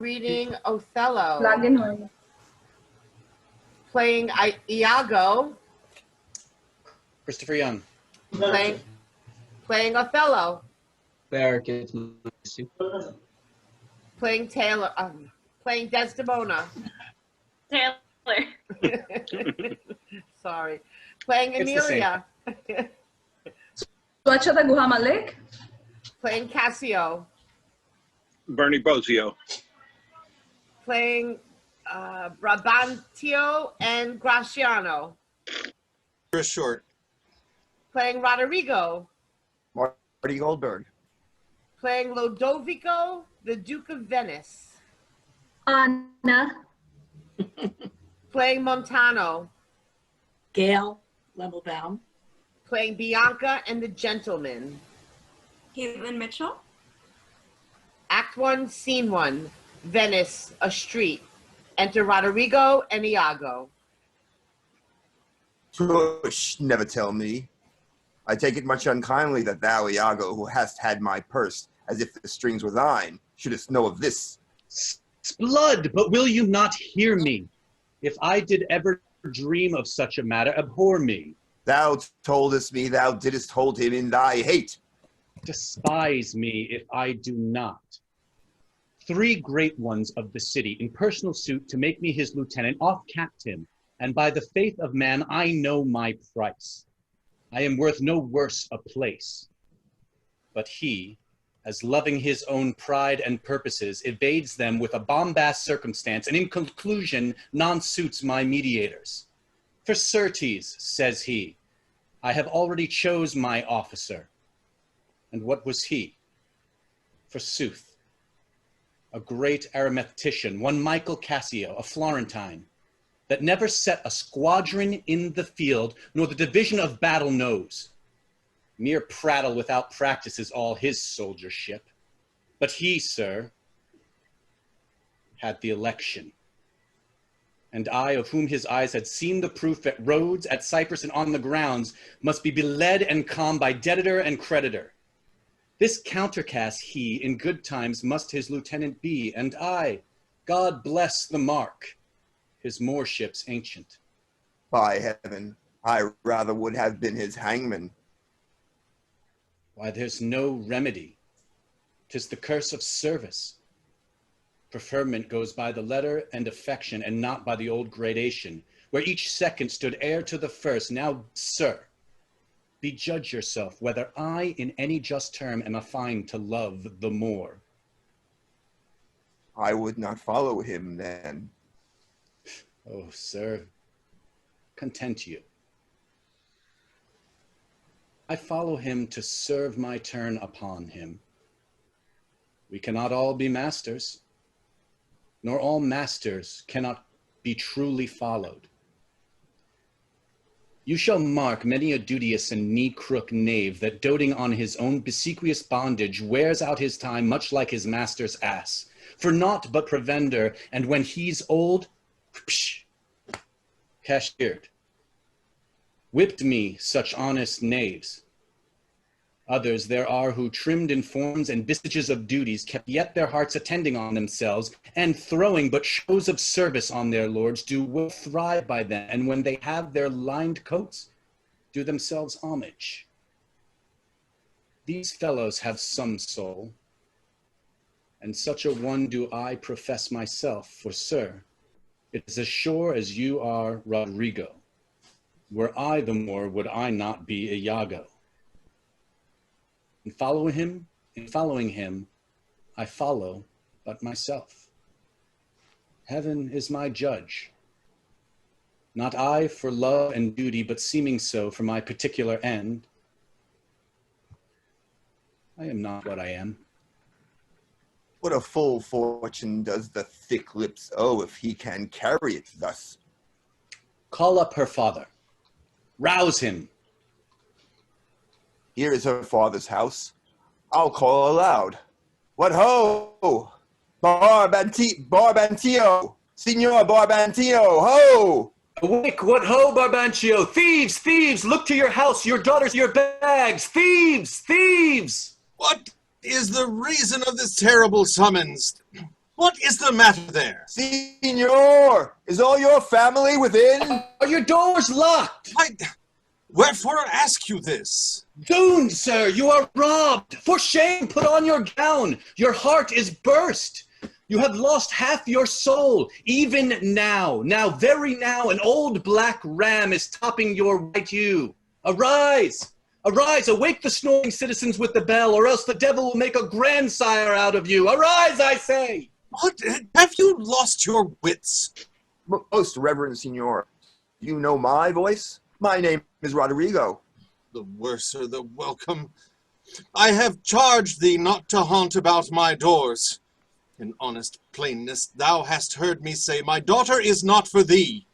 reading Othello. Lagin ho. Playing Iago. Christopher Young. Playing Othello. Bereket. Playing Taylor. Playing Desdemona. Taylor. Sorry. Playing It's Emilia. Swachata Guha Mallik. Playing CASSIO. Bernie Bosio. Playing Brabantio and Gratiano. Chris Short. Playing Roderigo. Marty Goldberg. Playing Lodovico, the Duke of Venice. Anna. Playing Montano. Gail, Lemelbaum. Playing Bianca and the Gentleman. Kaitlyn Mitchell. Act 1, Scene 1. Venice, a street. Enter Roderigo and Iago. Tush, never tell me. I take it much unkindly that thou, Iago, who hast had my purse, as if the strings were thine, shouldest know of this. Blood, but will you not hear me? If I did ever dream of such a matter, abhor me. Thou toldest me thou didst hold him in thy hate. Despise me if I do not. 3 great ones of the city in personal suit to make me his lieutenant off-capped him, and by the faith of man I know my price. I am worth no worse a place. But he, as loving his own pride and purposes, evades them with a bombast circumstance, and in conclusion non-suits my mediators. For certes, says he, I have already chose my officer. And what was he? Forsooth, a great arithmetician, one Michael Cassio, a Florentine, that never set a squadron in the field, nor the division of battle knows. Mere prattle without practice is all his soldiership. But he, sir, had the election. And I, of whom his eyes had seen the proof at Rhodes, at Cyprus, and on the grounds, must be beled and calmed by debtor and creditor. This countercast he, in good times, must his lieutenant be, and I, God bless the mark, his moorships ancient. By heaven, I rather would have been his hangman. Why, there's no remedy. 'Tis the curse of service. Preferment goes by the letter and affection, and not by the old gradation, where each second stood heir to the first. Now, sir, bejudge yourself whether I, in any just term, am affined to love the Moor. I would not follow him then. Oh, sir, content you. I follow him to serve my turn upon him. We cannot all be masters, nor all masters cannot be truly followed. You shall mark many a duteous and knee-crook knave that, doting on his own obsequious bondage, wears out his time much like his master's ass, for naught but provender, and when he's old, psh, cashiered. Whipped me such honest knaves. Others there are who, trimmed in forms and visages of duties, kept yet their hearts attending on themselves, and throwing but shows of service on their lords, do well thrive by them, and when they have their lined coats, do themselves homage. These fellows have some soul, and such a one do I profess myself, for, sir, it is as sure as you are Roderigo. Were I the Moor, would I not be Iago? In following him, I follow but myself. Heaven is my judge. Not I for love and duty, but seeming so for my particular end. I am not what I am. What a full fortune does the thick lips owe if he can carry it thus. Call up her father. Rouse him. Here is her father's house. I'll call aloud. What ho! Barbantio! Signor Barbantio, ho! Awake, what ho, Barbantio! Thieves, thieves! Look to your house, your daughters, your bags! Thieves, thieves! What is the reason of this terrible summons? What is the matter there? Signor, is all your family within? Are your doors locked? Wherefore ask you this? Zounds, sir, you are robbed. For shame, put on your gown. Your heart is burst. You have lost half your soul. Even now, very now, an old black ram is topping your white ewe. Arise! Arise, awake the snoring citizens with the bell, or else the devil will make a grandsire out of you. Arise, I say! What? Have you lost your wits? Most reverend Signor, you know my voice? My name is Roderigo. The worser the welcome. I have charged thee not to haunt about my doors. In honest plainness, thou hast heard me say, my daughter is not for thee.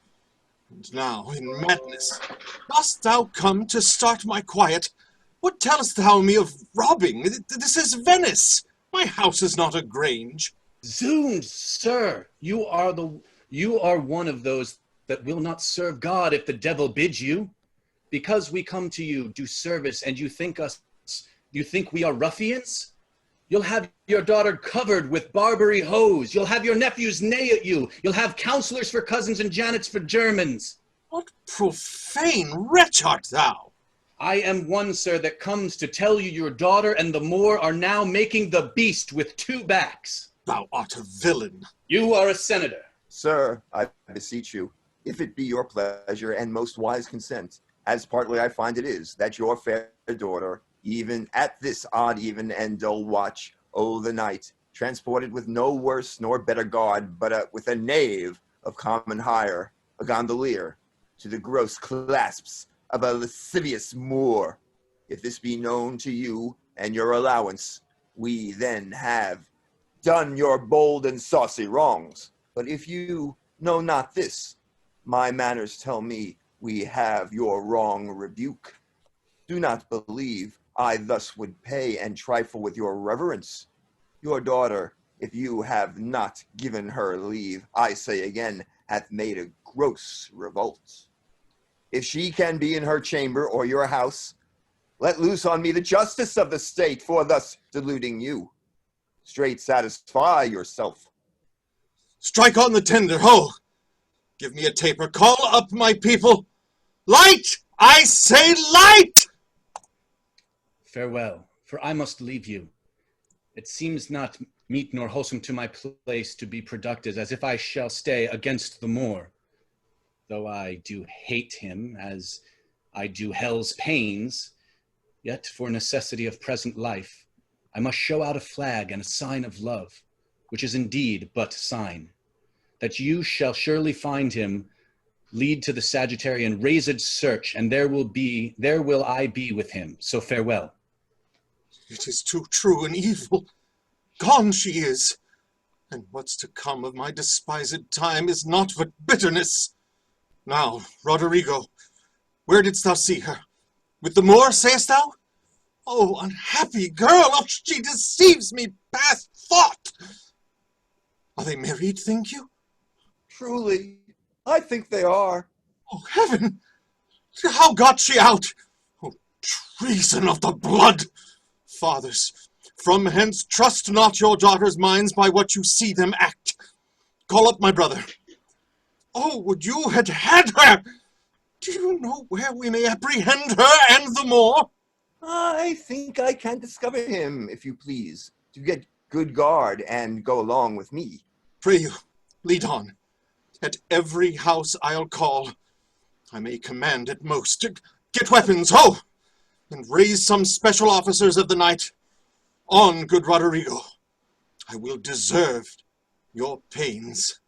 And now, in madness, dost thou come to start my quiet? What tellest thou me of robbing? This is Venice. My house is not a grange. Zounds, sir, you are one of those that will not serve God if the devil bids you. Because we come to you, do service, and you think we are ruffians? You'll have your daughter covered with Barbary hose. You'll have your nephews neigh at you. You'll have counselors for cousins and Janets for Germans. What profane wretch art thou? I am one, sir, that comes to tell you your daughter and the Moor are now making the beast with two backs. Thou art a villain. You are a senator. Sir, I beseech you, if it be your pleasure and most wise consent, as partly I find it is, that your fair daughter, even at this odd even and dull watch o' the night, transported with no worse nor better guard, but with a knave of common hire, a gondolier, to the gross clasps of a lascivious Moor. If this be known to you and your allowance, we then have done your bold and saucy wrongs. But if you know not this, my manners tell me we have your wrong rebuke. Do not believe I thus would pay and trifle with your reverence. Your daughter, if you have not given her leave, I say again, hath made a gross revolt. If she can be in her chamber or your house, let loose on me the justice of the state for thus deluding you. Straight satisfy yourself. Strike on the tender, ho! Give me a taper, call up my people. Light! I say light! Farewell, for I must leave you. It seems not meet nor wholesome to my place to be productive, as if I shall stay against the Moor. Though I do hate him, as I do hell's pains, yet for necessity of present life, I must show out a flag and a sign of love, which is indeed but sign, that you shall surely find him, lead to the Sagittarian razed search, and there will I be with him. So farewell. It is too true and evil. Gone she is. And what's to come of my despised time is naught but bitterness. Now, Roderigo, where didst thou see her? With the Moor, sayest thou? Oh, unhappy girl! Oh, she deceives me past thought! Are they married, think you? Truly, I think they are. Oh, heaven! How got she out? Oh, treason of the blood! Fathers, from hence trust not your daughters' minds by what you see them act. Call up my brother. Oh, would you had had her! Do you know where we may apprehend her and the Moor? I think I can discover him, if you please, to get good guard and go along with me. Pray you, lead on. At every house I'll call. I may command at most. Get weapons, ho! And raise some special officers of the night. On, good Roderigo. I will deserve your pains.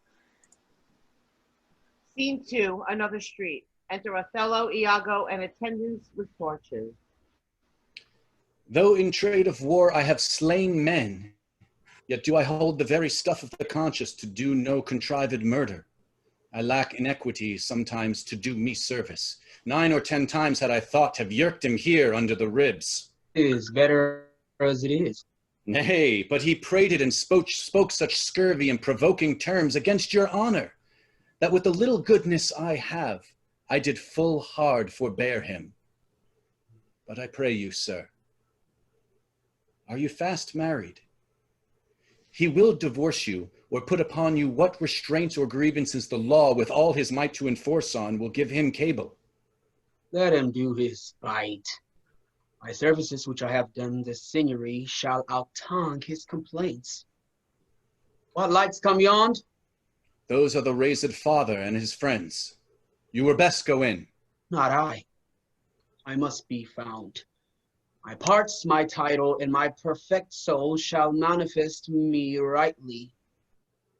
Scene 2, another street. Enter Othello, Iago, and attendants with torches. Though in trade of war I have slain men, yet do I hold the very stuff of the conscious to do no contrived murder. I lack inequity sometimes to do me service. 9 or 10 times had I thought have yerked him here under the ribs. It is better as it is. Nay, but he prated and spoke such scurvy and provoking terms against your honor, that with the little goodness I have, I did full hard forbear him. But I pray you, sir, are you fast married? he will divorce you, or put upon you what restraints or grievances the law, with all his might to enforce on, will give him cable. Let him do his spite. My services which I have done the signory shall outtongue his complaints. What lights come yond? Those are the raised father and his friends. You were best go in. Not I. I must be found. My parts, my title, and my perfect soul shall manifest me rightly.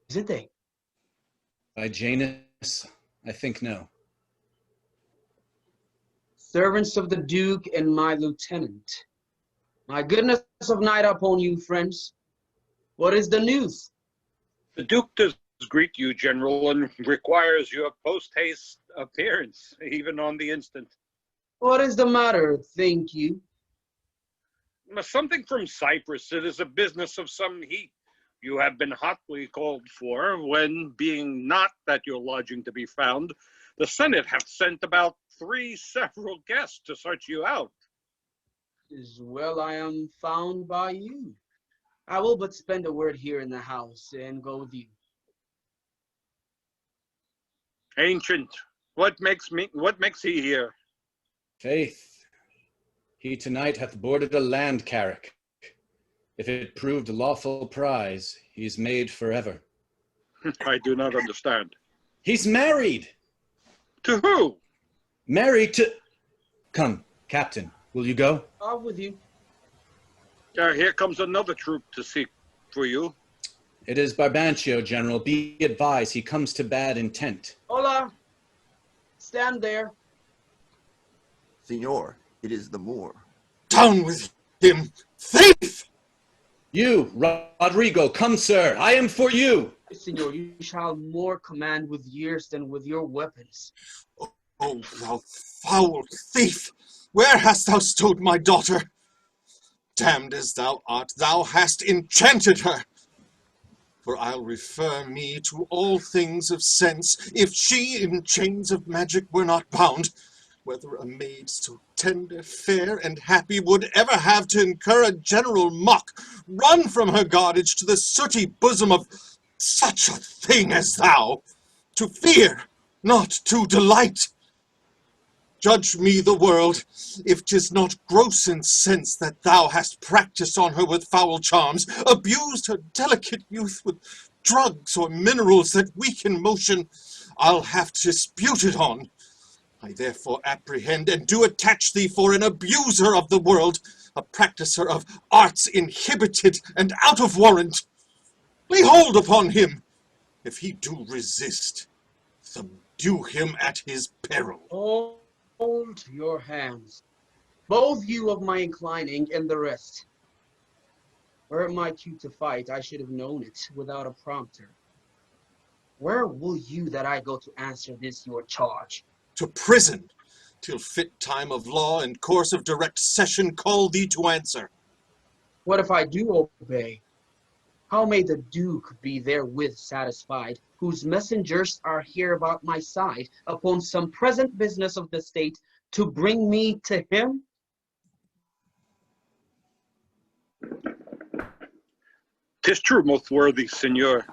Isn't they? By Janus, I think no. Servants of the Duke and my lieutenant. My goodness of night upon you, friends. What is the news? The Duke does greet you, General, and requires your post-haste appearance, even on the instant. What is the matter, think you? Something from Cyprus. It is a business of some heat. You have been hotly called for, when, being not at your lodging to be found, the Senate hath sent about 3 several guests to search you out. 'Tis well I am found by you. I will but spend a word here in the house, and go with you. Ancient, what makes he here? Faith, he tonight hath boarded a land carrack. If it proved a lawful prize, he's made forever. I do not understand. He's married! To who? Married to... Come, Captain, will you go? I'll with you. Here comes another troop to seek for you. It is Brabantio, General. Be advised, he comes to bad intent. Hola! Stand there. Signor, it is the Moor. Down with him, thief! You, Roderigo, come, sir. I am for you. Signor, you shall more command with years than with your weapons. Oh, thou foul thief! Where hast thou stowed my daughter? Damned as thou art, thou hast enchanted her. For I'll refer me to all things of sense, if she in chains of magic were not bound. Whether a maid so tender, fair, and happy would ever have to incur a general mock, run from her guardage to the sooty bosom of such a thing as thou, to fear, not to delight. Judge me the world, if 'tis not gross in sense that thou hast practiced on her with foul charms, abused her delicate youth with drugs or minerals that weaken motion, I'll have disputed on. I therefore apprehend and do attach thee for an abuser of the world, a practicer of arts inhibited and out of warrant. Lay hold upon him. If he do resist, subdue him at his peril. Hold your hands, both you of my inclining and the rest. Were it my cue to fight, I should have known it without a prompter. Where will you that I go to answer this your charge? To prison, till fit time of law and course of direct session call thee to answer. What if I do obey? How may the Duke be therewith satisfied, whose messengers are here about my side, upon some present business of the state, to bring me to him? 'Tis true, most worthy Signor.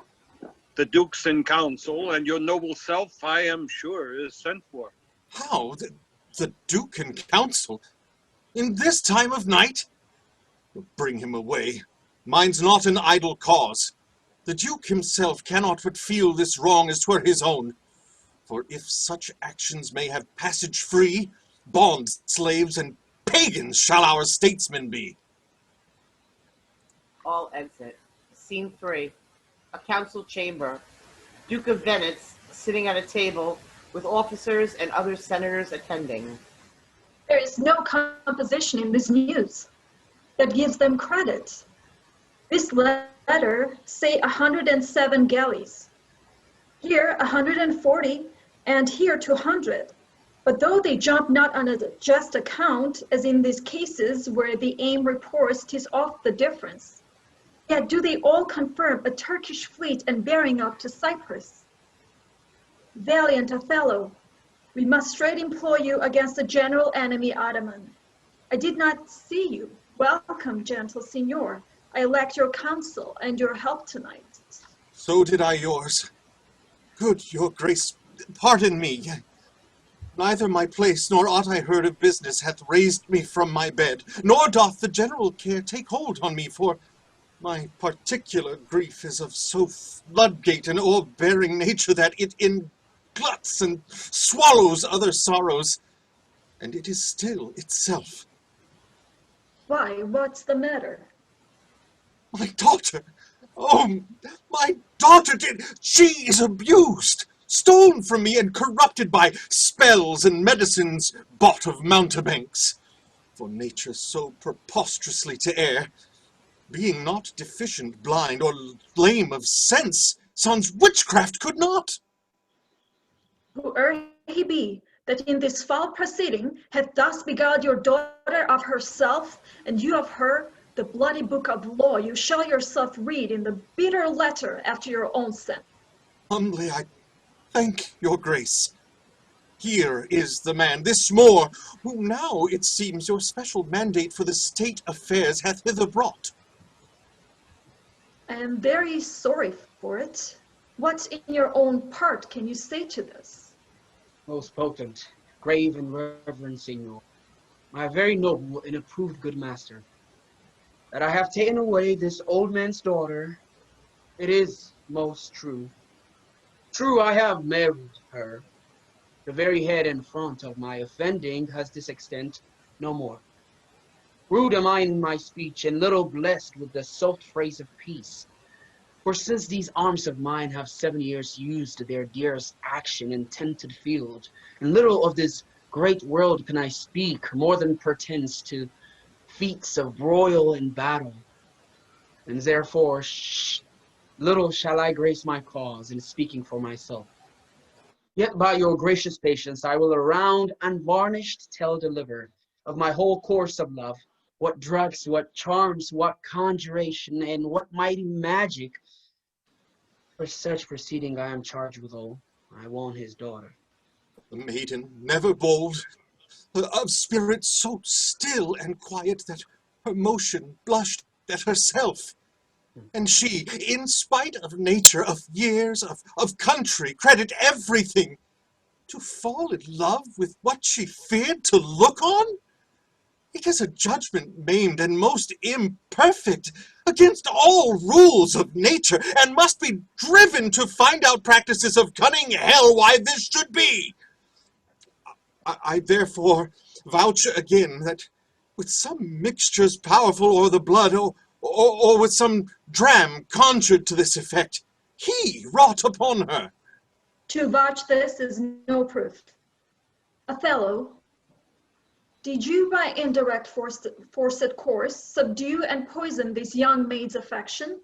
The Duke's in council, and your noble self, I am sure, is sent for. How? The Duke in council? In this time of night? Bring him away. Mine's not an idle cause. The Duke himself cannot but feel this wrong as 'twere his own. For if such actions may have passage free, bond slaves and pagans shall our statesmen be. All exit. Scene 3. A council chamber. Duke of Venice sitting at a table with officers and other senators attending. There is no composition in this news that gives them credit. This letter say 107 galleys. Here 140 and here 200. But though they jump not on a just account, as in these cases where the aim reports 'tis off the difference, yet do they all confirm a Turkish fleet and bearing up to Cyprus. Valiant Othello, we must straight employ you against the general enemy Ottoman. I did not see you. Welcome, gentle Signor. I lacked your counsel and your help tonight. So did I yours. Good your grace, pardon me. Neither my place nor aught I heard of business hath raised me from my bed, nor doth the general care take hold on me, for my particular grief is of so floodgate and o'erbearing nature that it ingluts and swallows other sorrows, and it is still itself. Why, what's the matter? My daughter! Oh, my daughter she is abused, stolen from me and corrupted by spells and medicines bought of mountebanks. For nature so preposterously to err, being not deficient, blind, or lame of sense, sans witchcraft could not. Whoe'er he be, that in this foul proceeding hath thus beguiled your daughter of herself, and you of her, the bloody book of law you shall yourself read in the bitter letter after your own sin. Humbly I thank your grace. Here is the man, this more, who now, it seems, your special mandate for the state affairs hath hither brought. I am very sorry for it. What in your own part can you say to this? Most potent, grave and reverend Signor, my very noble and approved good master, that I have taken away this old man's daughter, it is most true. True, I have married her. The very head and front of my offending has this extent, no more. Rude am I in my speech, and little blessed with the soft phrase of peace. For since these arms of mine have 7 years used their dearest action in tented field, and little of this great world can I speak, more than pertains to feats of broil and battle. And therefore, little shall I grace my cause in speaking for myself. Yet by your gracious patience I will around unvarnished tell deliver of my whole course of love, what drugs, what charms, what conjuration, and what mighty magic. For such proceeding I am charged withal. I want his daughter. The maiden, never bold, of spirit so still and quiet that her motion blushed at herself. And she, in spite of nature, of years, of country, credit, everything, to fall in love with what she feared to look on? It is a judgment maimed and most imperfect, against all rules of nature, and must be driven to find out practices of cunning hell why this should be. I therefore vouch again that with some mixtures powerful o'er the blood, or with some dram conjured to this effect, he wrought upon her. To vouch this is no proof. Othello, did you by indirect forced course subdue and poison this young maid's affection?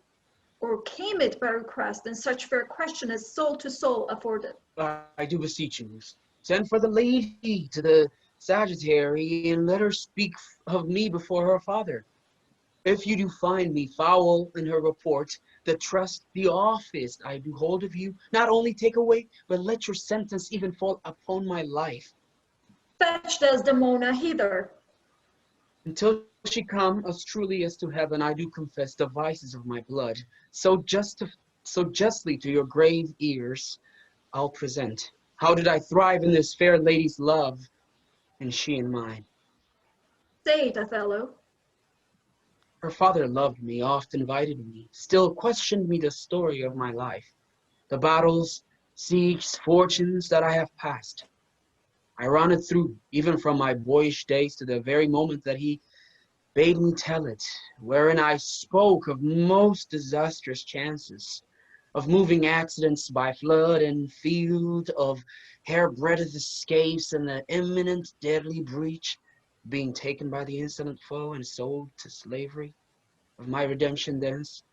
Or came it by request and such fair question as soul to soul afforded? I do beseech you, send for the lady to the Sagittary, and let her speak of me before her father. If you do find me foul in her report, the trust, the office I do hold of you, not only take away, but let your sentence even fall upon my life. Fetch Desdemona hither. Until she come, as truly as to heaven, I do confess the vices of my blood, so justly to your grave ears I'll present. How did I thrive in this fair lady's love, and she in mine? Say it, Othello. Her father loved me, oft invited me, still questioned me the story of my life, the battles, sieges, fortunes that I have passed. I ran it through, even from my boyish days to the very moment that he bade me tell it, wherein I spoke of most disastrous chances, of moving accidents by flood and field, of hairbreadth escapes and the imminent deadly breach, being taken by the insolent foe and sold to slavery, of my redemption thence,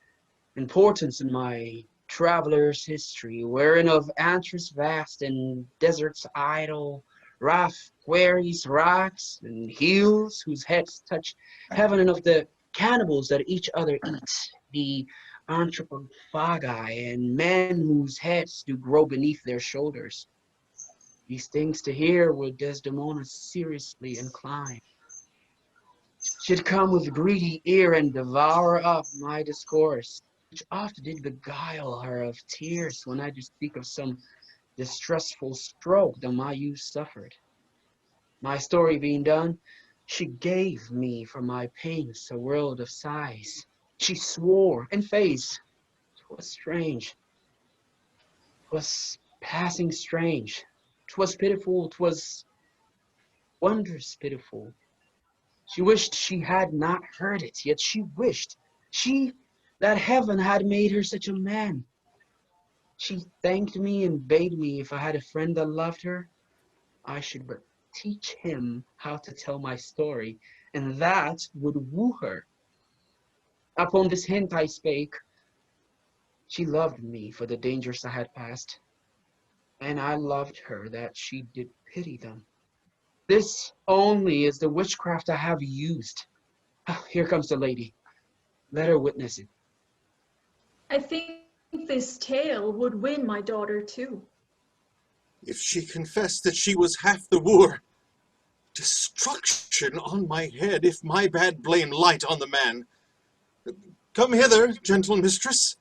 importance in my traveler's history, wherein of antres vast and deserts idle, rough quarries, rocks, and hills whose heads touch heaven, and of the cannibals that each other eat, the anthropophagi, and men whose heads do grow beneath their shoulders. These things to hear would Desdemona seriously incline. should come with greedy ear and devour up my discourse, which oft did beguile her of tears when I do speak of some distressful stroke that my youth suffered. My story being done, she gave me for my pains a world of sighs. She swore in face. 'Twas strange. 'Twas passing strange. 'Twas pitiful. 'Twas wondrous pitiful. She wished she had not heard it, yet she wished she that heaven had made her such a man. She thanked me and bade me if I had a friend that loved her, I should but teach him how to tell my story, and that would woo her. Upon this hint I spake. She loved me for the dangers I had passed, and I loved her that she did pity them. This only is the witchcraft I have used. Here comes the lady. Let her witness it. I think this tale would win my daughter too. If she confessed that she was half the wooer, destruction on my head if my bad blame light on the man. Come hither, gentle mistress.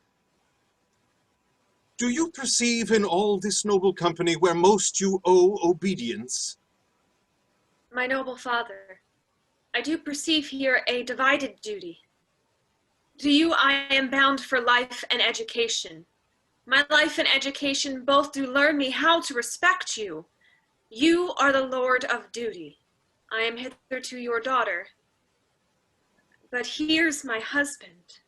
Do you perceive in all this noble company where most you owe obedience? My noble father, I do perceive here a divided duty. To you I am bound for life and education. My life and education both do learn me how to respect you. You are the lord of duty. I am hitherto your daughter. But here's my husband.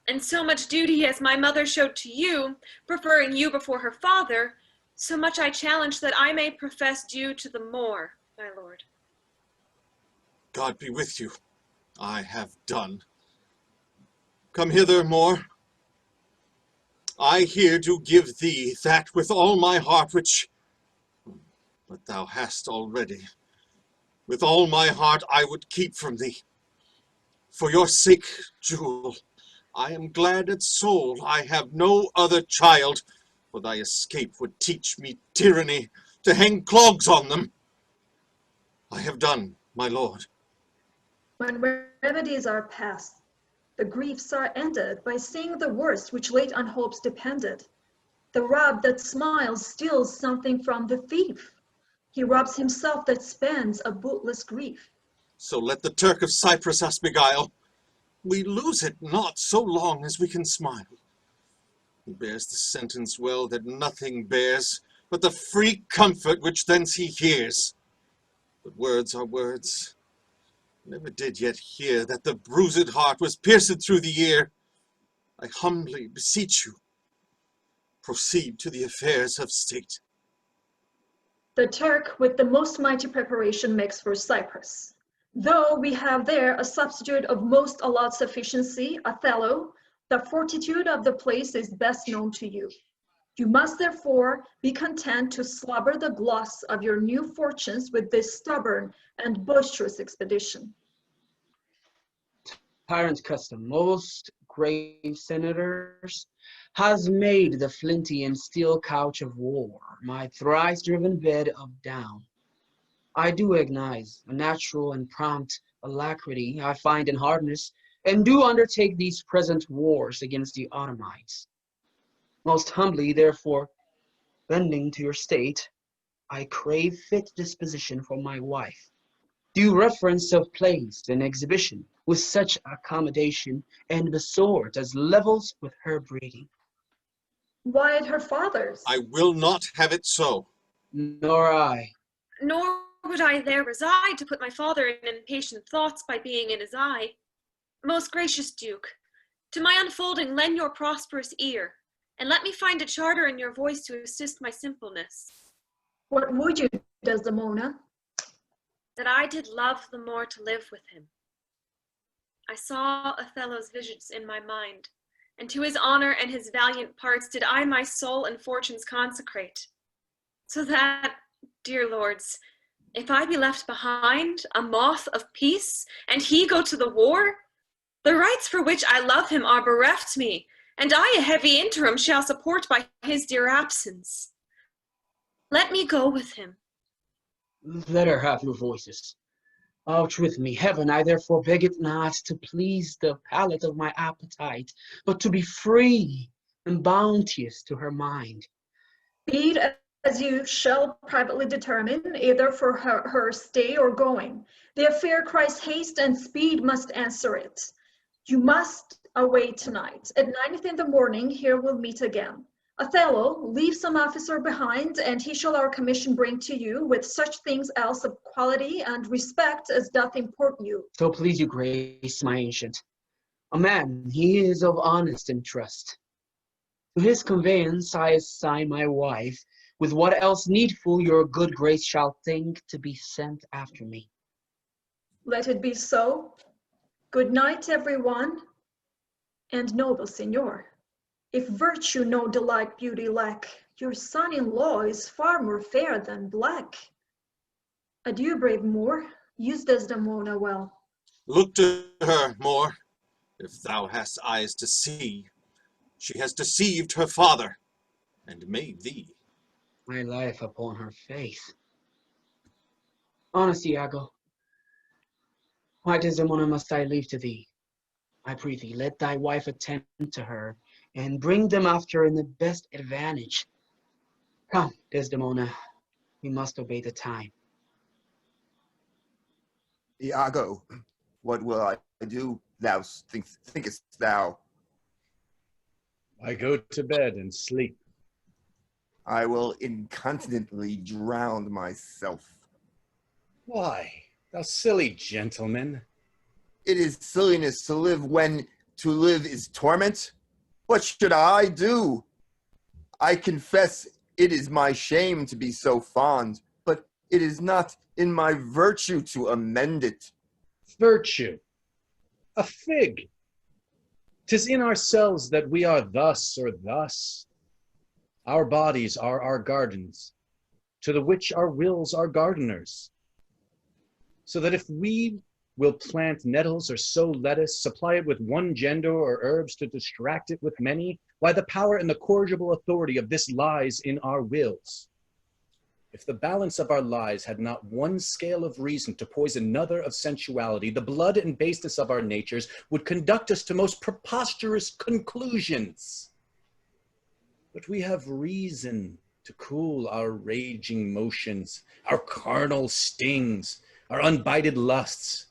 And so much duty as my mother showed to you, preferring you before her father, so much I challenge that I may profess due to the Moor, my lord. God be with you. I have done. Come hither, Moor. I here do give thee that with all my heart which, but thou hast already. With all my heart I would keep from thee. For your sake, jewel, I am glad at soul I have no other child, for thy escape would teach me tyranny, to hang clogs on them. I have done, my lord. When remedies are past, the griefs are ended by seeing the worst which late on hopes depended. The rob that smiles steals something from the thief. He robs himself that spends a bootless grief. So let the Turk of Cyprus us beguile. We lose it not so long as we can smile. He bears the sentence well that nothing bears, but the free comfort which thence he hears. But words are words. Never did yet hear that the bruised heart was pierced through the ear. I humbly beseech you, proceed to the affairs of state. The Turk with the most mighty preparation makes for Cyprus. Though we have there a substitute of most allowed sufficiency, Othello, the fortitude of the place is best known to you. You must therefore be content to slobber the gloss of your new fortunes with this stubborn and boisterous expedition. Tyrant custom, most grave senators, has made the flinty and steel couch of war my thrice-driven bed of down. I do agonize a natural and prompt alacrity I find in hardness, and do undertake these present wars against the Ottomites. Most humbly, therefore, bending to your state, I crave fit disposition for my wife, due reference of place and exhibition, with such accommodation and besort as levels with her breeding. Why at her father's? I will not have it so. Nor I. Nor would I there reside to put my father in impatient thoughts by being in his eye. Most gracious Duke, to my unfolding lend your prosperous ear, and let me find a charter in your voice to assist my simpleness. What would you, Desdemona? That I did love the more to live with him. I saw Othello's visions in my mind, and to his honor and his valiant parts did I my soul and fortunes consecrate. So that, dear lords, if I be left behind, a moth of peace, and he go to the war, the rights for which I love him are bereft me, and I a heavy interim shall support by his dear absence. Let me go with him. Let her have your voices. Out with me, heaven, I therefore beg it not to please the palate of my appetite, but to be free and bounteous to her mind. Be it as you shall privately determine, either for her stay or going. The affair cries haste, and speed must answer it. You must away tonight. At 9 in the morning, here we'll meet again. Othello, leave some officer behind, and he shall our commission bring to you, with such things else of quality and respect as doth import you. So please you, grace, my ancient. A man, he is of honest interest. To his conveyance I assign my wife, with what else needful your good grace shall think to be sent after me. Let it be so. Good night, everyone, and noble signor. If virtue no delight beauty lack, your son-in-law is far more fair than black. Adieu, brave Moor. Use Desdemona well. Look to her, Moor, if thou hast eyes to see. She has deceived her father, and made thee. My life upon her faith. Honest Iago, why, Desdemona, must I leave to thee? I pray thee, let thy wife attend to her, and bring them after in the best advantage. Come, Desdemona, we must obey the time. Iago, what will I do, thou thinkest thou? I go to bed and sleep. I will incontinently drown myself. Why, thou silly gentleman? It is silliness to live when to live is torment. What should I do? I confess it is my shame to be so fond, but it is not in my virtue to amend it. Virtue? A fig! 'Tis in ourselves that we are thus or thus. Our bodies are our gardens, to the which our wills are gardeners. So that if we will plant nettles or sow lettuce, supply it with one gender or herbs to distract it with many, why the power and the corrigible authority of this lies in our wills. If the balance of our lives had not one scale of reason to poise another of sensuality, the blood and baseness of our natures would conduct us to most preposterous conclusions. But we have reason to cool our raging motions, our carnal stings, our unbided lusts.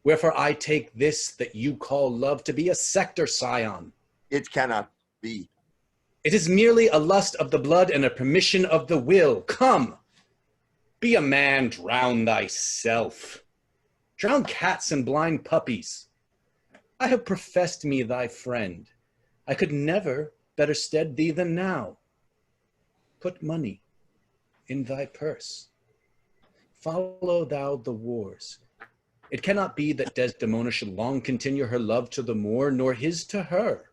Wherefore I take this that you call love to be a sector, scion. It cannot be. It is merely a lust of the blood and a permission of the will. Come, be a man, drown thyself. Drown cats and blind puppies. I have professed me thy friend. I could never better stead thee than now. Put money in thy purse. Follow thou the wars. It cannot be that Desdemona should long continue her love to the Moor, nor his to her.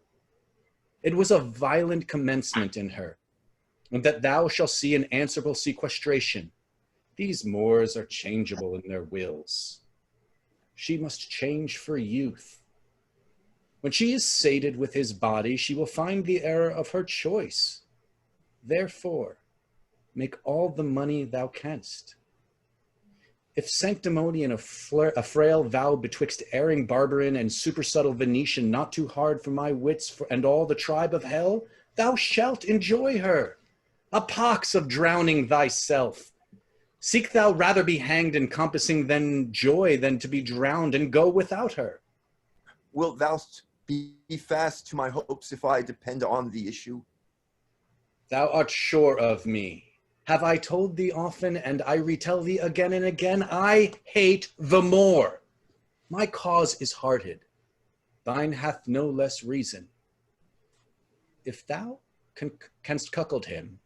It was a violent commencement in her, and that thou shalt see an answerable sequestration. These Moors are changeable in their wills. She must change for youth. When she is sated with his body, she will find the error of her choice. Therefore, make all the money thou canst. If sanctimony and a frail vow betwixt erring barbarin and supersubtle Venetian not too hard for my wits and all the tribe of hell, thou shalt enjoy her. A pox of drowning thyself. Seek thou rather be hanged encompassing than joy than to be drowned, and go without her. Wilt thou be fast to my hopes if I depend on the issue? Thou art sure of me. Have I told thee often, and I retell thee again and again, I hate the Moor. My cause is hearted. Thine hath no less reason. If thou canst cuckold him,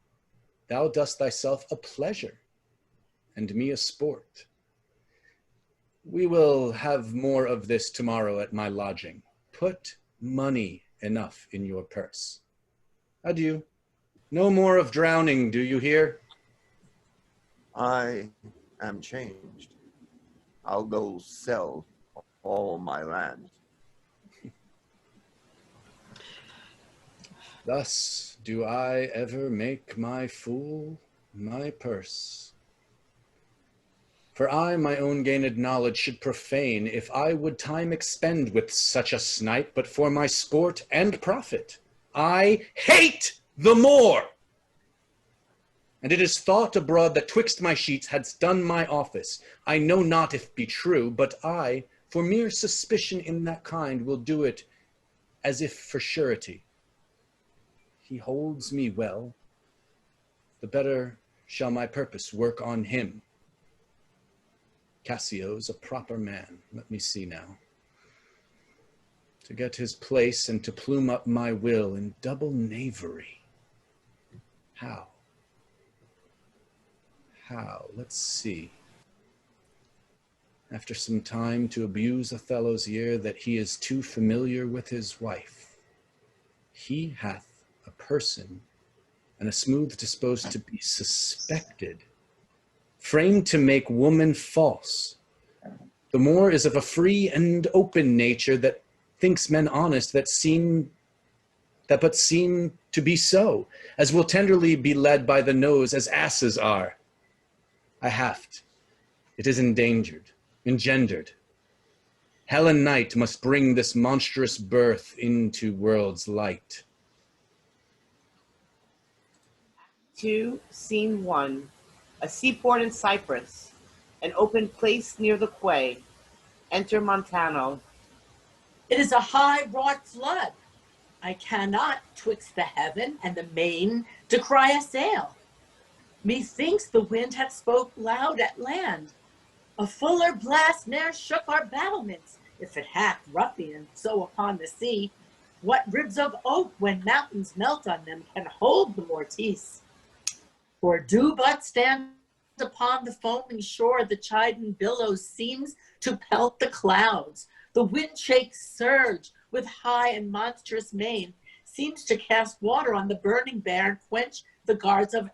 thou dost thyself a pleasure, and me a sport. We will have more of this tomorrow at my lodging. Put money enough in your purse. Adieu. No more of drowning, do you hear? I am changed. I'll go sell all my land. Thus do I ever make my fool my purse. For I my own gained knowledge should profane, if I would time expend with such a snipe, but for my sport and profit. I hate the Moor! And it is thought abroad that twixt my sheets hadst done my office. I know not if be true, but I, for mere suspicion in that kind, will do it as if for surety. He holds me well, the better shall my purpose work on him. Cassio's a proper man, let me see now. To get his place and to plume up my will in double knavery. How? How? Let's see. After some time to abuse Othello's ear that he is too familiar with his wife. He hath a person and a smooth disposed to be suspected, framed to make woman false. The Moor is of a free and open nature that thinks men honest that but seem to be so, as will tenderly be led by the nose as asses are. I haft, it is engendered. Hell and night must bring this monstrous birth into world's light. 2, Scene 1. A seaport in Cyprus. An open place near the quay. Enter Montano. It is a high-wrought flood. I cannot, twixt the heaven and the main, descry a sail. Methinks the wind hath spoke loud at land. A fuller blast ne'er shook our battlements, if it hath ruffian so upon the sea. What ribs of oak, when mountains melt on them, can hold the mortise? For do but stand upon the foaming shore, the chidden billows seems to pelt the clouds. The wind shakes surge with high and monstrous main, seems to cast water on the burning bear and quench the guards of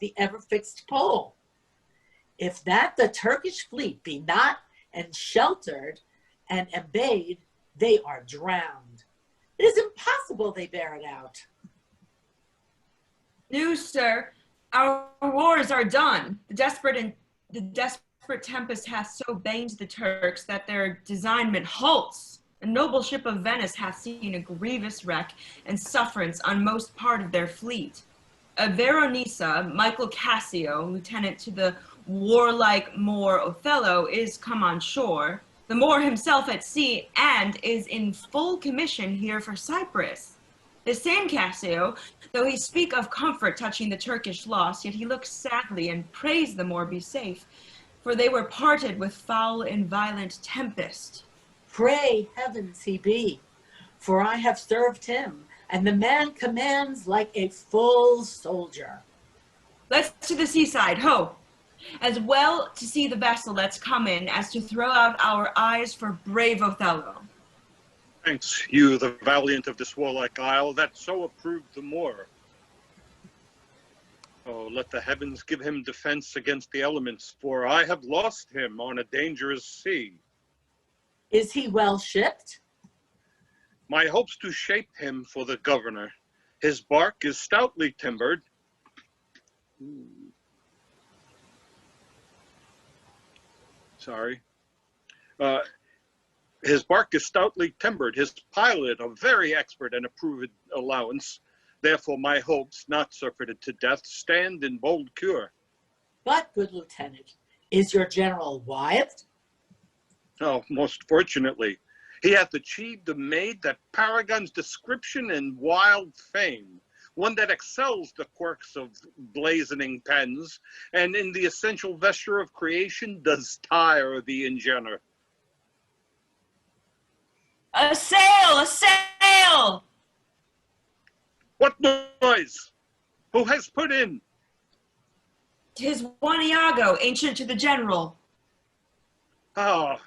the ever-fixed pole. If that the Turkish fleet be not and sheltered and obeyed, they are drowned. It is impossible they bear it out. News, sir, our wars are done. The desperate tempest hath so baned the Turks that their designment halts. A noble ship of Venice hath seen a grievous wreck and sufferance on most part of their fleet. Veronisa, Michael Cassio, lieutenant to the warlike Moor Othello, is come on shore, the Moor himself at sea, and is in full commission here for Cyprus. The same Cassio, though he speak of comfort touching the Turkish loss, yet he looks sadly and prays the Moor be safe, for they were parted with foul and violent tempest. Pray heavens he be, for I have served him, and the man commands like a full soldier. Let's to the seaside, ho! As well to see the vessel that's come in as to throw out our eyes for brave Othello. Thanks, you, the valiant of this warlike isle, that so approved the Moor. Oh, let the heavens give him defense against the elements, for I have lost him on a dangerous sea. Is he well shipped? My hopes to shape him for the governor. His bark is stoutly timbered. His bark is stoutly timbered. His pilot a very expert and approved allowance. Therefore my hopes, not surfeited to death, stand in bold cure. But, good lieutenant, is your general wived? Oh, most fortunately. He hath achieved a maid that paragons description and wild fame, one that excels the quirks of blazoning pens, and in the essential vesture of creation does tire the ingener. A sail! A sail! What noise? Who has put in? 'Tis one Iago, ancient to the general. Ah,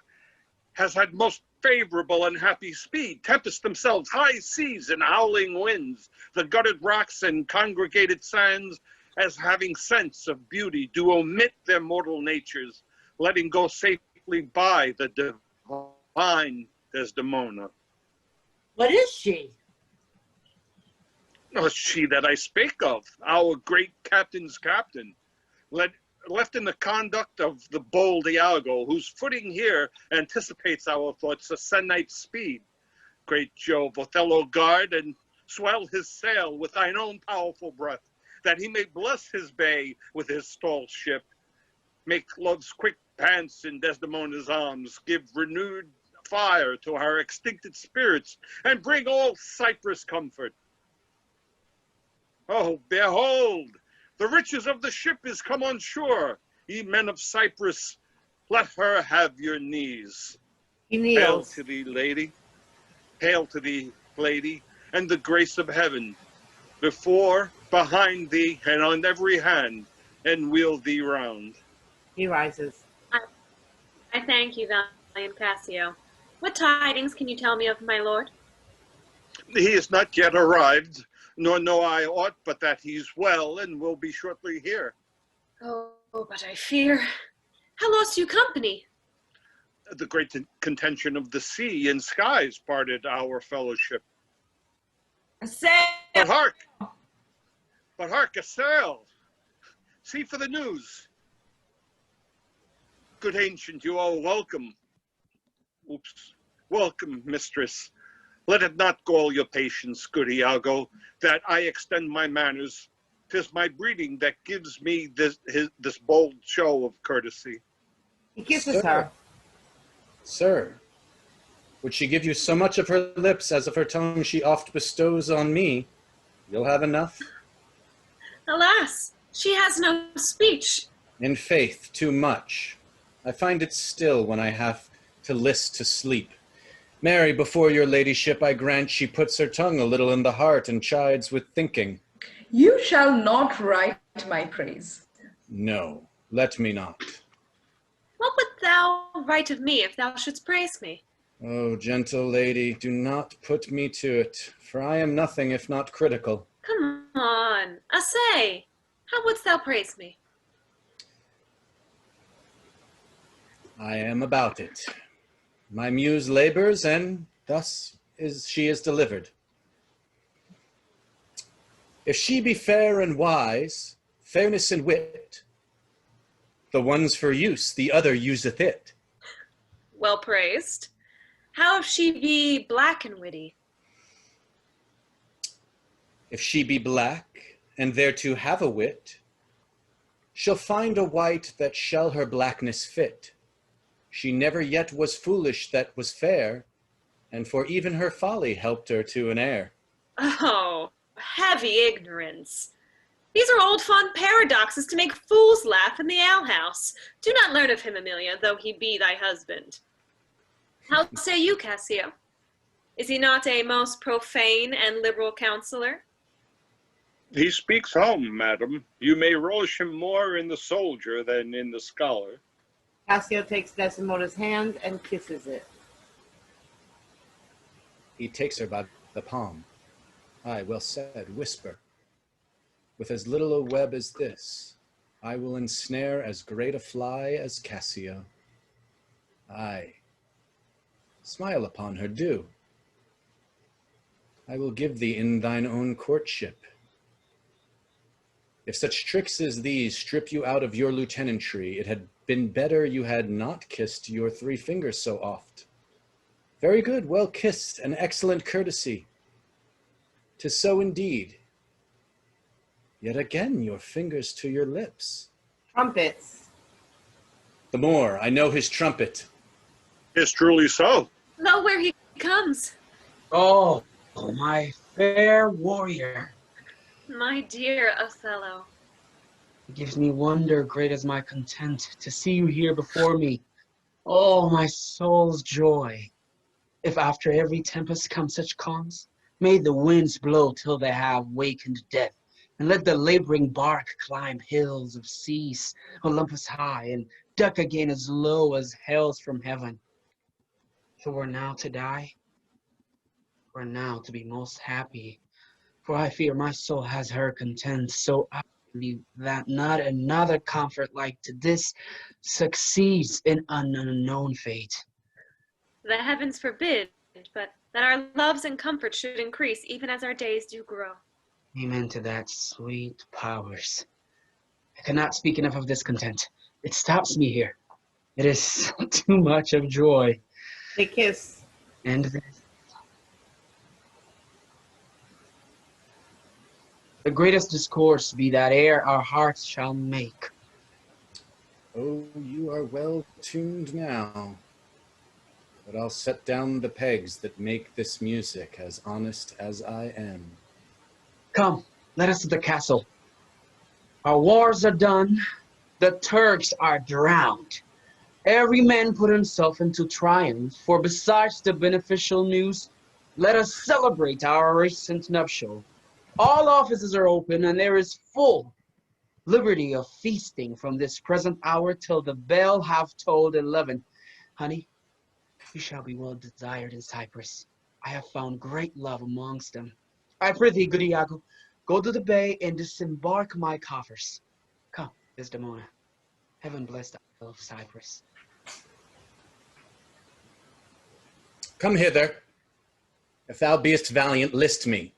has had most favorable and happy speed, tempest themselves, high seas and howling winds, the gutted rocks and congregated sands, as having sense of beauty, do omit their mortal natures, letting go safely by the divine Desdemona. What is she? Oh, she that I spake of, our great captain's captain. Let left in the conduct of the bold Iago, whose footing here anticipates our thoughts a sennight speed. Great Jove, Othello, guard and swell his sail with thine own powerful breath, that he may bless his bay with his stall ship. Make love's quick pants in Desdemona's arms, give renewed fire to our extincted spirits, and bring all Cyprus comfort. Oh, behold, the riches of the ship is come on shore. Ye men of Cyprus, let her have your knees. He Hail kneels. to thee, lady. Hail to thee, lady, and the grace of heaven. Before, behind thee, and on every hand, and wheel thee round. He rises. I thank you, valiant Cassio. What tidings can you tell me of my lord? He is not yet arrived, nor know I aught but that he's well and will be shortly here. Oh, but I fear. How lost you company? The great contention of the sea and skies parted our fellowship. A sail! But hark, a sail! See for the news. Good ancient, you all welcome. Welcome, mistress. Let it not gall your patience, good Iago, that I extend my manners. 'Tis my breeding that gives me this bold show of courtesy. He kisses her. Sir, would she give you so much of her lips as of her tongue she oft bestows on me, you'll have enough. Alas, she has no speech. In faith, too much. I find it still when I have to list to sleep. Marry, before your ladyship, I grant she puts her tongue a little in the heart and chides with thinking. You shall not write my praise. No, let me not. What wouldst thou write of me if thou shouldst praise me? Oh, gentle lady, do not put me to it, for I am nothing if not critical. Come on, essay. How wouldst thou praise me? I am about it. My muse labors, and thus she is delivered. If she be fair and wise, fairness and wit, the one's for use, the other useth it. Well praised. How if she be black and witty? If she be black, and thereto have a wit, she'll find a white that shall her blackness fit. She never yet was foolish that was fair, and for even her folly helped her to an heir. Oh, heavy ignorance. These are old fond paradoxes to make fools laugh in the alehouse. Do not learn of him, Emilia, though he be thy husband. How say you, Cassio? Is he not a most profane and liberal counselor? He speaks home, madam. You may relish him more in the soldier than in the scholar. Cassio takes Desdemona's hand and kisses it. He takes her by the palm. Aye, well said, whisper. With as little a web as this, I will ensnare as great a fly as Cassio. Aye, smile upon her, do. I will give thee in thine own courtship. If such tricks as these strip you out of your lieutenantry, it had been better you had not kissed your 3 fingers so oft. Very good, well kissed, an excellent courtesy. 'Tis so indeed. Yet again your fingers to your lips. Trumpets. The more, I know his trumpet. It's truly so. Lo, where he comes. Oh, my fair warrior. My dear Othello. It gives me wonder great as my content to see you here before me. Oh, my soul's joy. If after every tempest come such calms, may the winds blow till they have wakened death, and let the laboring bark climb hills of seas, Olympus high, and duck again as low as hells from heaven. If it were now to die, were now to be most happy, for I fear my soul has her content so utterly that not another comfort like to this succeeds in an unknown fate. The heavens forbid, but that our loves and comforts should increase even as our days do grow. Amen to that, sweet powers. cannot speak enough of discontent. It stops me here. It is too much of joy. They kiss. And the greatest discourse be that ere our hearts shall make. Oh, you are well tuned now. But I'll set down the pegs that make this music as honest as I am. Come, let us to the castle. Our wars are done. The Turks are drowned. Every man put himself into triumph, for besides the beneficial news, let us celebrate our recent nuptial. All offices are open, and there is full liberty of feasting from this present hour till the bell have tolled 11. Honey, you shall be well desired in Cyprus. I have found great love amongst them. I prithee, good Iago, go to the bay and disembark my coffers. Come, Desdemona. Heaven bless the Isle of Cyprus. Come hither. If thou beest valiant, list me.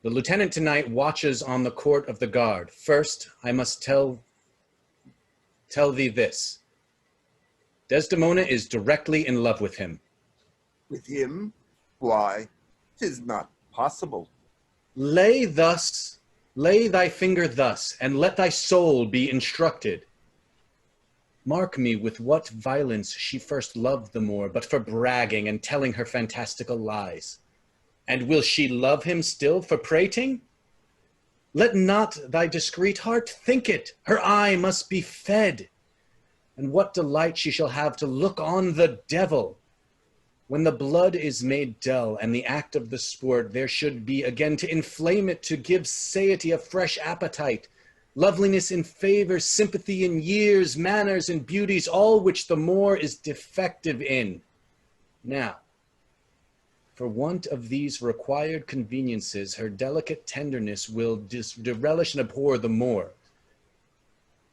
The lieutenant tonight watches on the court of the guard. First, I must tell thee this. Desdemona is directly in love with him. With him? Why, 'tis not possible. Lay thy finger thus, and let thy soul be instructed. Mark me with what violence she first loved the Moor, but for bragging and telling her fantastical lies. And will she love him still for prating? Let not thy discreet heart think it. Her eye must be fed. And what delight she shall have to look on the devil. When the blood is made dull, and the act of the sport there should be again to inflame it, to give satiety a fresh appetite, loveliness in favor, sympathy in years, manners and beauties, all which the Moor is defective in. Now, for want of these required conveniences, her delicate tenderness will relish and abhor the Moor.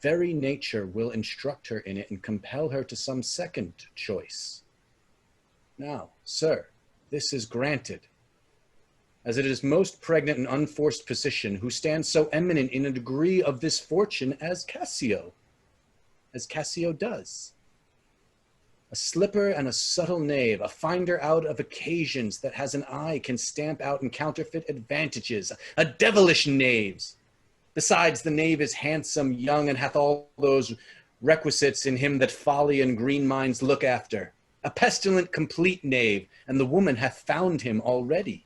Very nature will instruct her in it and compel her to some second choice. Now, sir, this is granted, as it is most pregnant and unforced position, who stands so eminent in a degree of this fortune as Cassio does. A slipper and a subtle knave, a finder out of occasions that has an eye can stamp out and counterfeit advantages, a devilish knaves. Besides, the knave is handsome, young, and hath all those requisites in him that folly and green minds look after. A pestilent complete knave, and the woman hath found him already.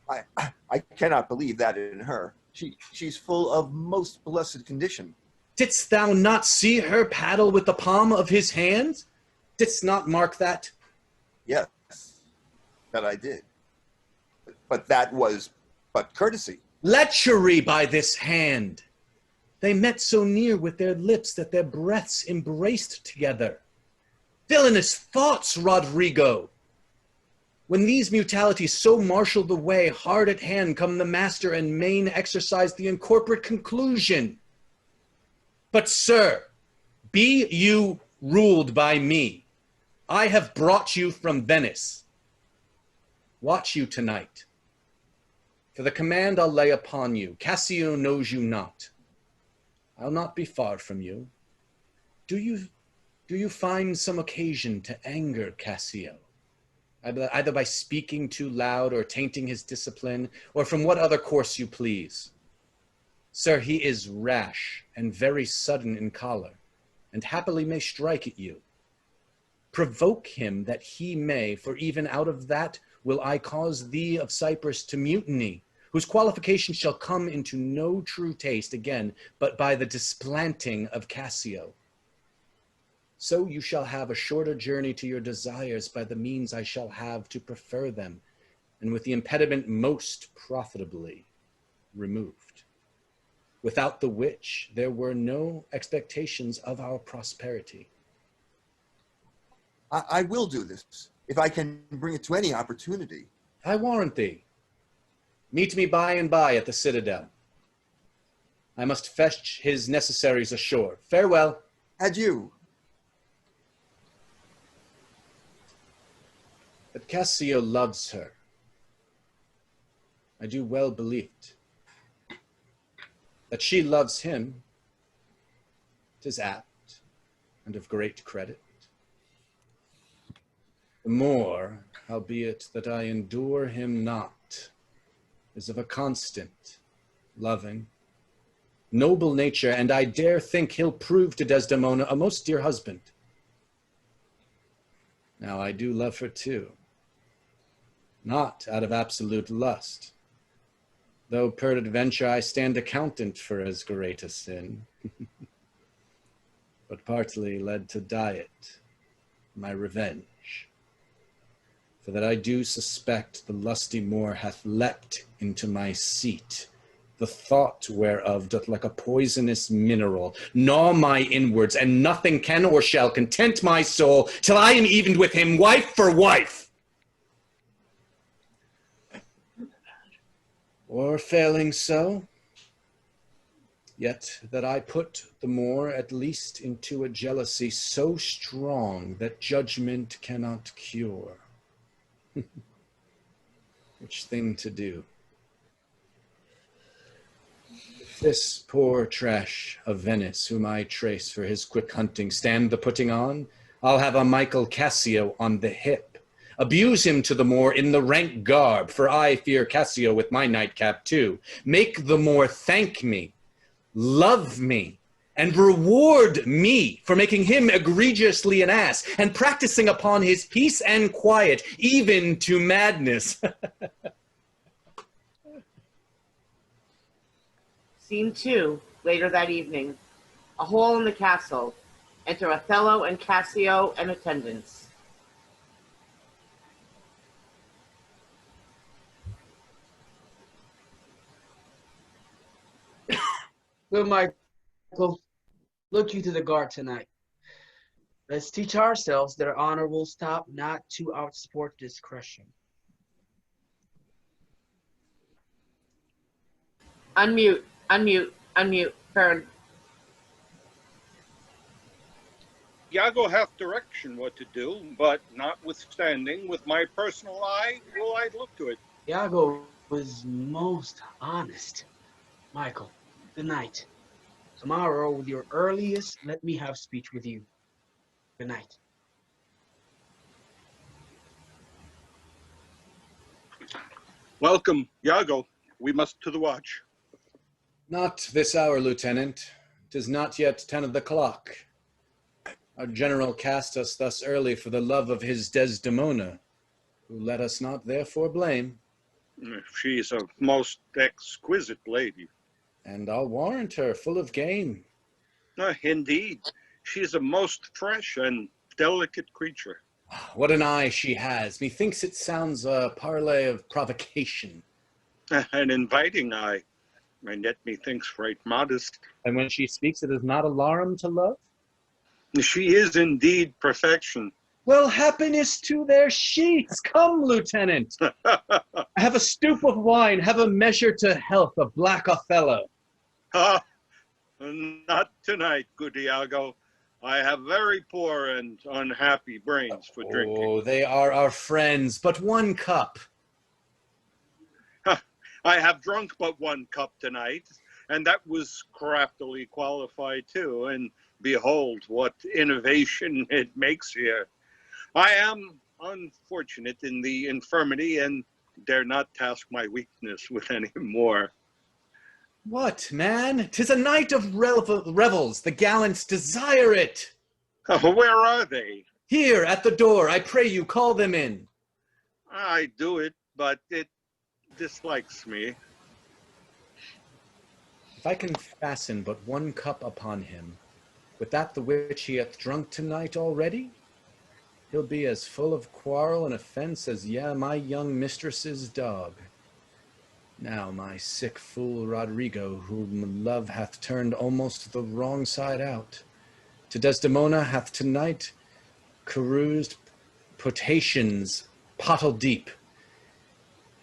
I cannot believe that in her. She's full of most blessed condition. Didst thou not see her paddle with the palm of his hand? Didst not mark that? Yes, that I did. But that was but courtesy. Lechery by this hand. They met so near with their lips that their breaths embraced together. Villainous thoughts, Roderigo! When these mutalities so marshal the way, hard at hand come the master and main exercise the incorporate conclusion. But, sir, be you ruled by me. I have brought you from Venice. Watch you tonight. For the command I'll lay upon you. Cassio knows you not. I'll not be far from you. Do you find some occasion to anger Cassio? Either by speaking too loud or tainting his discipline, or from what other course you please. Sir, he is rash and very sudden in choler, and happily may strike at you. Provoke him that he may, for even out of that will I cause thee of Cyprus to mutiny, whose qualification shall come into no true taste again, but by the displanting of Cassio. So you shall have a shorter journey to your desires by the means I shall have to prefer them, and with the impediment most profitably removed. Without the which there were no expectations of our prosperity. I will do this, if I can bring it to any opportunity. I warrant thee. Meet me by and by at the citadel. I must fetch his necessaries ashore. Farewell. Adieu. But Cassio loves her. I do well believe it. That she loves him, 'Tis apt, and of great credit. The more, howbeit that I endure him not, is of a constant, loving, noble nature, and I dare think he'll prove to Desdemona a most dear husband. Now I do love her too, not out of absolute lust, though peradventure I stand accountant for as great a sin, but partly led to diet, my revenge. For that I do suspect the lusty Moor hath leapt into my seat, the thought whereof doth like a poisonous mineral gnaw my inwards, and nothing can or shall content my soul till I am evened with him wife for wife. Or failing so, yet that I put the Moor at least into a jealousy so strong that judgment cannot cure. Which thing to do? If this poor trash of Venice, whom I trace for his quick hunting, stand the putting on, I'll have a Michael Cassio on the hip, abuse him to the Moor in the rank garb, for I fear Cassio with my nightcap too, make the Moor thank me, love me, and reward me for making him egregiously an ass, and practicing upon his peace and quiet, even to madness. Scene 2, later that evening. A hall in the castle. Enter Othello and Cassio and attendants. Good, Michael. Look you to the guard tonight. Let's teach ourselves that our honor will stop not to outsport discretion. Unmute, unmute, unmute, Fern. Iago hath direction what to do, but notwithstanding, with my personal eye, will I look to it. Iago was most honest. Michael, good night. Tomorrow, with your earliest, let me have speech with you. Good night. Welcome, Iago. We must to the watch. Not this hour, Lieutenant. 'Tis not yet 10 of the clock. Our general cast us thus early for the love of his Desdemona, who let us not therefore blame. She's a most exquisite lady. And I'll warrant her full of game. Indeed, she is a most fresh and delicate creature. What an eye she has. Methinks it sounds a parley of provocation. An inviting eye, and yet methinks right modest. And when she speaks, it is not alarum to love? She is indeed perfection. Well, happiness to their sheets. Come, Lieutenant. Have a stoup of wine, have a measure to health of black Othello. Ah, not tonight, good Iago. I have very poor and unhappy brains for drinking. Oh, they are our friends, but one cup. I have drunk but one cup tonight, and that was craftily qualified too, and behold what innovation it makes here. I am unfortunate in the infirmity and dare not task my weakness with any more. What, man? 'Tis a night of revels. The gallants desire it. Where are they? Here, at the door. I pray you, call them in. I do it, but it dislikes me. If I can fasten but one cup upon him, with that the which he hath drunk tonight already, he'll be as full of quarrel and offense as my young mistress's dog. Now my sick fool Roderigo, whom love hath turned almost the wrong side out, to Desdemona hath tonight caroused potations pottle deep,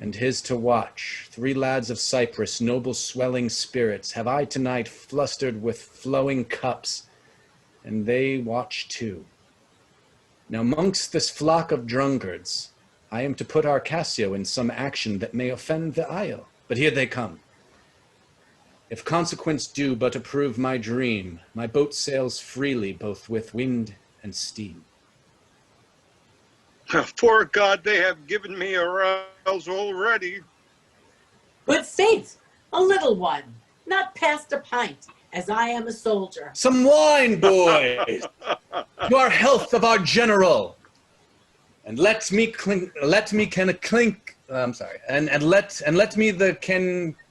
and his to watch, 3 lads of Cyprus, noble swelling spirits, have I tonight flustered with flowing cups, and they watch too. Now mongst this flock of drunkards, I am to put our Cassio in some action that may offend the isle. But here they come. If consequence do but approve my dream, my boat sails freely both with wind and steam. For God, they have given me a rouse already. Good faith, a little one, not past a pint, as I am a soldier. Some wine, boys, to our health of our general. And let me clink, and let me the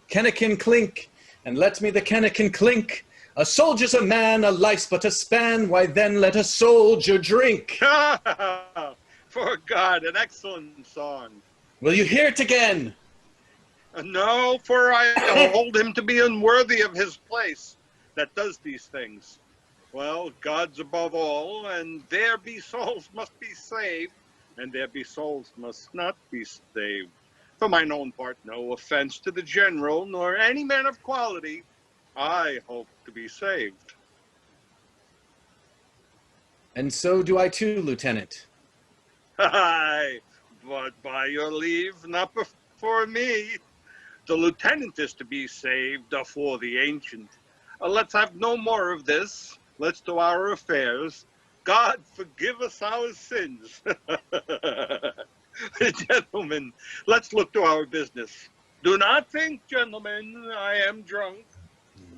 kennikin clink, and let me the kennikin clink. A soldier's a man, a lice but a span, why then let a soldier drink. For God, an excellent song. Will you hear it again? No, for I hold him to be unworthy of his place that does these things. Well, God's above all, and there be souls must be saved, and there be souls must not be saved. For mine own part, no offense to the general, nor any man of quality, I hope to be saved. And so do I too, Lieutenant. Aye, but by your leave, not before me. The lieutenant is to be saved afore the ancient. Let's have no more of this. Let's do our affairs. God forgive us our sins. Gentlemen, let's look to our business. Do not think, gentlemen, I am drunk.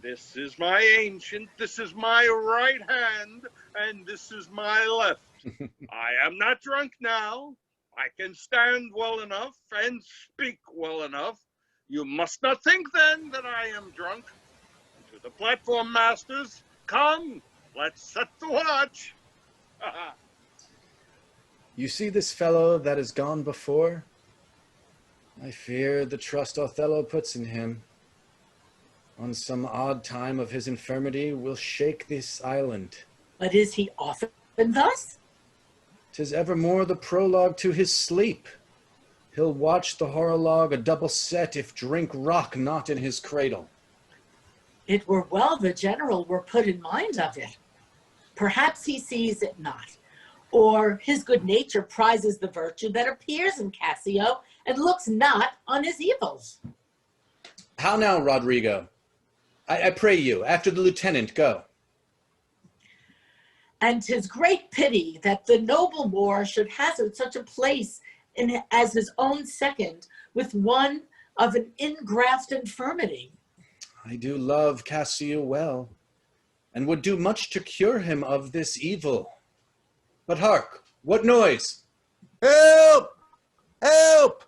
This is my ancient, this is my right hand, and this is my left. I am not drunk now. I can stand well enough and speak well enough. You must not think then that I am drunk. To the platform, masters. Come, let's set the watch. You see this fellow that is gone before? I fear the trust Othello puts in him, on some odd time of his infirmity, will shake this island. But is he often thus? 'Tis evermore the prologue to his sleep. He'll watch the horologe a double set if drink rock not in his cradle. It were well the general were put in mind of it. Perhaps he sees it not, or his good nature prizes the virtue that appears in Cassio and looks not on his evils. How now, Roderigo? I pray you, after the lieutenant, go. And 'tis great pity that the noble Moor should hazard such a place as his own second with one of an ingraft infirmity. I do love Cassio well, and would do much to cure him of this evil. But hark, what noise? Help! Help!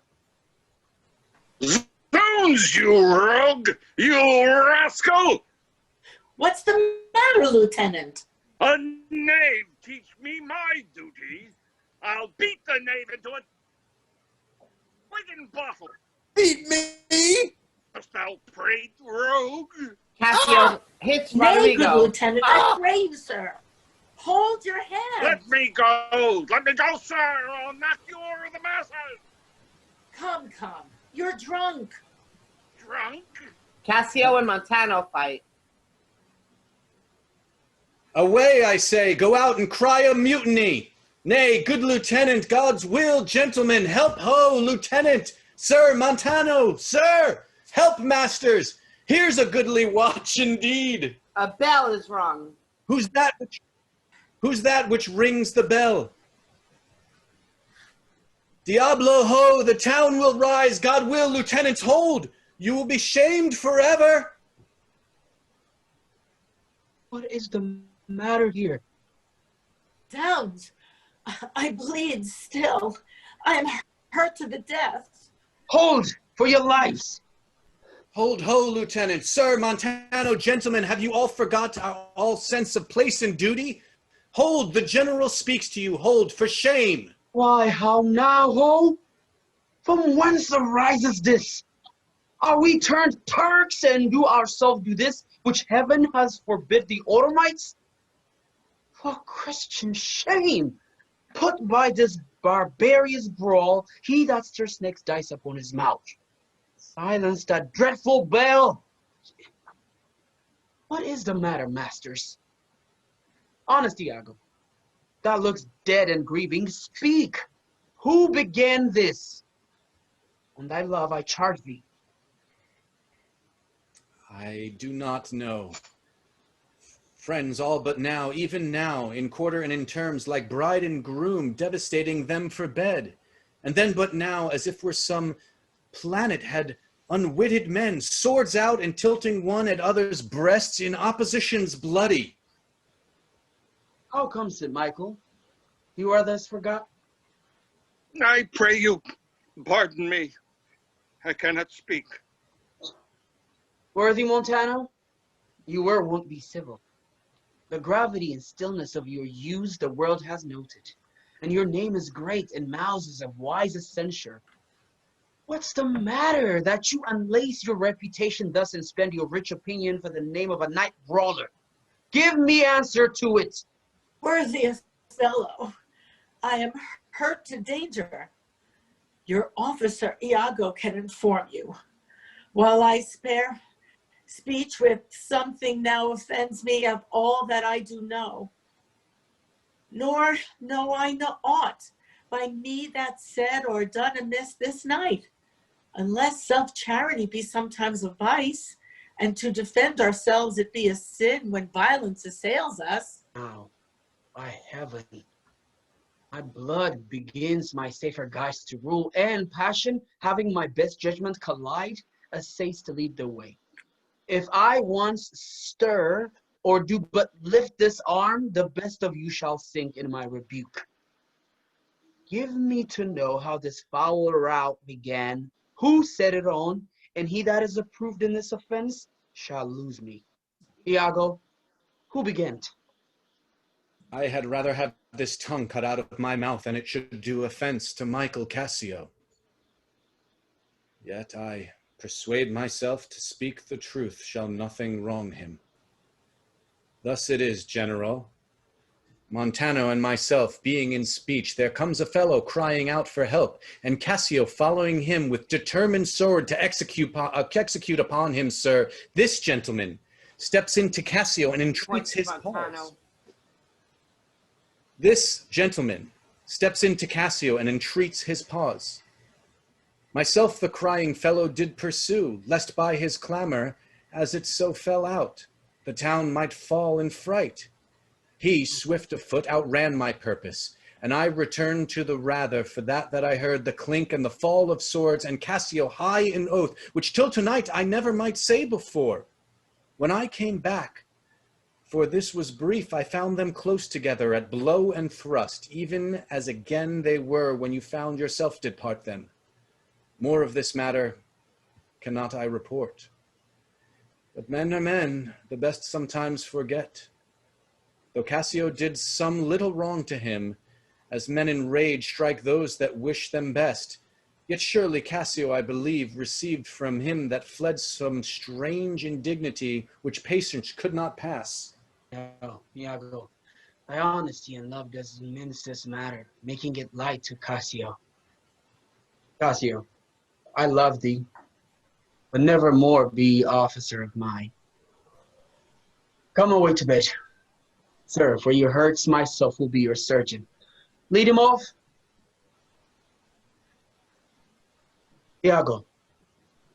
Zounds, you rogue! You rascal! What's the matter, Lieutenant? A knave teach me my duty. I'll beat the knave into a friggin' bottle. Beat me! Dost thou prate, rogue? Cassio hits Nay, good Roderigo. Lieutenant, I pray you, sir. Hold your hand. Let me go! Let me go, sir! I'll knock you over the masses! Come. You're drunk. Drunk? Cassio and Montano fight. Away, I say, go out and cry a mutiny. Nay, good lieutenant, God's will, gentlemen, help ho, lieutenant, sir, Montano, sir, help masters, here's a goodly watch indeed. A bell is rung. Who's that which rings the bell? Diablo ho, the town will rise, God will, lieutenants, hold, you will be shamed forever. What is the matter here? Downs, I bleed still. I am hurt to the death. Hold for your lives. Hold ho, lieutenant, sir, Montano, gentlemen, have you all forgot all sense of place and duty? Hold, the general speaks to you, hold, for shame. Why, how now, ho? From whence arises this? Are we turned Turks and do ourselves do this, which heaven has forbid the Ottomites? For Christian shame, put by this barbarous brawl, he that stirs snake's dice upon his mouth. Silence that dreadful bell. What is the matter, masters? Honest, Iago, thou looks dead and grieving. Speak. Who began this? On thy love I charge thee. I do not know. Friends all but now, even now, in quarter and in terms, like bride and groom, devastating them for bed. And then but now, as if we're some planet, had unwitted men, swords out and tilting one at other's breasts in oppositions bloody. How comes it, Michael? You are thus forgot? I pray you, pardon me. I cannot speak. Worthy Montano, you won't be civil. The gravity and stillness of your use the world has noted, and your name is great in mouths as of wisest censure. What's the matter that you unlace your reputation thus and spend your rich opinion for the name of a night brawler? Give me answer to it. Worthy Othello, I am hurt to danger. Your officer Iago can inform you. While I spare speech with something now offends me of all that I do know. Nor know I no aught by me that said or done amiss this night, unless self-charity be sometimes a vice, and to defend ourselves it be a sin when violence assails us. Now, by heaven, my blood begins my safer guise to rule, and passion, having my best judgment collide, essays to lead the way. If I once stir, or do but lift this arm, the best of you shall sink in my rebuke. Give me to know how this foul rout began, who set it on, and he that is approved in this offense shall lose me. Iago, who began? I had rather have this tongue cut out of my mouth than it should do offense to Michael Cassio. Yet I persuade myself to speak the truth shall nothing wrong him. Thus it is, General. Montano and myself being in speech, there comes a fellow crying out for help, and Cassio following him with determined sword to execute upon him, sir. This gentleman steps into Cassio and entreats his pause. This gentleman steps into Cassio and entreats his pause. Myself the crying fellow did pursue, lest by his clamor, as it so fell out, the town might fall in fright. He, swift of foot, outran my purpose, and I returned to the rather for that I heard the clink and the fall of swords, and Cassio high in oath, which till tonight I never might say before. When I came back, for this was brief, I found them close together at blow and thrust, even as again they were when you found yourself did part them. More of this matter cannot I report. But men are men, the best sometimes forget. Though Cassio did some little wrong to him, as men in rage strike those that wish them best, yet surely Cassio, I believe, received from him that fled some strange indignity which patience could not pass. Iago, thy honesty and love does immense this matter, making it light to Cassio. Cassio, I love thee, but never more be officer of mine. Come away to bed. Sir, for your hurts, myself will be your surgeon. Lead him off. Iago,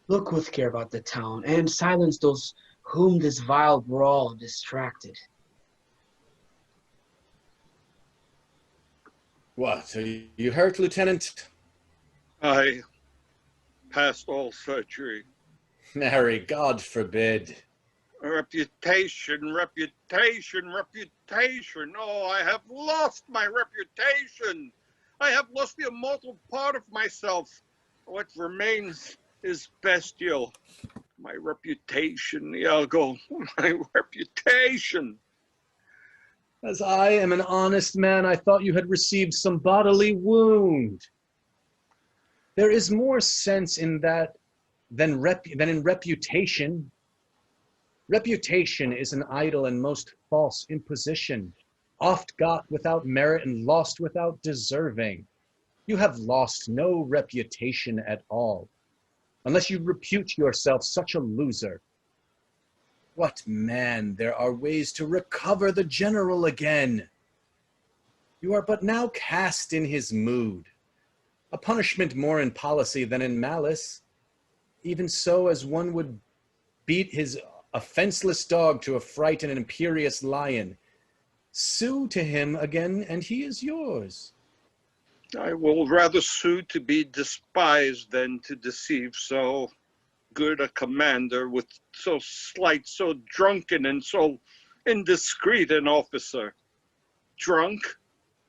look with care about the town, and silence those whom this vile brawl distracted. What, are you hurt, Lieutenant? I passed all surgery. Marry, God forbid. Reputation, reputation, reputation. Oh, I have lost my reputation. I have lost the immortal part of myself. What remains is bestial. My reputation, Iago, my reputation. As I am an honest man, I thought you had received some bodily wound. There is more sense in that than in reputation. Reputation is an idle and most false imposition, oft got without merit and lost without deserving. You have lost no reputation at all, unless you repute yourself such a loser. What man, there are ways to recover the general again. You are but now cast in his mood, a punishment more in policy than in malice, even so as one would beat his offenseless dog to affright an imperious lion. Sue to him again, and he is yours. I will rather sue to be despised than to deceive so good a commander with so slight, so drunken, and so indiscreet an officer. Drunk,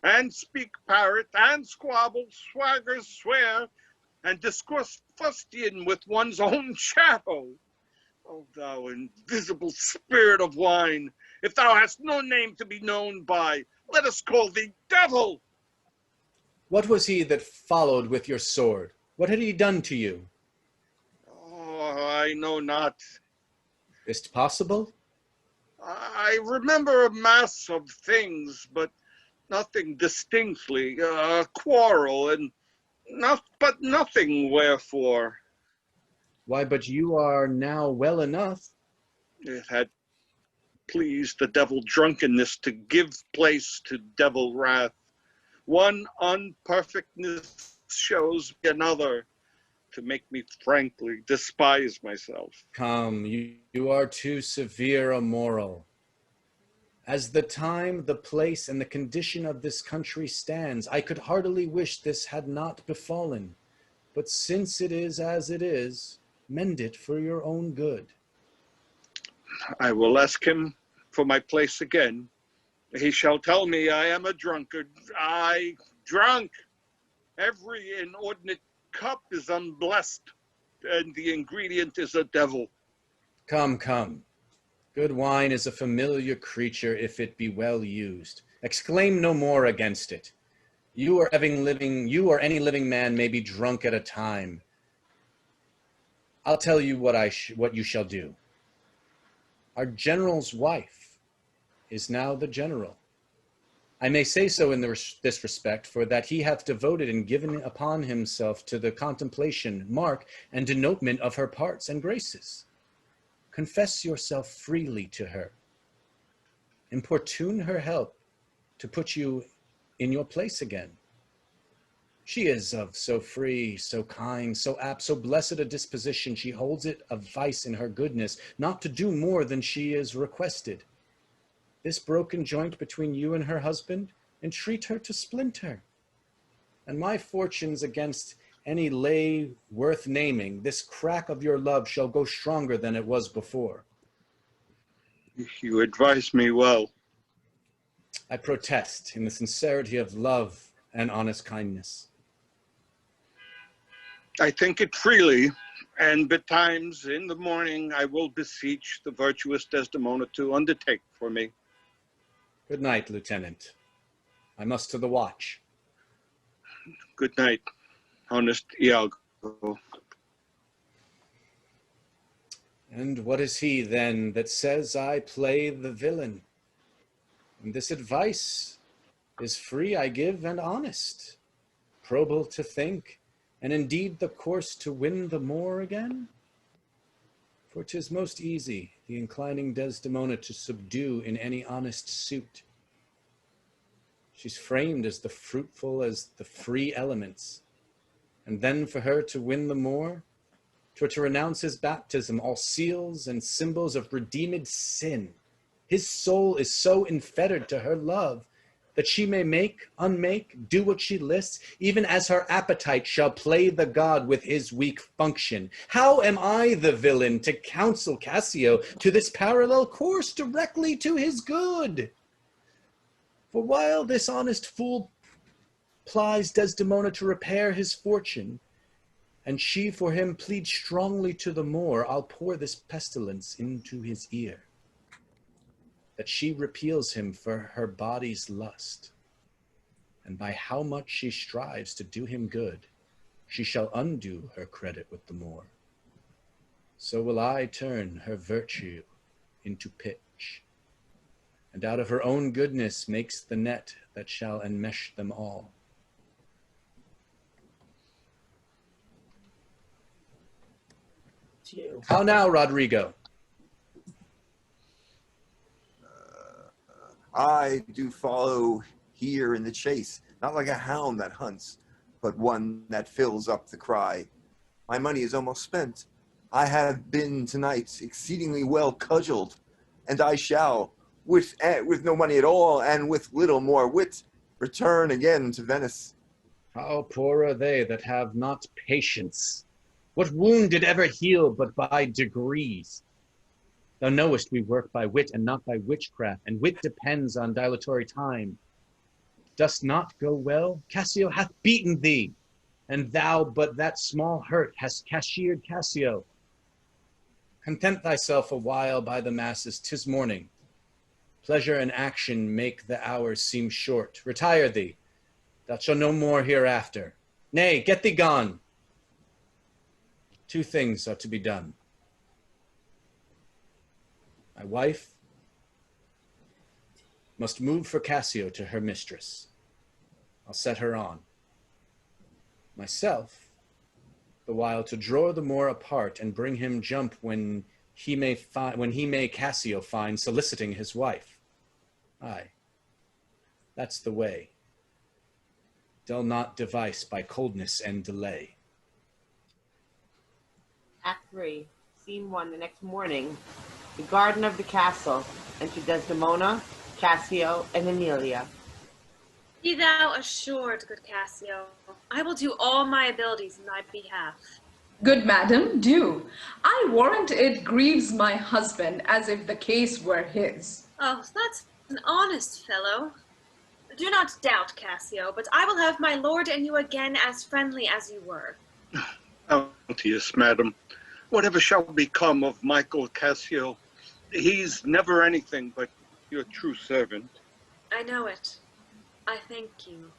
and speak parrot, and squabble, swagger, swear, and discourse fustian with one's own shadow. O thou invisible spirit of wine, if thou hast no name to be known by, let us call thee devil. What was he that followed with your sword? What had he done to you? Oh, I know not. Is't possible? I remember a mass of things, but nothing distinctly. A quarrel, and but nothing wherefore. Why, but you are now well enough. It had pleased the devil drunkenness to give place to devil wrath. One unperfectness shows another, to make me frankly despise myself. Come, you are too severe a moral. As the time, the place, and the condition of this country stands, I could heartily wish this had not befallen. But since it is as it is, mend it for your own good. I will ask him for my place again. He shall tell me I am a drunkard. I drunk. Every inordinate cup is unblessed, and the ingredient is a devil. Come, come. Good wine is a familiar creature if it be well used. Exclaim no more against it. You or any living man may be drunk at a time. I'll tell you what you shall do. Our general's wife is now the general. I may say so in this respect, for that he hath devoted and given upon himself to the contemplation, mark, and denotement of her parts and graces. Confess yourself freely to her. Importune her help to put you in your place again. She is of so free, so kind, so apt, so blessed a disposition, she holds it a vice in her goodness, not to do more than she is requested. This broken joint between you and her husband, entreat her to splinter. And my fortunes against any lay worth naming, this crack of your love shall go stronger than it was before. You advise me well. I protest in the sincerity of love and honest kindness. I think it freely, and betimes in the morning I will beseech the virtuous Desdemona to undertake for me. Good night, Lieutenant. I must to the watch. Good night, honest Iago. And what is he then that says I play the villain? And this advice is free I give and honest, probable to think, and indeed the course to win the more again? For 'tis most easy the inclining Desdemona to subdue in any honest suit. She's framed as the fruitful as the free elements, and then for her to win the more, 'twere to renounce his baptism, all seals and symbols of redeemed sin. His soul is so infettered to her love, that she may make, unmake, do what she lists, even as her appetite shall play the god with his weak function. How am I the villain to counsel Cassio to this parallel course directly to his good? For while this honest fool plies Desdemona to repair his fortune, and she for him pleads strongly to the more, I'll pour this pestilence into his ear, that she repeals him for her body's lust, and by how much she strives to do him good, she shall undo her credit with the more. So will I turn her virtue into pitch, and out of her own goodness makes the net that shall enmesh them all. How now, Roderigo? I do follow here in the chase, not like a hound that hunts, but one that fills up the cry. My money is almost spent. I have been tonight exceedingly well cudgeled, and I shall, with no money at all, and with little more wit, return again to Venice. How poor are they that have not patience? What wound did ever heal but by degrees? Thou knowest we work by wit and not by witchcraft, and wit depends on dilatory time. Dost not go well? Cassio hath beaten thee, and thou but that small hurt hast cashiered Cassio. Content thyself a while by the masses, 'tis morning. Pleasure and action make the hours seem short. Retire thee, thou shalt no more hereafter. Nay, get thee gone. 2 things are to be done. My wife must move for Cassio to her mistress. I'll set her on. Myself, the while to draw the Moor apart and bring him jump when he may Cassio find soliciting his wife. Aye, that's the way. Dull not device by coldness and delay. Act 3, Scene 1, the next morning, the garden of the castle, enter Desdemona, Cassio, and Emilia. Be thou assured, good Cassio, I will do all my abilities in thy behalf. Good madam, do. I warrant it grieves my husband as if the case were his. Oh, that's an honest fellow. Do not doubt, Cassio, but I will have my lord and you again as friendly as you were. Bounteous madam, whatever shall become of Michael Cassio, he's never anything but your true servant. I know it. I thank you.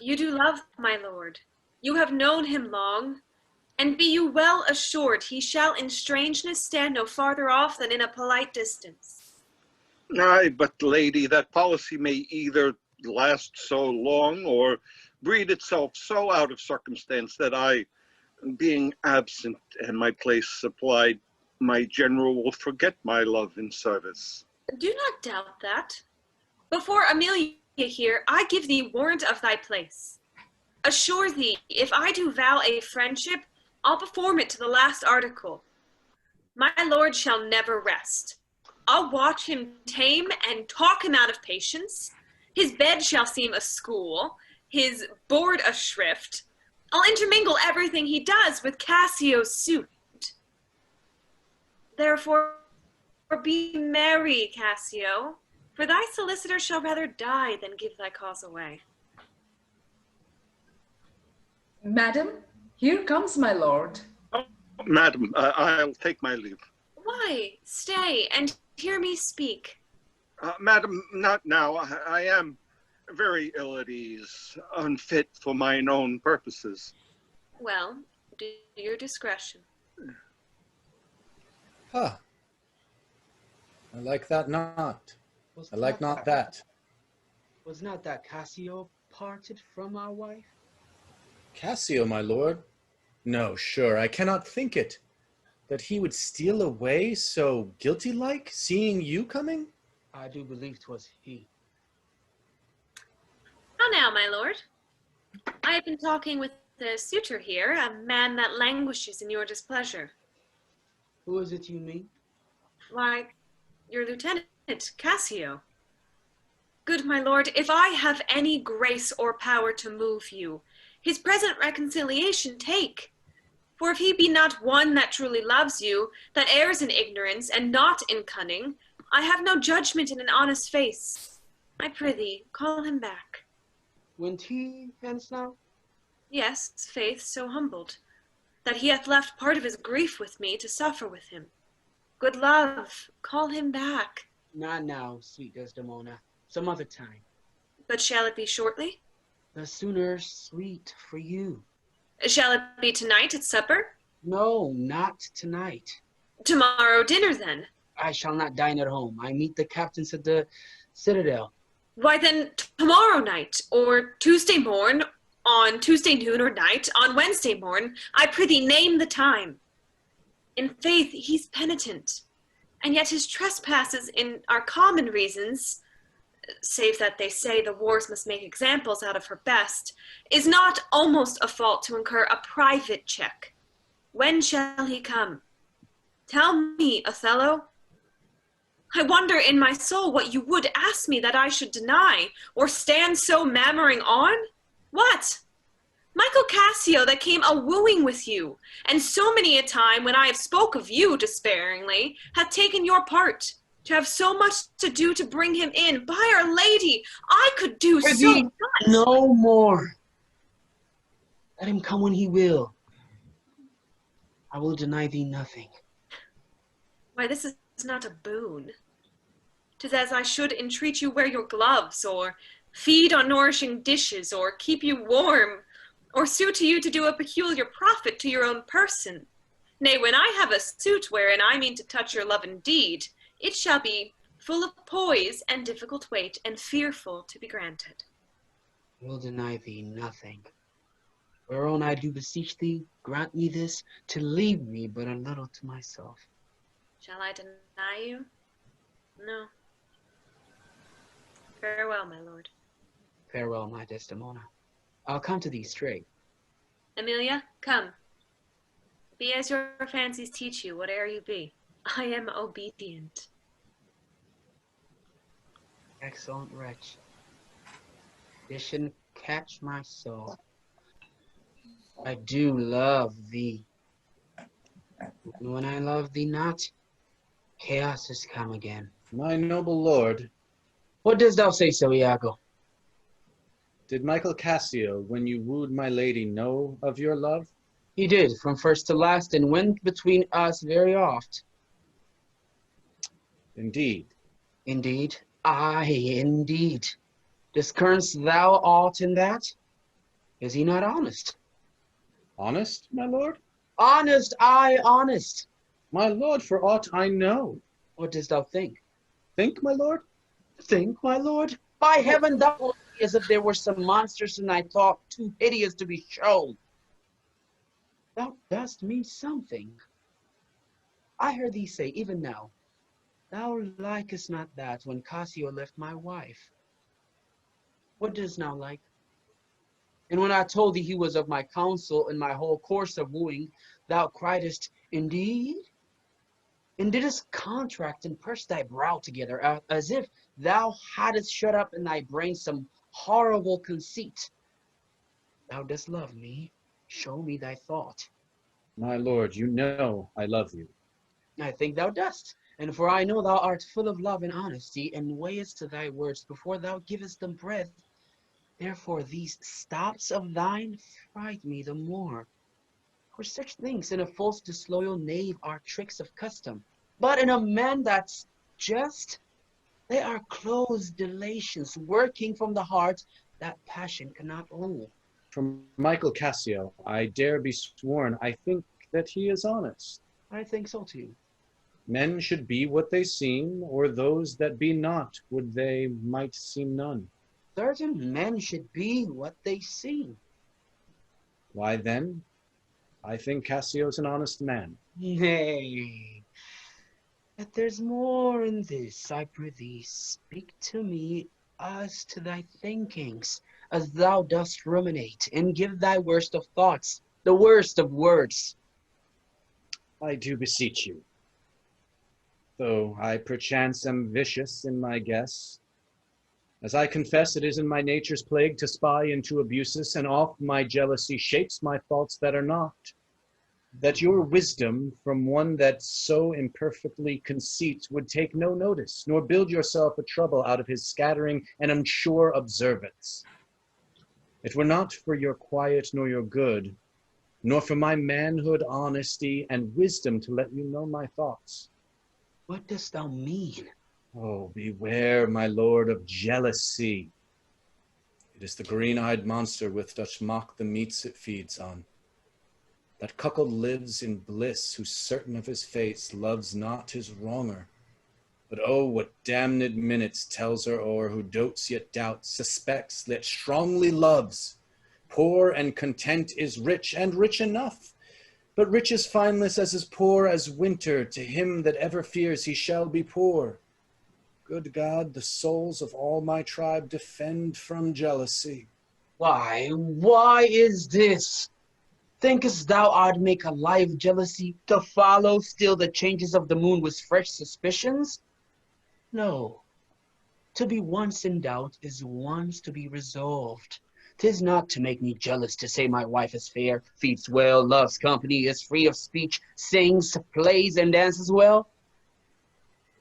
You do love my lord. You have known him long, and be you well assured he shall in strangeness stand no farther off than in a polite distance. Aye, but lady, that policy may either last so long or breed itself so out of circumstance that I, being absent and my place supplied, my general will forget my love in service. Do not doubt that. Before Emilia here, I give thee warrant of thy place. Assure thee, if I do vow a friendship, I'll perform it to the last article. My lord shall never rest. I'll watch him tame and talk him out of patience. His bed shall seem a school, his board a shrift. I'll intermingle everything he does with Cassio's suit. Therefore, be merry, Cassio, for thy solicitor shall rather die than give thy cause away. Madam, here comes my lord. Oh, madam, I'll take my leave. Why, stay and hear me speak. Madam, not now. I am very ill at ease, unfit for mine own purposes. Well, do your discretion. Huh. I like that not. I like not that. Was not that Cassio parted from our wife? Cassio, my lord? No, sure, I cannot think it. That he would steal away so guilty-like, seeing you coming? I do believe 'twas he. How now, my lord? I have been talking with the suitor here, a man that languishes in your displeasure. Who is it you mean? Why, your lieutenant, Cassio. Good my lord, if I have any grace or power to move you, his present reconciliation take. For if he be not one that truly loves you, that errs in ignorance and not in cunning, I have no judgment in an honest face. I prithee, call him back. Went he hence now? Yes, faith, so humbled, that he hath left part of his grief with me to suffer with him. Good love, call him back. Not now, sweet Desdemona. Some other time. But shall it be shortly? The sooner sweet for you. Shall it be tonight at supper? No, not tonight. Tomorrow dinner, then? I shall not dine at home. I meet the captains at the Citadel. Why then, tomorrow night, or Tuesday morn, on Tuesday noon or night, on Wednesday morn, I prithee name the time. In faith, he's penitent, and yet his trespasses in our common reasons, save that they say the wars must make examples out of her best, is not almost a fault to incur a private check. When shall he come? Tell me, Othello. I wonder in my soul what you would ask me that I should deny, or stand so mammering on? What? Michael Cassio that came a-wooing with you, and so many a time when I have spoke of you despairingly, hath taken your part, to have so much to do to bring him in. By Our Lady, I could do so much. No more. Let him come when he will. I will deny thee nothing. Why, this is not a boon. 'Tis as I should entreat you wear your gloves, or feed on nourishing dishes, or keep you warm, or sue to you to do a peculiar profit to your own person. Nay, when I have a suit wherein I mean to touch your love indeed, it shall be full of poise and difficult weight, and fearful to be granted. I will deny thee nothing. Whereon I do beseech thee, grant me this, to leave me but a little to myself. Shall I deny you? No. Farewell, my lord. Farewell, my Desdemona. I'll come to thee straight. Emilia, come. Be as your fancies teach you, whate'er you be. I am obedient. Excellent wretch. This shouldn't catch my soul. I do love thee. And when I love thee not, chaos has come again. My noble lord, What dost thou say so, Iago? did Michael Cassio, when you wooed my lady, know of your love? He did, from first to last, and went between us very oft. Indeed. Indeed? Aye, indeed. Discern'st thou aught in that? Is he not honest? Honest, my lord? Honest, aye, honest. My lord, for aught I know. What dost thou think? Think, my lord? Think, my lord? By heaven, thou lookest as if there were some monsters in thy talk too hideous to be shown. Thou dost mean something. I heard thee say, even now, thou likest not that when Cassio left my wife. What dost thou like? And when I told thee he was of my counsel in my whole course of wooing, thou criedest, indeed? And didst contract and purse thy brow together, as if thou hadst shut up in thy brain some horrible conceit. Thou dost love me. Show me thy thought. My lord, you know I love you. I think thou dost. And for I know thou art full of love and honesty, and weighest to thy words before thou givest them breath. Therefore these stops of thine fright me the more. For such things in a false disloyal knave are tricks of custom. But in a man that's just, they are closed delations, working from the heart that passion cannot hold. From Michael Cassio, I dare be sworn, I think that he is honest. I think so too. Men should be what they seem, or those that be not, would they might seem none. Certain men should be what they seem. Why then, I think Cassio's an honest man. Nay, but there's more in this, I prithee. Speak to me as to thy thinkings, as thou dost ruminate, and give thy worst of thoughts, the worst of words. I do beseech you. Though I perchance am vicious in my guess, as I confess it is in my nature's plague to spy into abuses, and oft my jealousy shapes my thoughts that are not, that your wisdom from one that so imperfectly conceits would take no notice, nor build yourself a trouble out of his scattering and unsure observance. It were not for your quiet nor your good, nor for my manhood, honesty, and wisdom to let you know my thoughts. What dost thou mean? Oh, beware, my lord, of jealousy. It is the green-eyed monster which doth mock the meats it feeds on. That cuckold lives in bliss, who certain of his fates loves not his wronger. But oh, what damned minutes tells her o'er, who dotes yet doubts, suspects, yet strongly loves. Poor and content is rich, and rich enough. But rich is fineless as poor as winter. To him that ever fears he shall be poor. Good God, the souls of all my tribe defend from jealousy. Why is this? Thinkest thou I'd make a lie of jealousy to follow still the changes of the moon with fresh suspicions? No. To be once in doubt is once to be resolved. 'Tis not to make me jealous to say my wife is fair, feeds well, loves company, is free of speech, sings, plays, and dances well.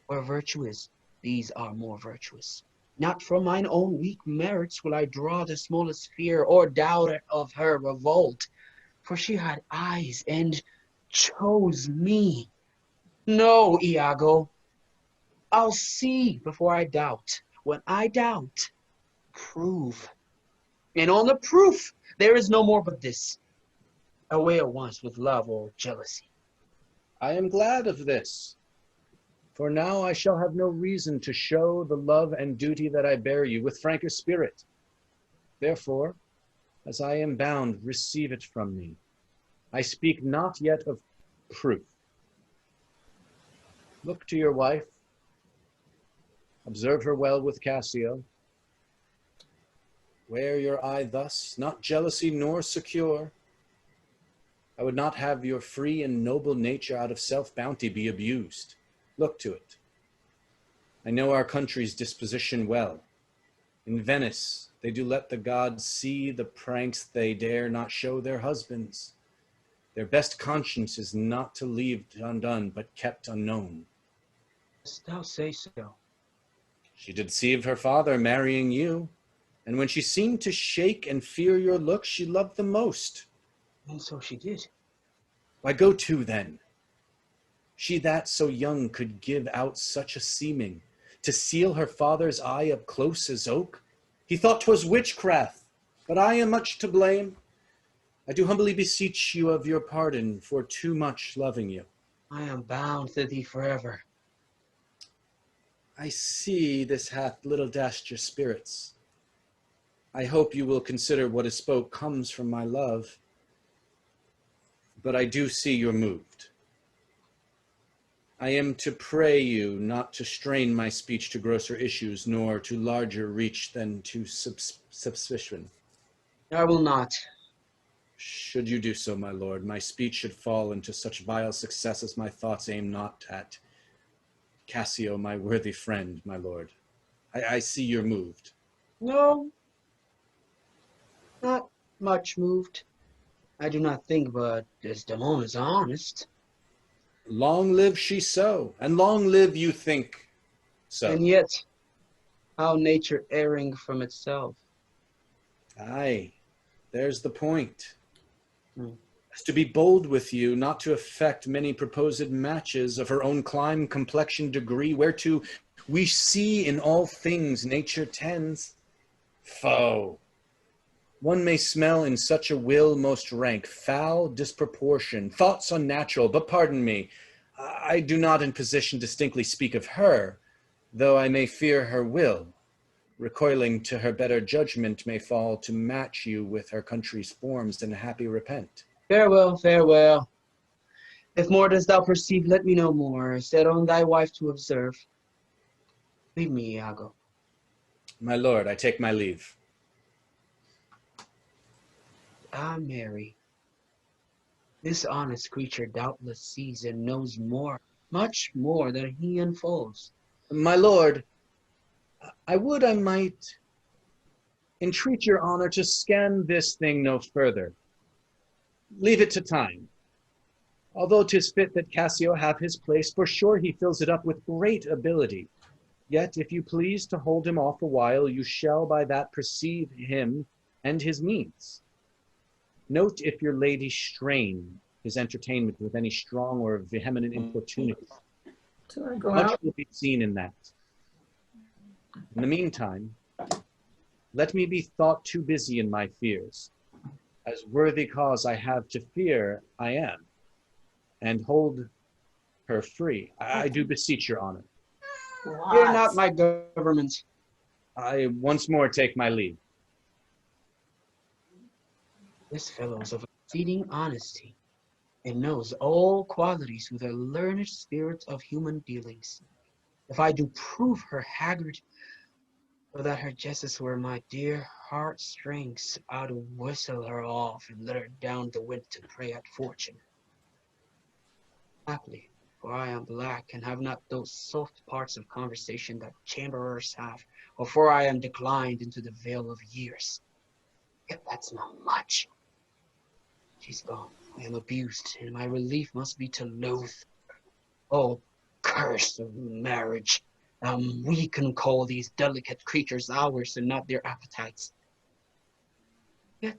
Where virtue is, these are more virtuous. Not from mine own weak merits will I draw the smallest fear or doubt of her revolt, for she had eyes and chose me. No, Iago, I'll see before I doubt. When I doubt, prove. And on the proof, there is no more but this. Away at once with love or jealousy. I am glad of this, for now I shall have no reason to show the love and duty that I bear you with franker spirit. Therefore, as I am bound, receive it from me. I speak not yet of proof. Look to your wife. Observe her well with Cassio. Wear your eye thus, not jealousy nor secure. I would not have your free and noble nature out of self-bounty be abused. Look to it. I know our country's disposition well. In Venice, they do let the gods see the pranks they dare not show their husbands. Their best conscience is not to leave undone, but kept unknown. Dost thou say so? She did deceive her father marrying you, and when she seemed to shake and fear your look, she loved the most. And so she did. Why, go to then. She that so young could give out such a seeming, to seal her father's eye up close as oak. He thought 'twas witchcraft, but I am much to blame. I do humbly beseech you of your pardon for too much loving you. I am bound to thee forever. I see this hath little dashed your spirits. I hope you will consider what is spoke comes from my love, but I do see you're moved. I am to pray you not to strain my speech to grosser issues, nor to larger reach than to suspicion. I will not. Should you do so, my lord, my speech should fall into such vile success as my thoughts aim not at. Cassio, my worthy friend, my lord, I see you're moved. No, not much moved. I do not think, but Desdemona is honest. Long live she so, and long live you think so. And yet, how nature erring from itself. Aye, there's the point. As to be bold with you, not to affect many proposed matches of her own clime, complexion, degree, whereto we see in all things nature tends. Foe! One may smell in such a will most rank, foul disproportion, thoughts unnatural, but pardon me, I do not in position distinctly speak of her, though I may fear her will, recoiling to her better judgment may fall to match you with her country's forms and happy repent. Farewell, farewell. If more dost thou perceive, let me know more. Set on thy wife to observe. Leave me, Iago. My lord, I take my leave. Ah, Mary, this honest creature doubtless sees and knows more, much more than he unfolds. My lord, I would I might entreat your honor to scan this thing no further. Leave it to time. Although 'tis fit that Cassio have his place, for sure he fills it up with great ability. Yet if you please to hold him off a while, you shall by that perceive him and his means. Note if your lady strain his entertainment with any strong or vehement importunity. Much will be seen in that. In the meantime, let me be thought too busy in my fears, as worthy cause I have to fear I am, and hold her free. I do beseech your honor. Fear not my government. I once more take my leave. This fellow is of exceeding honesty, and knows all qualities with a learned spirit of human dealings. If I do prove her haggard, So that her jesses were my dear heartstrings, I'd whistle her off and let her down the wind to prey at fortune. Haply, for I am black and have not those soft parts of conversation that chamberers have, or for I am declined into the vale of years. Yet that's not much. She's gone. I am abused, and my relief must be to loathe. Oh, curse of marriage! We can call these delicate creatures ours and not their appetites. Yet,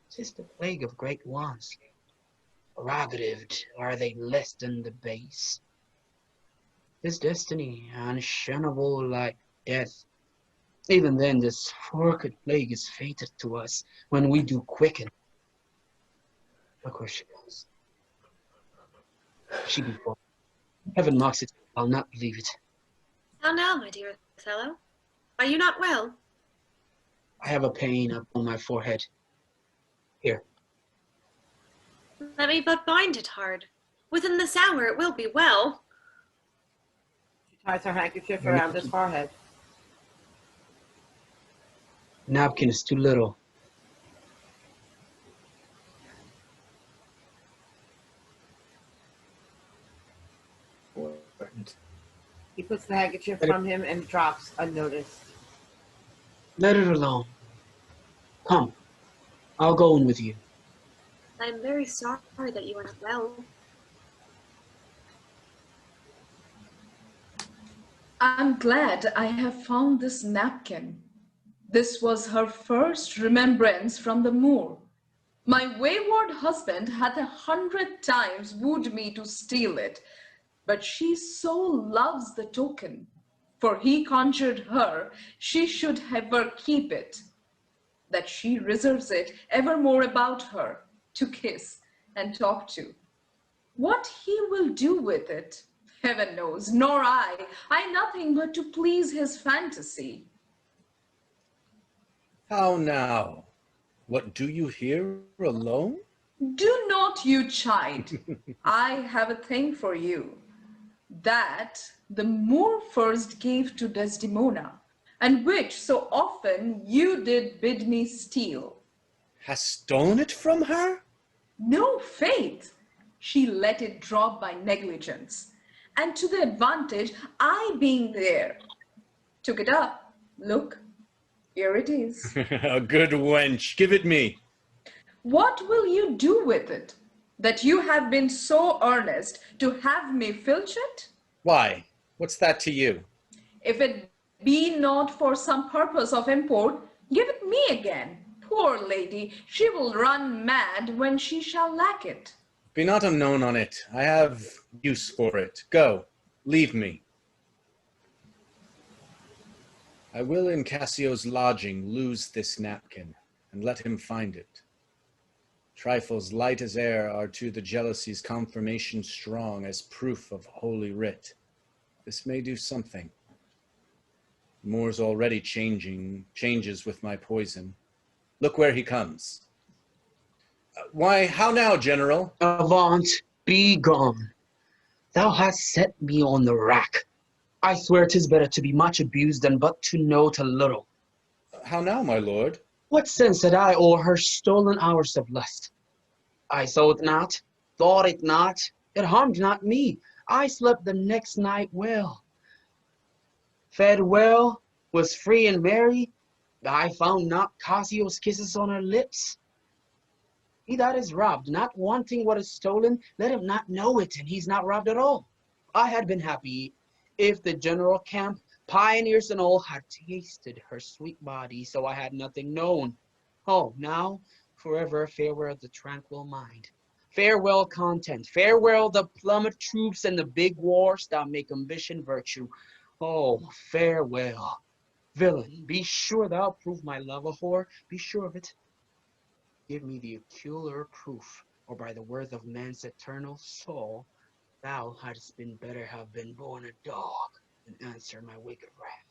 'tis the plague of great ones. Prerogatived are they less than the base. 'Tis destiny, unshunable like death. Even then, this forked plague is fated to us when we do quicken. Look where she goes. She be born. Heaven mocks it. I'll not believe it. How now, my dear Othello? Are you not well? I have a pain upon my forehead. Here. Let me but bind it hard. Within this hour it will be well. She ties her handkerchief around his forehead. Napkin is too little. He puts the handkerchief from him and drops unnoticed. Let it alone. Come, I'll go in with you. I am very sorry that you are not well. I'm glad I have found this napkin. This was her first remembrance from the moor. My wayward husband had 100 times wooed me to steal it, but she so loves the token, for he conjured her she should ever keep it, that she reserves it evermore about her, to kiss and talk to. What he will do with it, heaven knows, nor I nothing but to please his fantasy. How now? What do you here alone? Do not you chide. I have a thing for you. That the Moor first gave to Desdemona, and which so often you did bid me steal. Hast stolen it from her? No, faith. She let it drop by negligence, and to the advantage I being there. Took it up. Look, here it is. A good wench. Give it me. What will you do with it, that you have been so earnest to have me filch it? Why? What's that to you? If it be not for some purpose of import, give it me again. Poor lady, she will run mad when she shall lack it. Be not unknown on it. I have use for it. Go, leave me. I will in Cassio's lodging lose this napkin, and let him find it. Trifles light as air are to the jealousy's confirmation strong as proof of holy writ. This may do something. Moor's already changes with my poison. Look where he comes. Why, how now, General? Avaunt, be gone. Thou hast set me on the rack. I swear 'tis better to be much abused than but to know a little. How now, my lord? What sense had I o'er her stolen hours of lust? I saw it not, thought it not, it harmed not me. I slept the next night well, fed well, was free and merry. I found not Cassio's kisses on her lips. He that is robbed, not wanting what is stolen, let him not know it, and he's not robbed at all. I had been happy if the general camp, pioneers and all, had tasted her sweet body, so I had nothing known. Oh, now, forever farewell the tranquil mind. Farewell content, farewell the plummet troops and the big wars that make ambition virtue. Oh, farewell. Villain, be sure thou prove my love a whore, be sure of it. Give me the ocular proof, or by the worth of man's eternal soul, thou hadst been better have been born a dog than answer my wicked wrath.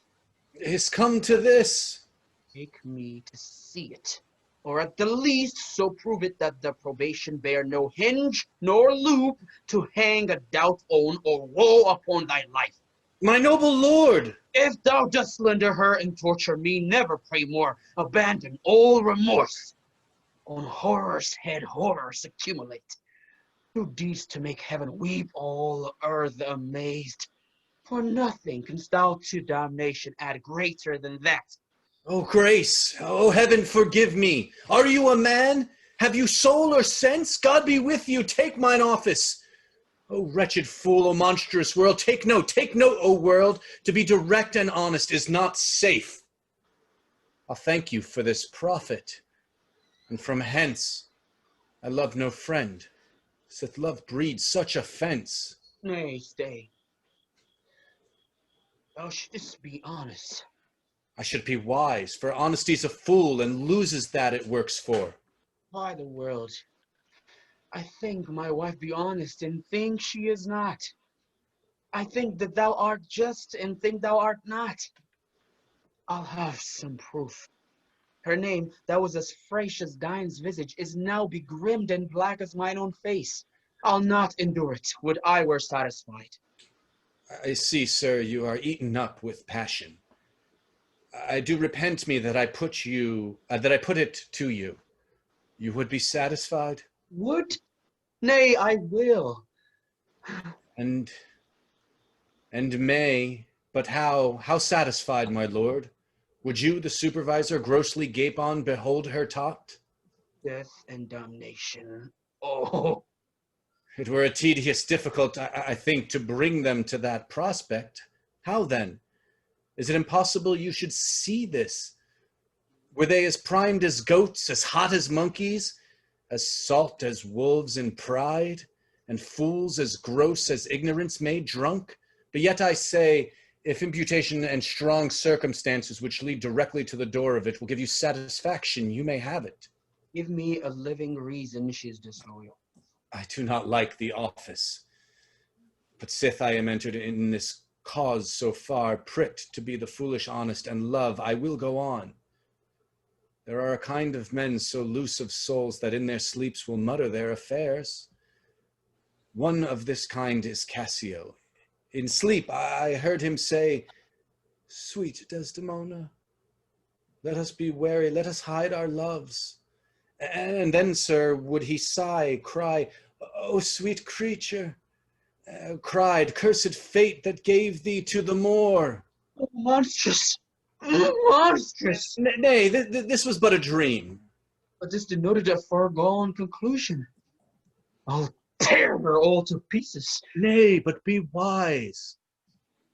It's come to this. Take me to see it, or at the least so prove it that the probation bear no hinge nor loop to hang a doubt on or woe upon thy life. My noble lord! If thou dost slander her and torture me, never pray more. Abandon all remorse. On horror's head horrors accumulate. Do deeds to make heaven weep, all earth amazed. For nothing canst thou to damnation add greater than that. Oh, grace, oh, heaven, forgive me. Are you a man? Have you soul or sense? God be with you, take mine office. O wretched fool, O monstrous world, take note, O world. To be direct and honest is not safe. I'll thank you for this profit. And from hence, I love no friend, sith love breeds such offense. Nay, stay. Thou shouldst be honest. I should be wise, for honesty's a fool and loses that it works for. By the world, I think my wife be honest and think she is not. I think that thou art just and think thou art not. I'll have some proof. Her name, that was as fresh as Dian's visage, is now begrimed and black as mine own face. I'll not endure it, would I were satisfied. I see, sir, you are eaten up with passion. I do repent me that I put it to you. You would be satisfied? Would? Nay, I will. And may, but how satisfied, my lord? Would you, the supervisor, grossly gape on, behold her taught? Death and damnation. Oh. It were a tedious difficult, I think, to bring them to that prospect. How then? Is it impossible you should see this? Were they as primed as goats, as hot as monkeys, as salt as wolves in pride, and fools as gross as ignorance made drunk? But yet I say, if imputation and strong circumstances which lead directly to the door of it will give you satisfaction, you may have it. Give me a living reason she's disloyal. I do not like the office, but sith I am entered in this cause so far, pricked to be the foolish honest and love, I will go on. There are a kind of men so loose of souls that in their sleeps will mutter their affairs. One of this kind is Cassio. In sleep I heard him say, "Sweet Desdemona, let us be wary, let us hide our loves." And then, sir, would he sigh, cry, "Oh, sweet creature," cried, "cursed fate that gave thee to the Moor." Oh, monstrous, monstrous. Nay, this was but a dream. But this denoted a foregone conclusion. I'll tear her all to pieces. Nay, but be wise.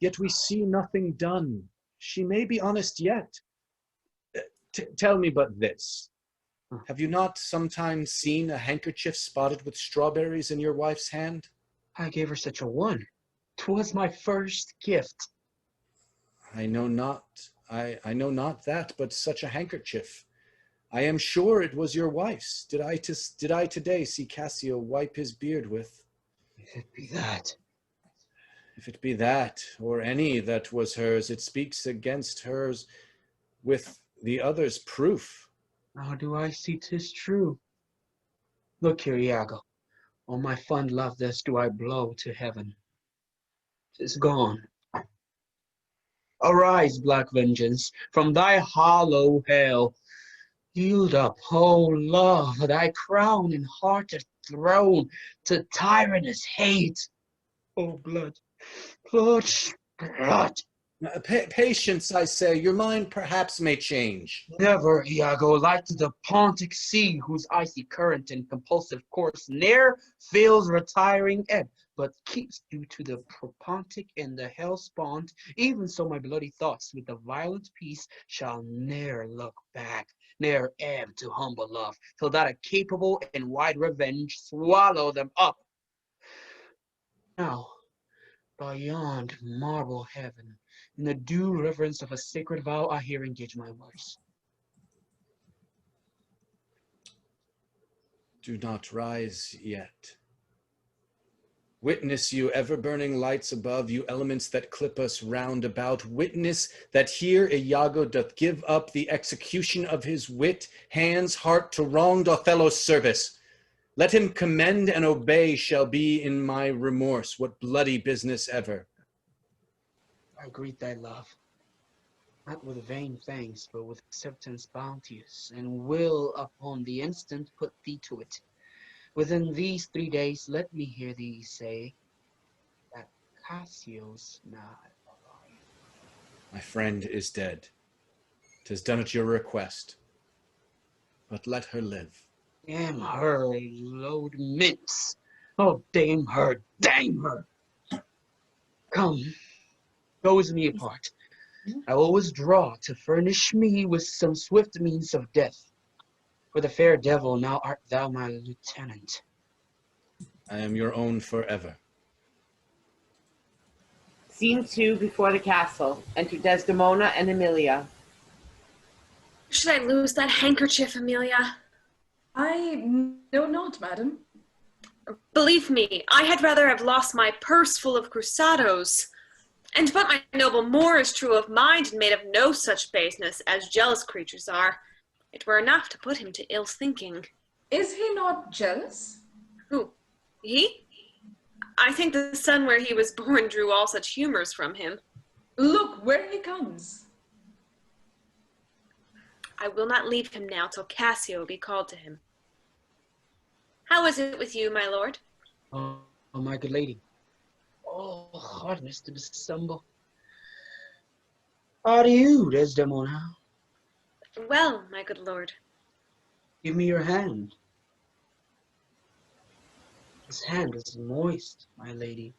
Yet we see nothing done. She may be honest yet. Tell me but this. Have you not sometimes seen a handkerchief spotted with strawberries in your wife's hand? I gave her such a one. 'Twas my first gift. I know not that, but such a handkerchief. I am sure it was your wife's. Did I today see Cassio wipe his beard with? If it be that. If it be that, or any that was hers, it speaks against hers with the other's proof. Now do I see 'tis true. Look here, Iago. On my fond love thus do I blow to heaven. 'Tis gone. Arise, black vengeance, from thy hollow hell. Yield up, O love, thy crown and hearted throne to tyrannous hate. O blood, blood, blood. Patience, I say, your mind perhaps may change. Never, Iago, like to the Pontic sea, whose icy current and compulsive course ne'er fails retiring ebb, but keeps due to the Propontic and the Hellespont. Even so my bloody thoughts with the violent peace shall ne'er look back, ne'er ebb to humble love, till that a capable and wide revenge swallow them up. Now, beyond marble heaven, in the due reverence of a sacred vow, I here engage my words. Do not rise yet. Witness, you ever-burning lights above, you elements that clip us round about. Witness that here Iago doth give up the execution of his wit, hands, heart to wronged Othello's service. Let him commend and obey shall be in my remorse, what bloody business ever. I greet thy love, Not with vain thanks, but with acceptance bounteous, and will upon the instant put thee to it. Within these 3 days let me hear thee say that Cassio's nigh. My friend is dead. 'Tis done at your request. But let her live. Damn her, load mince. Oh, damn her, damn her. Come, go with me apart. I will withdraw to furnish me with some swift means of death. For the fair devil, now art thou my lieutenant. I am your own forever. Scene 2 before the castle. Enter Desdemona and Emilia. Should I lose that handkerchief, Emilia? I know not, madam. Believe me, I had rather have lost my purse full of cruzados. And but my noble Moor is true of mind and made of no such baseness as jealous creatures are. It were enough to put him to ill thinking. Is he not jealous? Who? He? I think the son where he was born drew all such humors from him. Look where he comes. I will not leave him now till Cassio be called to him. How is it with you, my lord? Oh, my good lady. Oh, hardness to dissemble. How do you, Desdemona? Well, my good lord. Give me your hand. This hand is moist, my lady.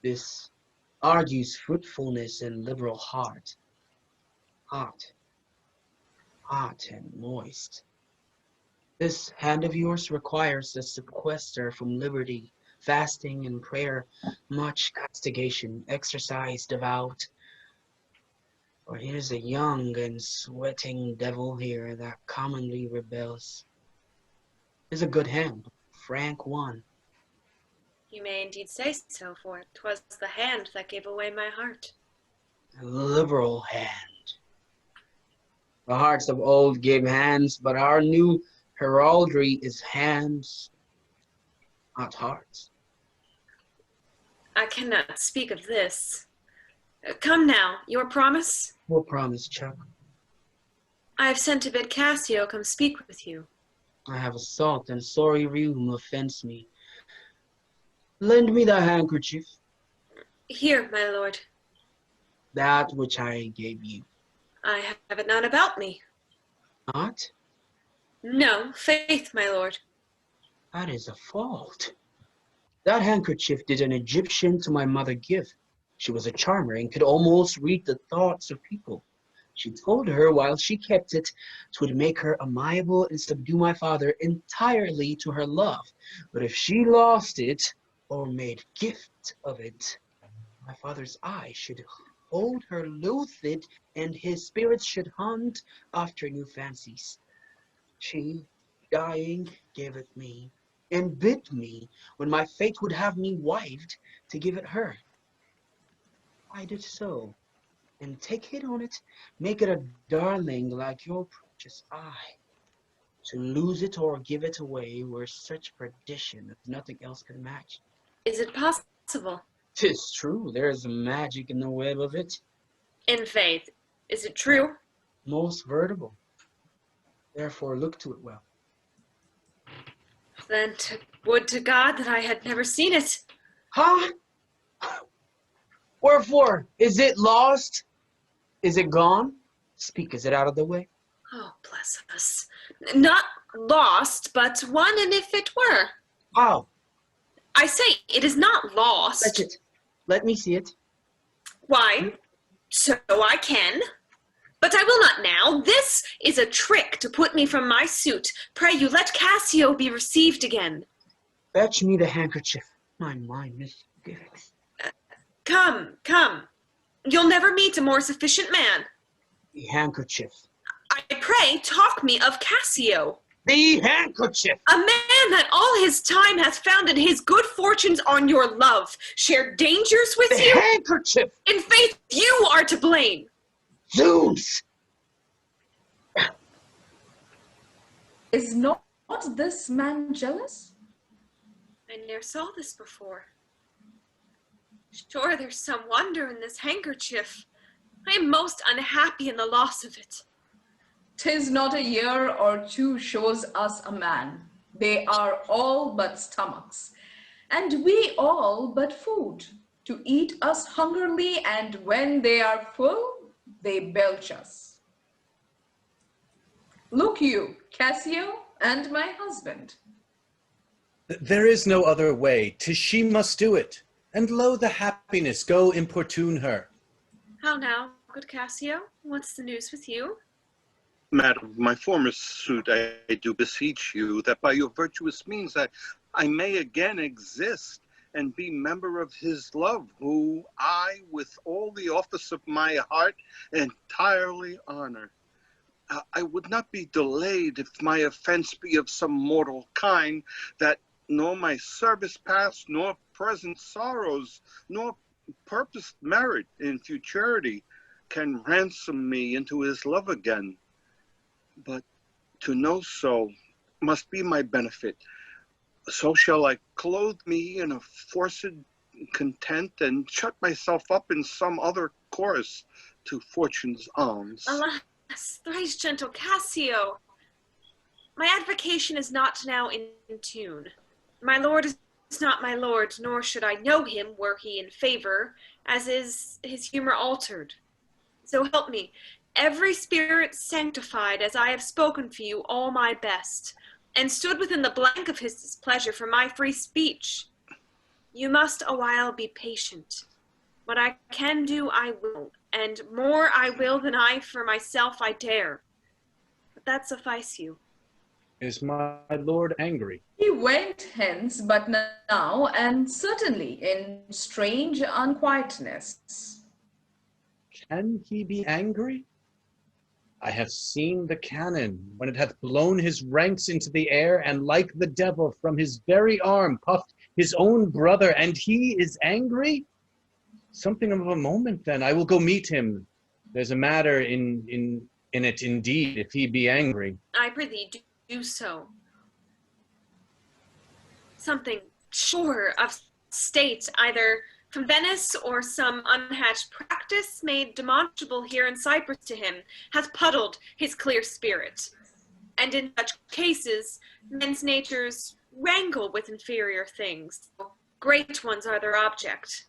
This argues fruitfulness and liberal heart. Hot and moist. This hand of yours requires a sequester from liberty, fasting and prayer, much castigation, exercise devout. For here's a young and sweating devil here that commonly rebels. 'Tis a good hand, frank one. You may indeed say so, for 'twas the hand that gave away my heart. A liberal hand. The hearts of old gave hands, but our new heraldry is hands, not hearts. I cannot speak of this. Come now, your promise? What promise, Chuck? I have sent to bid Cassio come speak with you. I have a salt and sorry rheum offends me. Lend me thy handkerchief. Here, my lord. That which I gave you. I have it not about me. Not? No, faith, my lord. That is a fault. That handkerchief did an Egyptian to my mother give. She was a charmer and could almost read the thoughts of people. She told her while she kept it, 'twould make her amiable and subdue my father entirely to her love. But if she lost it, or made gift of it, my father's eye should hold her loathed, and his spirits should hunt after new fancies. She, dying, gave it me, and bid me, when my fate would have me wived, to give it her. I did so, and take it on it, make it a darling like your precious eye. To lose it or give it away were such perdition that nothing else could match. Is it possible? 'Tis true, there is magic in the web of it. In faith, is it true? Most veritable. Therefore look to it well. Then would to God that I had never seen it. Huh? Wherefore? Is it lost? Is it gone? Speak, is it out of the way? Oh, bless us. Not lost, but won, and if it were. How? I say, it is not lost. Fetch it. Let me see it. Why, so I can. But I will not now. This is a trick to put me from my suit. Pray you, let Cassio be received again. Fetch me the handkerchief. My mind misgivings. Come, come. You'll never meet a more sufficient man. The handkerchief. I pray, talk me of Cassio. The handkerchief! A man that all his time hath founded his good fortunes on your love, shared dangers with you. The handkerchief! In faith, you are to blame. Zeus! Is not this man jealous? I ne'er saw this before. Sure, there's some wonder in this handkerchief. I am most unhappy in the loss of it. 'Tis not a year or two shows us a man. They are all but stomachs, and we all but food, to eat us hungrily, and when they are full, they belch us. Look you, Cassio, and my husband. There is no other way. 'Tis she must do it. And lo, the happiness, go importune her. How now, good Cassio? What's the news with you? Madam, my former suit, I do beseech you that by your virtuous means I may again exist and be member of his love, who I, with all the office of my heart, entirely honor. I would not be delayed if my offense be of some mortal kind, that nor my service past, nor present sorrows, nor purposed merit in futurity can ransom me into his love again. But to know so must be my benefit. So shall I clothe me in a forced content and shut myself up in some other course to fortune's alms. Alas, thrice gentle Cassio, my advocation is not now in tune. My lord is not my lord, nor should I know him were he in favor, as is his humor altered. So help me, every spirit sanctified, as I have spoken for you all my best, and stood within the blank of his displeasure for my free speech. You must a while be patient. What I can do, I will, and more I will than I for myself I dare. But that suffice you. Is my lord angry? He went hence but now, and certainly in strange unquietness. Can he be angry? I have seen the cannon when it hath blown his ranks into the air, and like the devil from his very arm puffed his own brother, and he is angry? Something of a moment then. I will go meet him. There's a matter in it indeed, if he be angry. I prithee do so. Something sure of state, either from Venice or some unhatched practice made demonstrable here in Cyprus to him, hath puddled his clear spirit. And in such cases, men's natures wrangle with inferior things. Great ones are their object.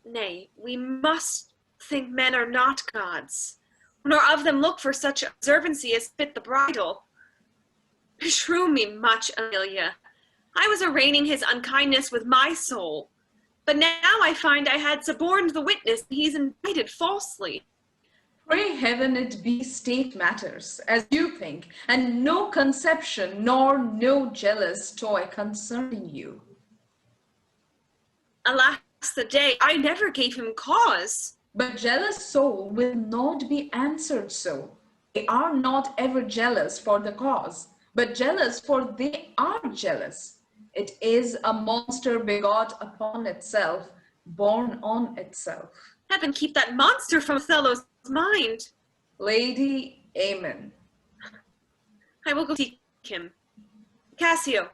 Nay, we must think men are not gods, nor of them look for such observancy as fit the bridal. Shrew me much, Emilia. I was arraigning his unkindness with my soul, but now I find I had suborned the witness he's indicted falsely. Pray heaven it be state matters, as you think, and no conception nor no jealous toy concerning you. Alas, the day, I never gave him cause. But jealous soul will not be answered so. They are not ever jealous for the cause, but jealous for they are jealous. It is a monster begot upon itself, born on itself. Heaven keep that monster from Othello's mind. Lady, amen. I will go seek him. Cassio,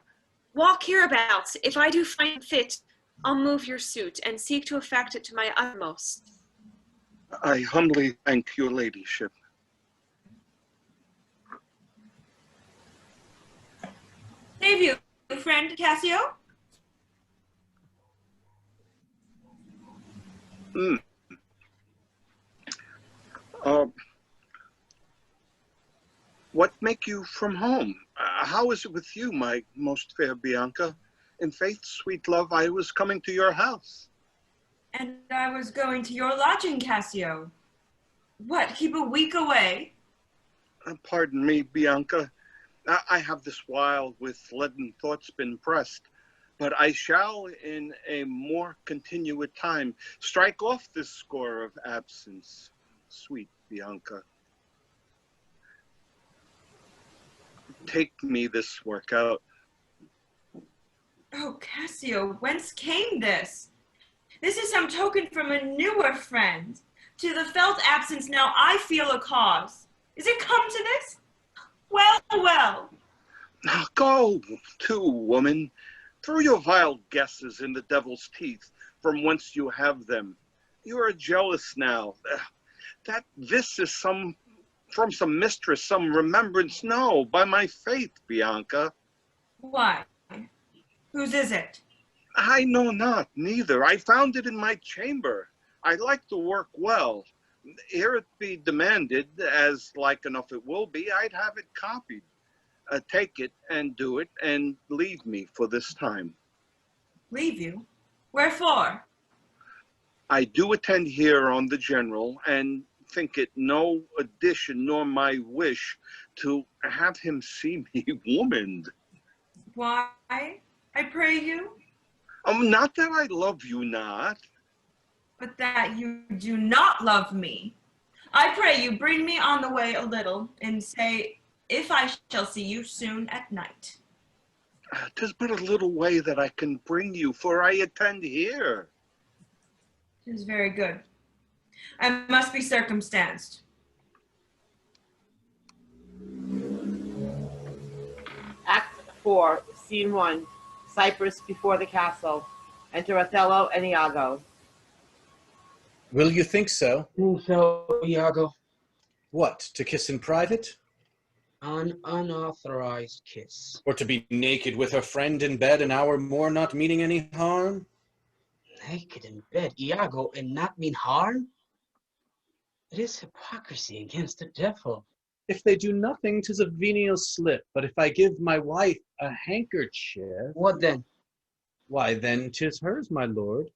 walk hereabouts. If I do find fit, I'll move your suit and seek to effect it to my utmost. I humbly thank your ladyship. Save you, friend Cassio. What make you from home? How is it with you, my most fair Bianca? In faith, sweet love, I was coming to your house. And I was going to your lodging, Cassio. What, keep a week away? Pardon me, Bianca. I have this while with leaden thoughts been pressed, but I shall in a more continuate time strike off this score of absence, sweet Bianca. Take me this work out. Oh, Cassio, whence came this? This is some token from a newer friend. To the felt absence now I feel a cause. Is it come to this? Well, well. Now go to, woman. Throw your vile guesses in the devil's teeth, from whence you have them. You are jealous now. that this is from some mistress, some remembrance? No, by my faith, Bianca. Why? Whose is it? I know not, neither. I found it in my chamber. I like the work well. Ere it be demanded, as like enough it will be, I'd have it copied. Take it and do it, and leave me for this time. Leave you? Wherefore? I do attend here on the general, and think it no addition nor my wish to have him see me womaned. Why, I pray you? Not that I love you not. But that you do not love me. I pray you bring me on the way a little, and say, if I shall see you soon at night. 'Tis but a little way that I can bring you, for I attend here. 'Tis very good. I must be circumstanced. Act 4, Scene 1, Cyprus before the castle. Enter Othello and Iago. Will you think so? Think so, Iago. What, to kiss in private? An unauthorized kiss. Or to be naked with her friend in bed an hour more, not meaning any harm? Naked in bed, Iago, and not mean harm? It is hypocrisy against the devil. If they do nothing, 'tis a venial slip. But if I give my wife a handkerchief... What then? Why, then 'tis hers, my lord.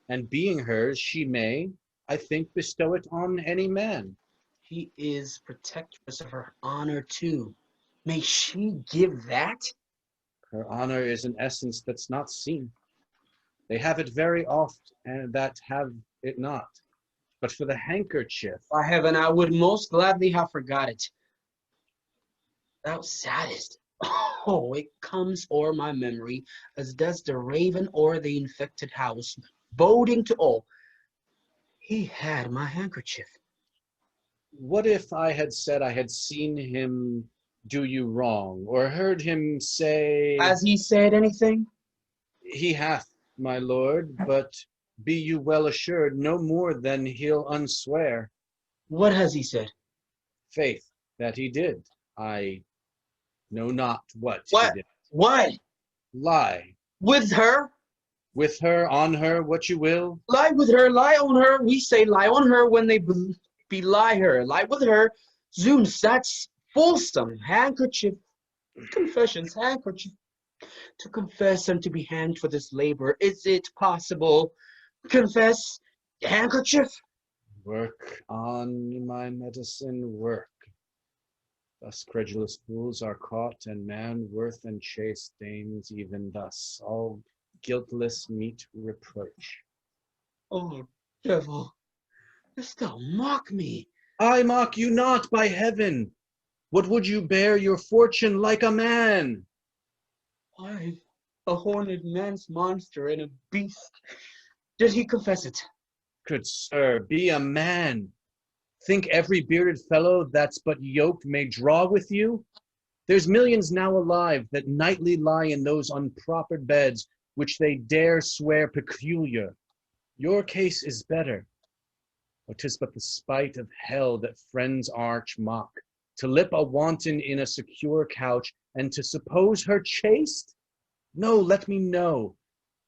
And being hers, she may, I think, bestow it on any man. He is protectress of her honor, too. May she give that? Her honor is an essence that's not seen. They have it very oft, and that have it not. But for the handkerchief... By heaven, I would most gladly have forgot it. Thou saddest. Oh, it comes o'er my memory, as does the raven o'er the infected house, boding to all. He had my handkerchief. What if I had said I had seen him do you wrong, or heard him say... Has he said anything? He hath, my lord, but be you well assured, no more than he'll unswear. What has he said? Faith, that he did. I know not what What? he did. Why? Lie. With her? With her, on her, what you will. Lie with her, lie on her. We say lie on her when they belie her. Lie with her. Zoons, that's fulsome. Handkerchief. Confessions, handkerchief. To confess and to be hanged for this labor. Is it possible? Confess. Handkerchief. Work on my medicine, work. Thus credulous fools are caught, and man worth and chaste dames even thus. All guiltless meet reproach. Oh, devil, dost thou mock me? I mock you not, by heaven. What would you bear your fortune like a man? I, a horned man's monster and a beast. Did he confess it? Good sir, be a man. Think every bearded fellow that's but yoked may draw with you? There's millions now alive that nightly lie in those unpropered beds which they dare swear peculiar. Your case is better. Or 'tis but the spite of hell that friends arch mock, to lip a wanton in a secure couch, and to suppose her chaste? No, let me know,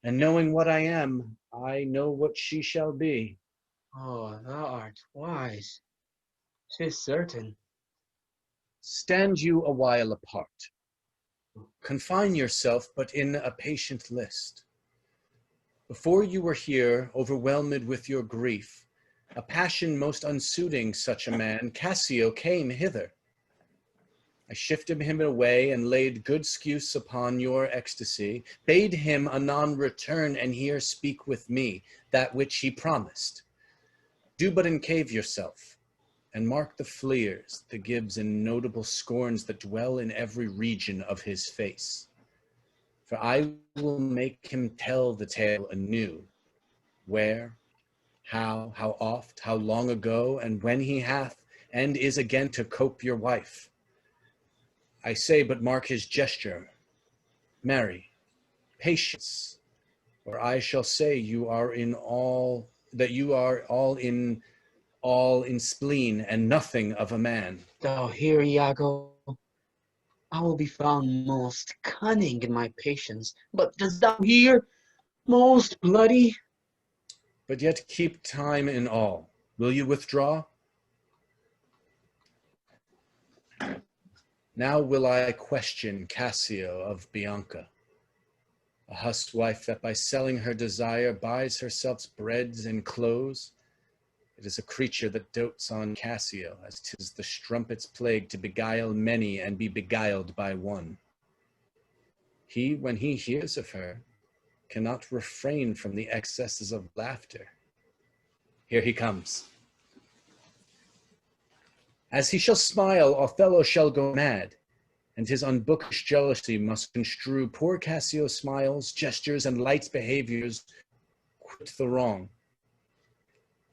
and knowing what I am, I know what she shall be. Oh, thou art wise. 'Tis certain. Stand you a while apart. Confine yourself but in a patient list. Before you were here, overwhelmed with your grief, a passion most unsuiting such a man, Cassio, came hither. I shifted him away and laid good excuse upon your ecstasy, bade him anon return and here speak with me, that which he promised. Do but encave yourself, and mark the fleers, the gibes and notable scorns that dwell in every region of his face. For I will make him tell the tale anew, where, how oft, how long ago, and when he hath, and is again to cope your wife. I say but mark his gesture, marry, patience, or I shall say you are in all, that you are all in all in spleen and nothing of a man. Thou hear, Iago? I will be found most cunning in my patience, but dost thou hear? Most bloody. But yet keep time in all. Will you withdraw? Now will I question Cassio of Bianca, a huswife that by selling her desire buys herself breads and clothes. It is a creature that dotes on Cassio, as 'tis the strumpet's plague to beguile many and be beguiled by one. He, when he hears of her, cannot refrain from the excesses of laughter. Here he comes. As he shall smile, Othello shall go mad, and his unbookish jealousy must construe poor Cassio's smiles, gestures, and light behaviors quit the wrong.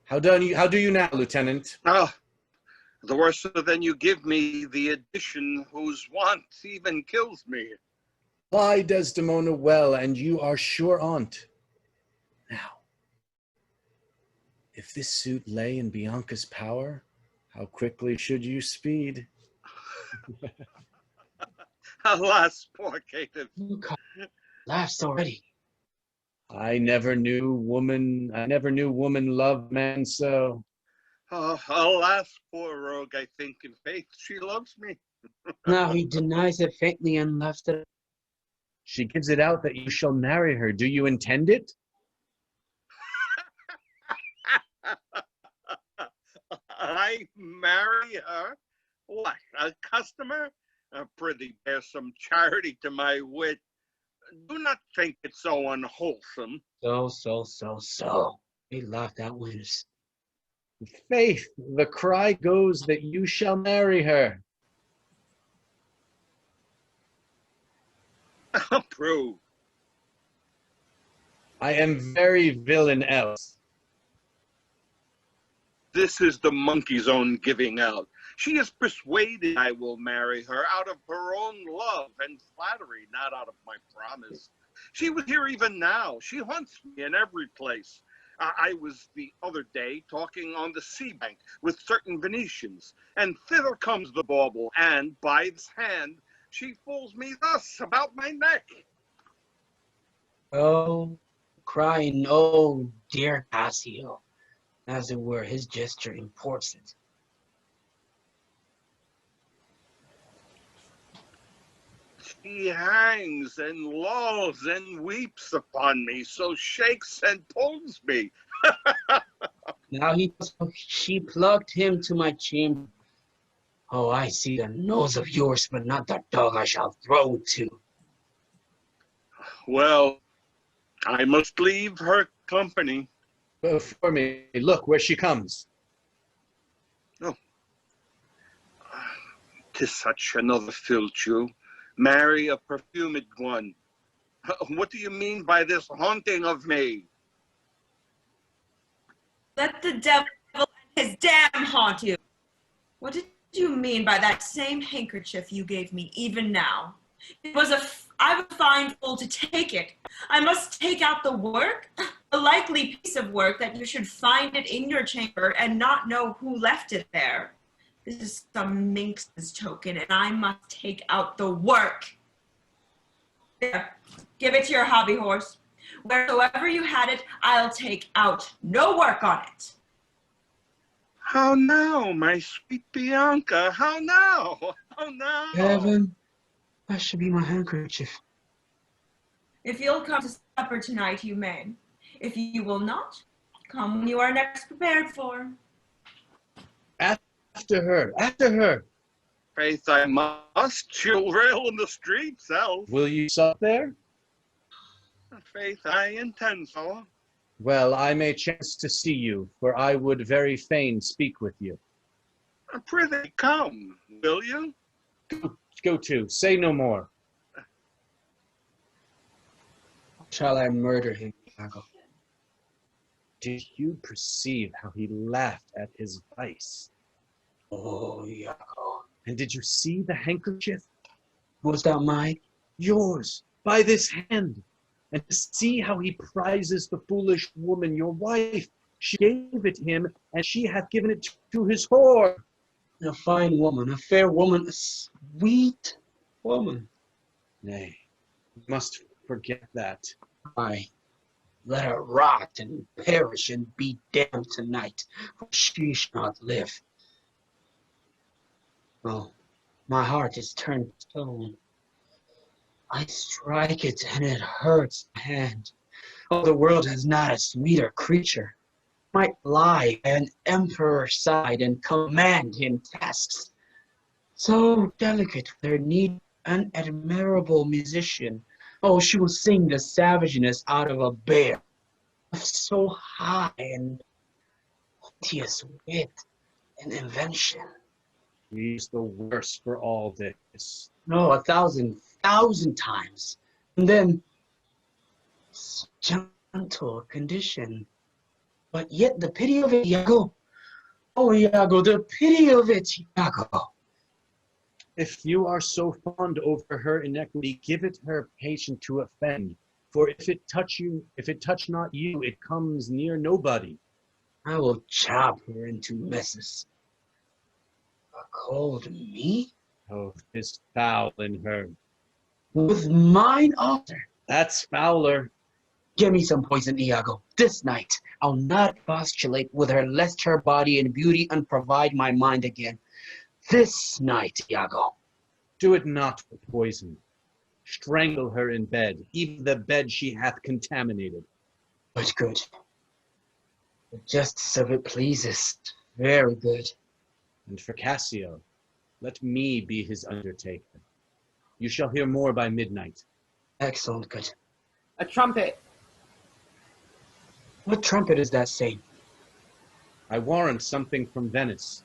How do you now, Lieutenant? Ah, the worse than you give me the addition whose want even kills me. Lie, Desdemona, well, and you are sure on't. Now, if this suit lay in Bianca's power, how quickly should you speed? Alas, poor caitiff. Laughs already. I never knew woman love man so. Oh, alas, poor rogue, I think in faith she loves me. Now he denies it faintly and left it. She gives it out that you shall marry her. Do you intend it? I marry her? What, a customer? Prithee, bear some charity to my wit. Do not think it so unwholesome. So. He laughed at winners. Faith, the cry goes that you shall marry her. Approve. I am very villain else. This is the monkey's own giving out. She is persuaded I will marry her out of her own love and flattery, not out of my promise. She was here even now. She haunts me in every place. I was the other day talking on the sea bank with certain Venetians, and thither comes the bauble, and by this hand she fools me thus about my neck. Oh, crying, oh, dear Cassio. As it were, his gesture imports it. She hangs and lolls and weeps upon me, so shakes and pulls me. Now she plugged him to my chamber. Oh, I see the nose of yours, but not the dog I shall throw to. Well, I must leave her company. Before me, look where she comes. Oh, 'tis such another filch, marry a perfumed one. What do you mean by this haunting of me? Let the devil and his damn haunt you. What did you mean by that same handkerchief you gave me even now? I would find fool to take it. I must take out the work, a likely piece of work that you should find it in your chamber and not know who left it there. This is some minx's token, and I must take out the work. There, give it to your hobby horse. Wheresoever you had it, I'll take out no work on it. How now, my sweet Bianca? How now? How now? Heaven, that should be my handkerchief. If you'll come to supper tonight, you may. If you will not, come when you are next prepared for. After her. Faith, I must. She'll rail in the streets, else. Will you sup there? Faith, I intend so. Well, I may chance to see you, for I would very fain speak with you. Prithee, come, will you? Go to, say no more. Shall I murder him, Iago? Did you perceive how he laughed at his vice? Oh, Iago. And did you see the handkerchief? Was that mine? Yours, by this hand. And to see how he prizes the foolish woman, your wife, She gave it him, and she hath given it to his whore. A fine woman, a fair woman, a sweet woman. Nay, you must forget that. Aye, let her rot and perish and be damned tonight, for she shall not live. Oh, my heart is turned to stone. I strike it and it hurts my hand. Oh, the world has not a sweeter creature. Might lie by an emperor's side and command him tasks. So delicate with her need, an admirable musician. Oh, she will sing the savageness out of a bear. So high and plenteous wit and invention. He's the worse for all this. No, 1,000 times. And then, gentle condition. But yet the pity of it, Iago. Oh, Iago, the pity of it, Iago. If you are so fond over her iniquity, give it her patient to offend. For if it touch not you, it comes near nobody. I will chop her into messes. A cold me? Oh, 'tis foul in her. With mine altar? That's fouler. Give me some poison, Iago. This night, I'll not postulate with her, lest her body and beauty unprovide my mind again. This night, Iago. Do it not with poison. Strangle her in bed, even the bed she hath contaminated. But good. The justice of it pleases. Very good. And for Cassio, let me be his undertaker. You shall hear more by midnight. Excellent, good. A trumpet. What trumpet is that saying? I warrant something from Venice.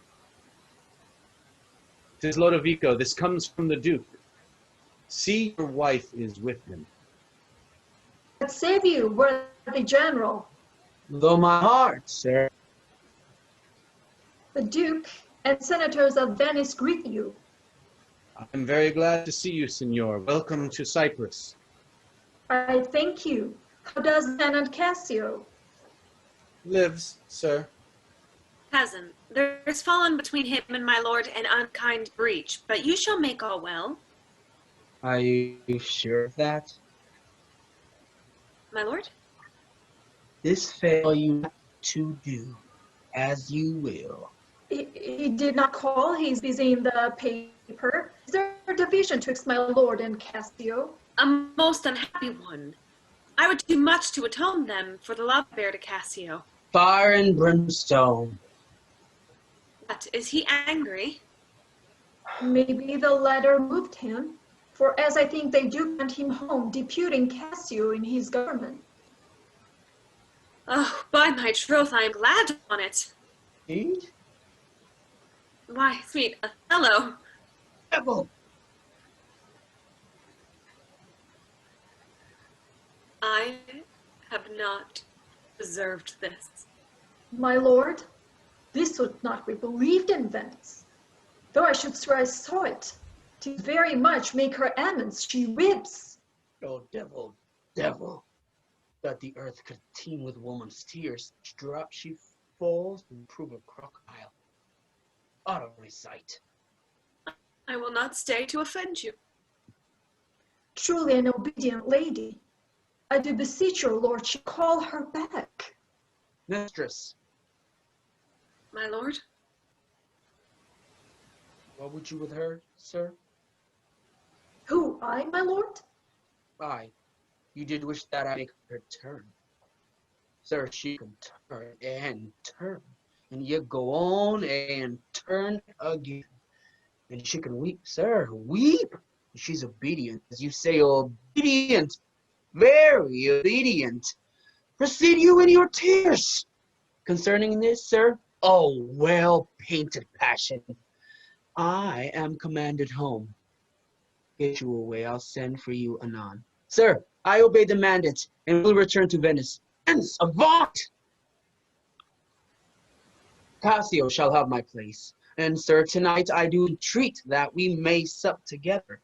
'Tis Lodovico, this comes from the Duke. See, your wife is with him. God save you, worthy general. Though my heart, sir. The Duke and senators of Venice greet you. I'm very glad to see you, Signor. Welcome to Cyprus. I thank you. How does Lieutenant Cassio? Lives, sir. Cousin, there is fallen between him and my lord an unkind breach, but you shall make all well. Are you sure of that? My lord? This fail you not to do, as you will. He did not call. He's busy in the paper. Is there a division twixt my lord and Cassio? A most unhappy one. I would do much to atone them for the love I bear to Cassio. Fire and brimstone. But is he angry? Maybe the letter moved him, for as I think they do send him home, deputing Cassio in his government. Oh, by my troth, I am glad on it. Indeed? Why, sweet Othello. Devil! I have not deserved this. My lord, this would not be believed in Venice. Though I should swear I saw it, 'tis very much make her amends, she weeps. Oh, devil, devil, that the earth could teem with woman's tears. Each drop she falls and prove a crocodile. Utterly sight. I will not stay to offend you. Truly an obedient lady. I do beseech your lordship, call her back. Mistress, My lord? what would you with her, sir? Who, I, my lord? Aye, you did wish that I make her turn. Sir, she can turn and turn, and yet go on and turn again. And she can weep, sir, weep. She's obedient, as you say, obedient, very obedient. Proceed you in your tears. Concerning this, sir, oh, well-painted passion. I am commanded home. Get you away, I'll send for you anon. Sir, I obey the mandate, and will return to Venice. Hence, avaunt! Cassio shall have my place. And, sir, tonight I do entreat that we may sup together.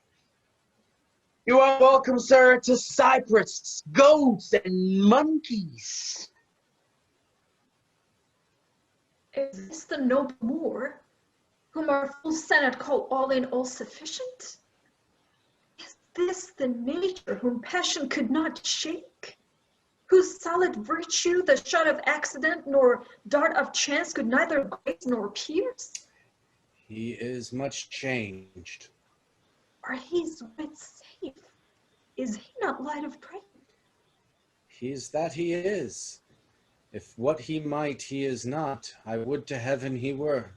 You are welcome, sir, to Cyprus, goats and monkeys. Is this the noble Moor, whom our full senate call all in all sufficient? Is this the nature whom passion could not shake? Whose solid virtue the shot of accident nor dart of chance could neither graze nor pierce? He is much changed. Are his wits safe? Is he not light of brain? He's that he is. If what he might he is not, I would to heaven he were.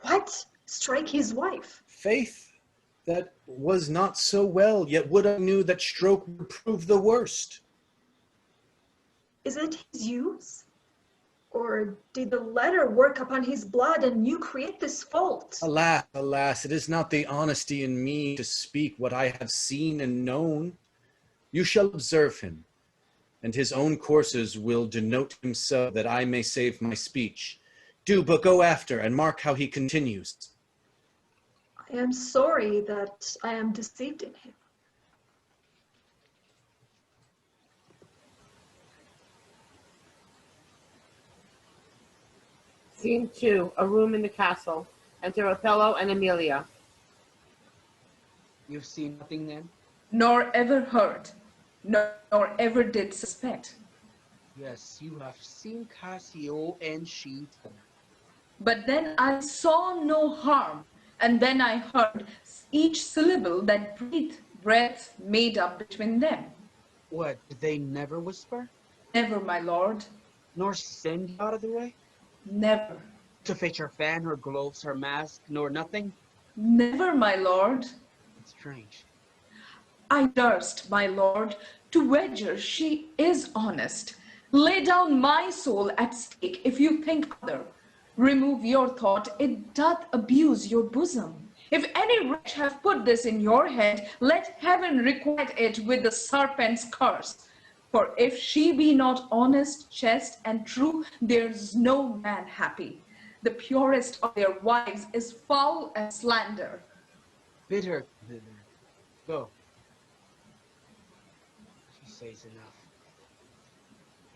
What? Strike his wife? Faith, that was not so well, yet would I knew that stroke would prove the worst. Is it his use? Or did the letter work upon his blood and you create this fault? Alas, alas, it is not the honesty in me to speak what I have seen and known. You shall observe him, and his own courses will denote him so that I may save my speech. Do but go after and mark how he continues. I am sorry that I am deceived in him. Scene 2, a room in the castle. Enter Othello and Emilia. You've seen nothing then? Nor ever heard, nor ever did suspect. Yes, you have seen Cassio and she. But then I saw no harm, and then I heard each syllable that breath made up between them. What, did they never whisper? Never, my lord. Nor send you out of the way? Never. To fetch her fan, her gloves, her mask, nor nothing? Never, my lord. It's strange. I durst, my lord, to wager she is honest. Lay down my soul at stake if you think other. Remove your thought, it doth abuse your bosom. If any wretch have put this in your head, let heaven requite it with the serpent's curse. For if she be not honest, chaste, and true, there's no man happy. The purest of their wives is foul and slander. Bid her thither. Go. She says enough.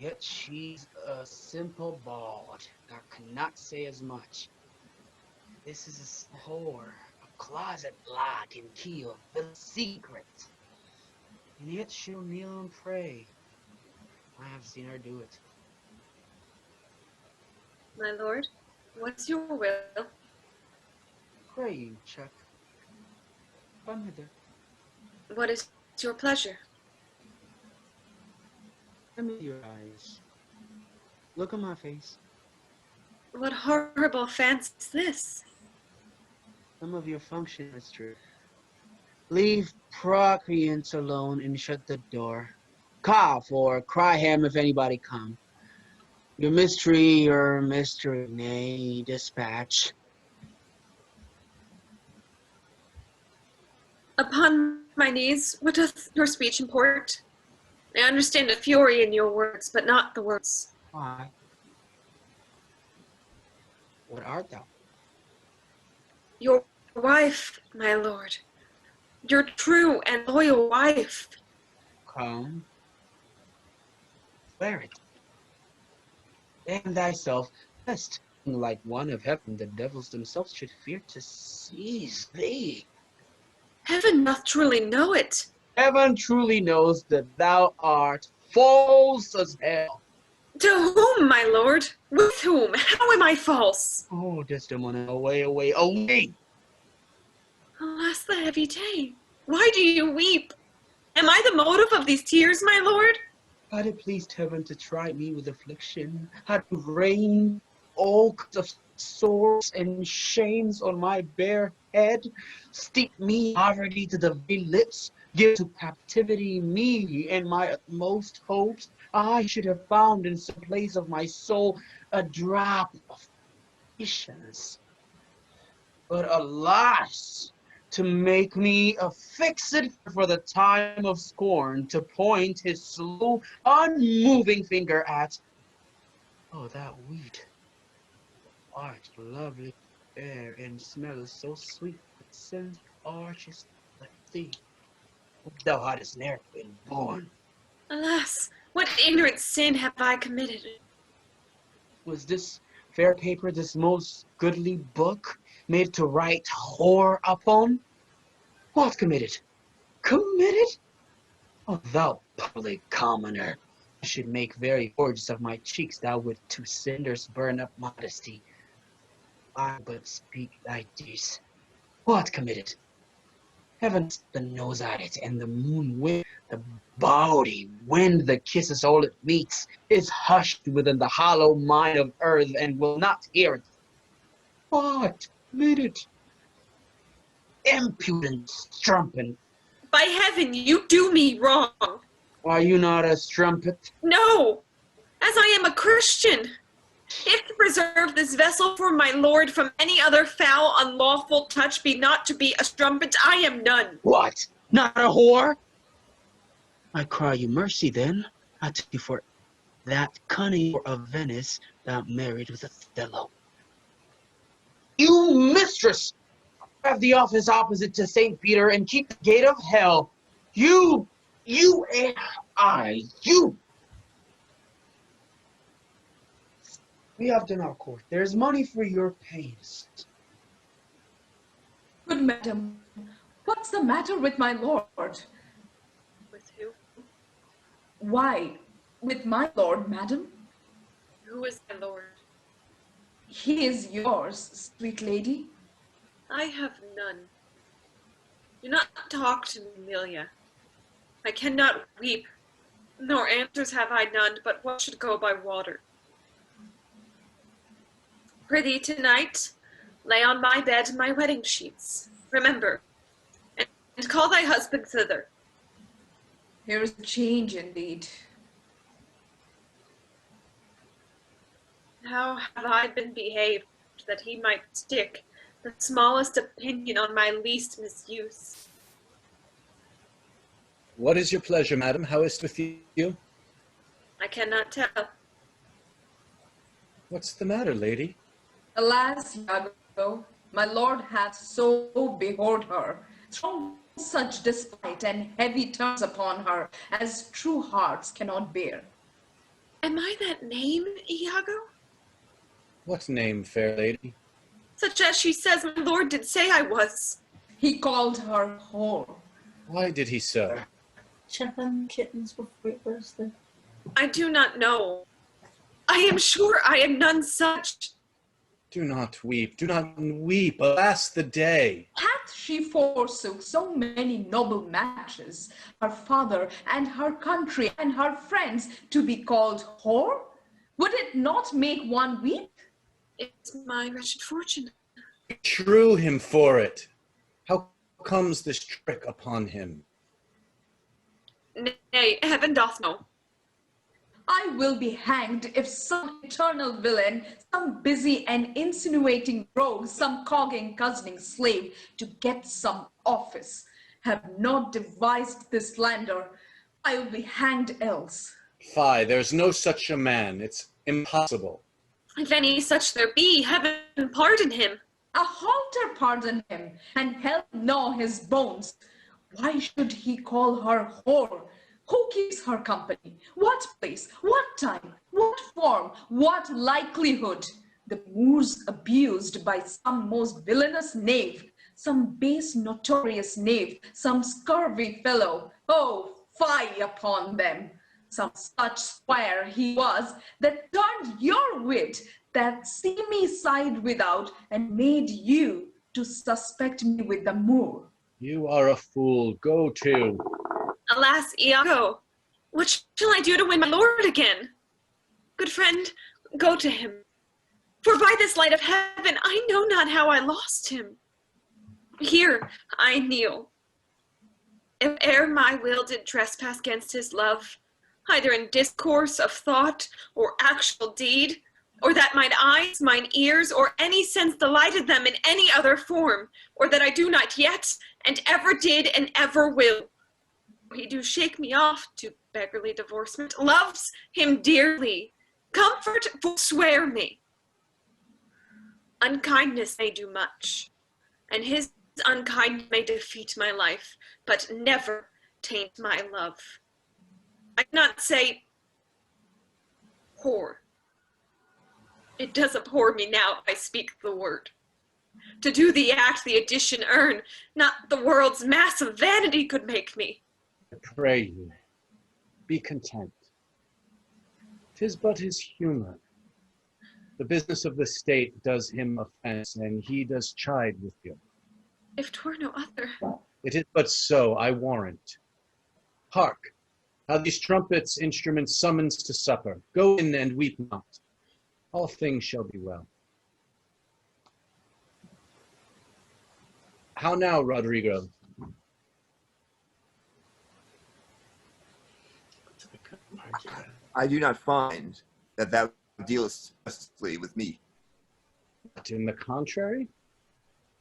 Yet she's a simple bawd that cannot say as much. This is a whore, a closet lad in key of the secret. And yet she'll kneel and pray. I have seen her do it. My lord, what's your will? Pray you, Chuck. Come hither. What is your pleasure? Let me your eyes. Look at my face. What horrible fancy is this? Some of your function is true. Leave procreants alone and shut the door. Cough or cry ham if anybody come. Your mystery, nay, dispatch. Upon my knees, what doth your speech import? I understand the fury in your words, but not the words. Why? What art thou? Your wife, my lord. Your true and loyal wife. Come. Swear it. Damn thyself, lest, like one of heaven, the devils themselves should fear to seize thee. Heaven doth truly know it. Heaven truly knows that thou art false as hell. To whom, my lord? With whom? How am I false? Oh, Desdemona, away, away, away! Alas, the heavy day. Why do you weep? Am I the motive of these tears, my lord? Had it pleased heaven to try me with affliction, had to rain all kinds of sores and shames on my bare head, steep me poverty to the very lips, give to captivity me and my utmost hopes, I should have found in some place of my soul a drop of patience. But alas, to make me a fixed for the time of scorn, to point his slow, unmoving finger at, oh, that wheat, art lovely air and smell is so sweet, but scent arches like thee. Thou hadst ne'er been born. Alas, what ignorant sin have I committed? Was this fair paper this most goodly book made to write whore upon? What committed? Committed? O thou public commoner, I should make very gorgeous of my cheeks, thou wouldst to cinders burn up modesty. I but speak thy deeds. What committed? Heaven knows at it, and the moon wind, the bawdy wind that kisses all it meets, is hushed within the hollow mine of earth, and will not hear it. What committed? Impudent strumpet. By heaven, you do me wrong. Are you not a strumpet? No, as I am a Christian. If to preserve this vessel for my lord from any other foul, unlawful touch be not to be a strumpet, I am none. What? Not a whore? I cry you mercy then. I tell you for that cunning whore of Venice thou married with Othello. You mistress! Have the office opposite to St. Peter and keep the gate of hell. You. We have done our court. There is money for your pains. Good madam, what's the matter with my lord? With who? Why, with my lord, madam? Who is my lord? He is yours, sweet lady. I have none. Do not talk to me, Emilia. I cannot weep, nor answers have I none, but what should go by water. Prithee, tonight, lay on my bed my wedding sheets. Remember, and call thy husband thither. Here is a change indeed. How have I been behaved that he might stick the smallest opinion on my least misuse? What is your pleasure, madam? How is it with you? I cannot tell. What's the matter, lady? Alas, Iago, my lord hath so behord her, thrown such despite and heavy terms upon her as true hearts cannot bear. Am I that name, Iago? What name, fair lady? Such as she says my lord did say I was. He called her whore. Why did he so? Check on kittens before it goes there. I do not know. I am sure I am none such. Do not weep, alas the day. Hath she forsook so many noble matches, her father and her country and her friends, to be called whore? Would it not make one weep? It's my wretched fortune. Shrew him for it. How comes this trick upon him? Nay, heaven doth know. I will be hanged if some eternal villain, some busy and insinuating rogue, some cogging, cozening slave to get some office, have not devised this slander. I will be hanged else. Fie, there's no such a man. It's impossible. If any such there be, heaven pardon him. A halter pardon him, and hell gnaw his bones. Why should he call her whore? Who keeps her company? What place? What time? What form? What likelihood? The Moors abused by some most villainous knave, some base notorious knave, some scurvy fellow. Oh, fie upon them! Some such squire he was that turned your wit, that see me side without, and made you to suspect me with the Moor. You are a fool. Go to. Alas, Iago, what shall I do to win my lord again? Good friend, go to him. For by this light of heaven, I know not how I lost him. Here I kneel. If e'er my will did trespass against his love, either in discourse of thought or actual deed, or that mine eyes, mine ears, or any sense delighted them in any other form, or that I do not yet, and ever did, and ever will, he do shake me off to beggarly divorcement, loves him dearly, comfort forswear me. Unkindness may do much, and his unkindness may defeat my life, but never taint my love. I cannot say whore. It does abhor me now I speak the word. To do the act the addition earn, not the world's mass of vanity could make me. I pray you, be content. 'Tis but his humor. The business of the state does him offense, and he does chide with you. If 'twere no other. It is but so, I warrant. Hark, how these trumpets instruments summons to supper. Go in and weep not. All things shall be well. How now, Roderigo? I do not find that thou dealest justly with me. But in the contrary?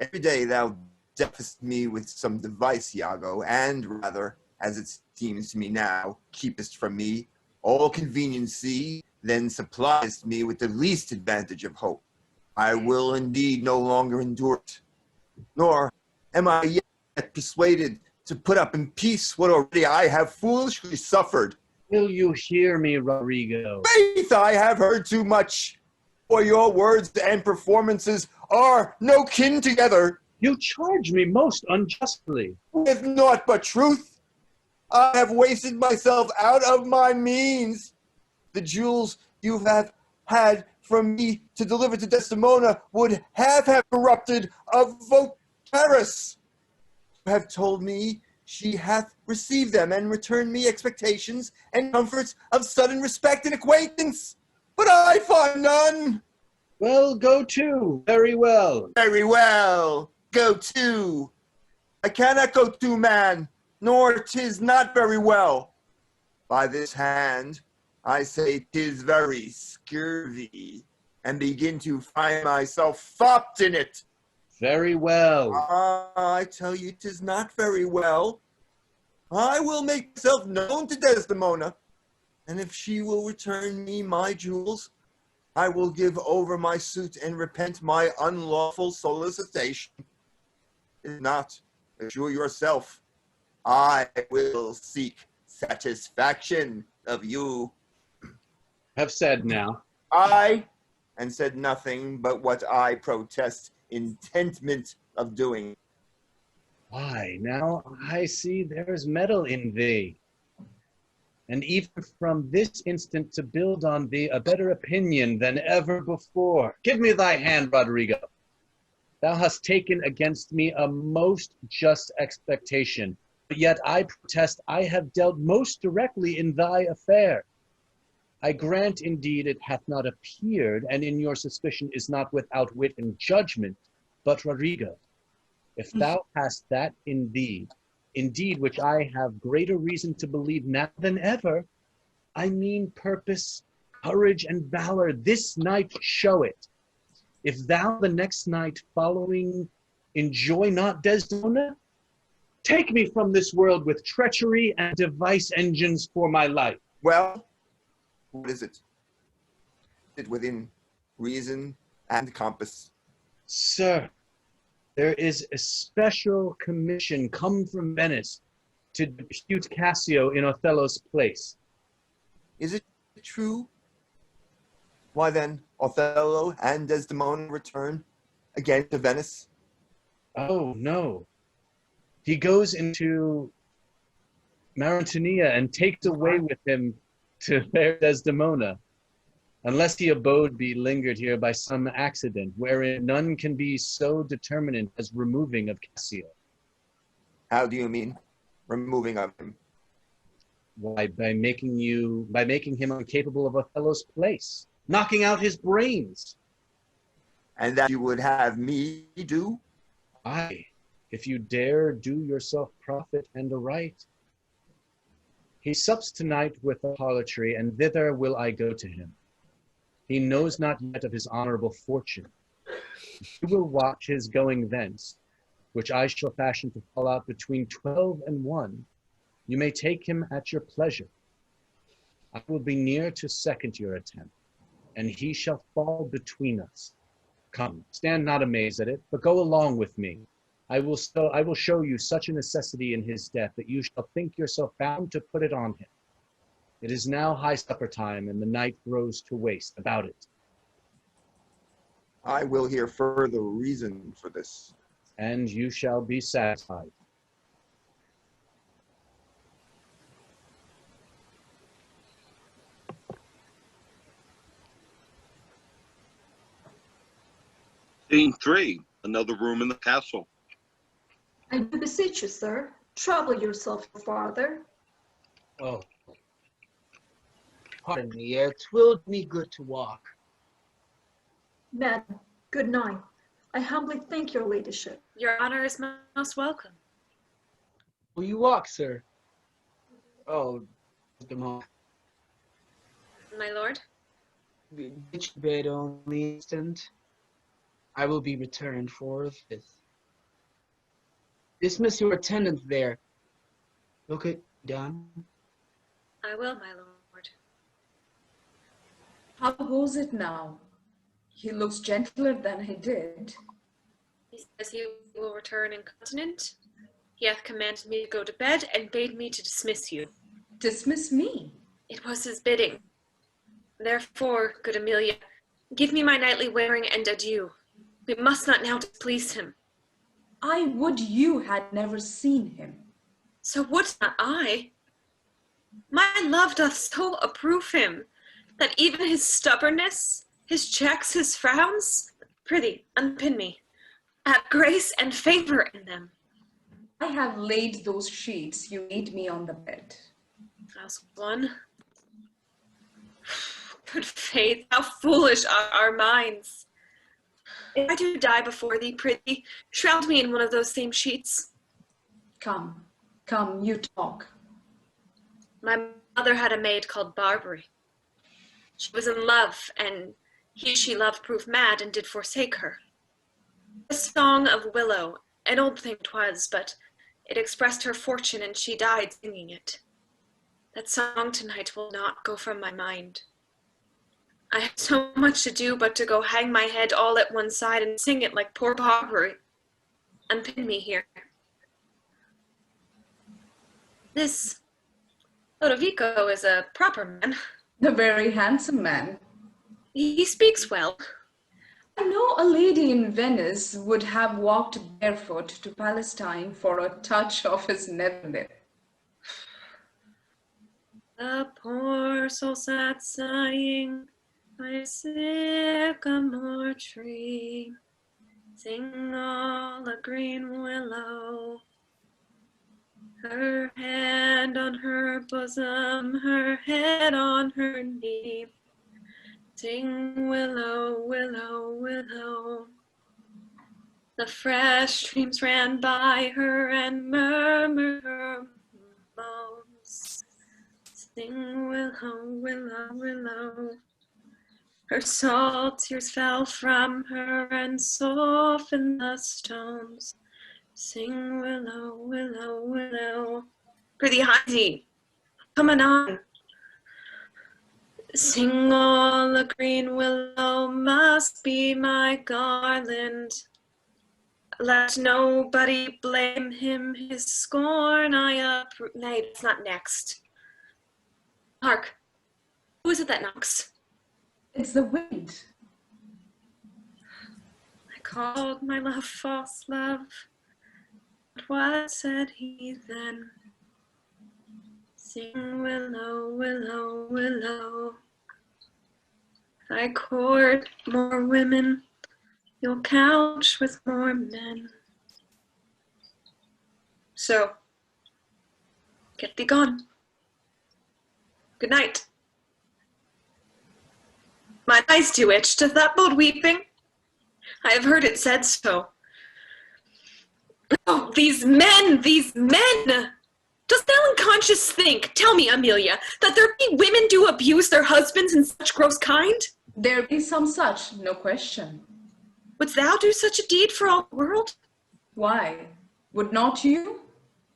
Every day thou deftest me with some device, Iago, and rather, as it seems to me now, keepest from me all conveniency, then suppliest me with the least advantage of hope. I will indeed no longer endure it, nor am I yet persuaded to put up in peace what already I have foolishly suffered. Will you hear me, Roderigo? Faith, I have heard too much, for your words and performances are no kin together. You charge me most unjustly. With naught but truth. I have wasted myself out of my means. The jewels you have had from me to deliver to Desdemona would have corrupted a votaress. You have told me she hath received them and returned me expectations and comforts of sudden respect and acquaintance. But I find none. Well, go to. Very well. Very well. Go to. I cannot go to, man, nor 'tis not very well. By this hand, I say 'tis very scurvy, and begin to find myself fopped in it. Very well. I tell you 'tis not very well. I will make myself known to Desdemona, and if she will return me my jewels, I will give over my suit and repent my unlawful solicitation. If not, assure yourself, I will seek satisfaction of you. Have said now. I, and said nothing but what I protest intentment of doing. Why, now I see there's metal in thee. And even from this instant to build on thee a better opinion than ever before. Give me thy hand, Roderigo. Thou hast taken against me a most just expectation, but yet I protest I have dealt most directly in thy affair. I grant indeed it hath not appeared, and in your suspicion is not without wit and judgment, but Roderigo, if thou hast that in thee, indeed which I have greater reason to believe now than ever, I mean purpose, courage, and valor, this night show it. If thou the next night following enjoy not Desdemona, take me from this world with treachery and device engines for my life. Well, what is it? Is it within reason and compass? Sir, there is a special commission come from Venice to depute Cassio in Othello's place. Is it true? Why then, Othello and Desdemona return again to Venice? Oh, no. He goes into Mauritania and takes away with him to fair Desdemona, unless he abode be lingered here by some accident, wherein none can be so determinate as removing of Cassio. How do you mean, removing of him? Why, by making him incapable of Othello's place, knocking out his brains. And that you would have me do? Aye, if you dare do yourself profit and aright. He sups tonight with the harlotry, and thither will I go to him. He knows not yet of his honorable fortune. You will watch his going thence, which I shall fashion to fall out between 12 and 1. You may take him at your pleasure. I will be near to second your attempt, and he shall fall between us. Come, stand not amazed at it, but go along with me. I will show you such a necessity in his death that you shall think yourself bound to put it on him. It is now high supper time, and the night grows to waste about it. I will hear further reason for this. And you shall be satisfied. Scene 3, another room in the castle. I do beseech you, sir, trouble yourself no farther. Oh. Pardon me, it will do me good to walk. Madam, good night. I humbly thank your ladyship. Your honor is most welcome. Will you walk, sir? Oh, DESDEMONA. My lord? Get your bed only instant. I will be returned forthwith. Dismiss your attendant there. Look it done. I will, my lord. How goes it now? He looks gentler than he did. He says he will return incontinent. He hath commanded me to go to bed and bade me to dismiss you. Dismiss me? It was his bidding. Therefore, good Emilia, give me my nightly wearing and adieu. We must not now displease him. I would you had never seen him. So would not I. My love doth so approve him, that even his stubbornness, his checks, his frowns, prithee, unpin me, have grace and favor in them. I have laid those sheets you laid me on the bed. As one. Good faith, how foolish are our minds. If I do die before thee, prithee, shroud me in one of those same sheets. Come, come, you talk. My mother had a maid called Barbary. She was in love, and he she loved proved mad and did forsake her. The song of Willow, an old thing 'twas, but it expressed her fortune, and she died singing it. That song tonight will not go from my mind. I have so much to do but to go hang my head all at one side and sing it like poor Barbary. Unpin me here. This Lodovico is a proper man. A very handsome man. He speaks well. I know a lady in Venice would have walked barefoot to Palestine for a touch of his nether lip. The poor soul sat sighing by a sycamore tree, sing all a green willow. Her hand on her bosom, her head on her knee. Sing willow, willow, willow. The fresh streams ran by her and murmured her moans. Sing willow, willow, willow. Her salt tears fell from her and softened the stones. Sing willow, willow, willow. Prithee, Heidi, come on. Sing all a green willow must be my garland. Let nobody blame him, his scorn I uproot. Nay, it's not next. Hark, who is it that knocks? It's the wind. I called my love false love. But what said he then? Sing willow, willow, willow. If I court more women, you'll couch with more men. So, get thee gone. Good night. Mine eyes do itch. Doth that bode weeping? I have heard it said so. Oh, these men, these men! Dost thou unconscious think, tell me, Emilia, that there be women do abuse their husbands in such gross kind? There be some such, no question. Wouldst thou do such a deed for all the world? Why, would not you?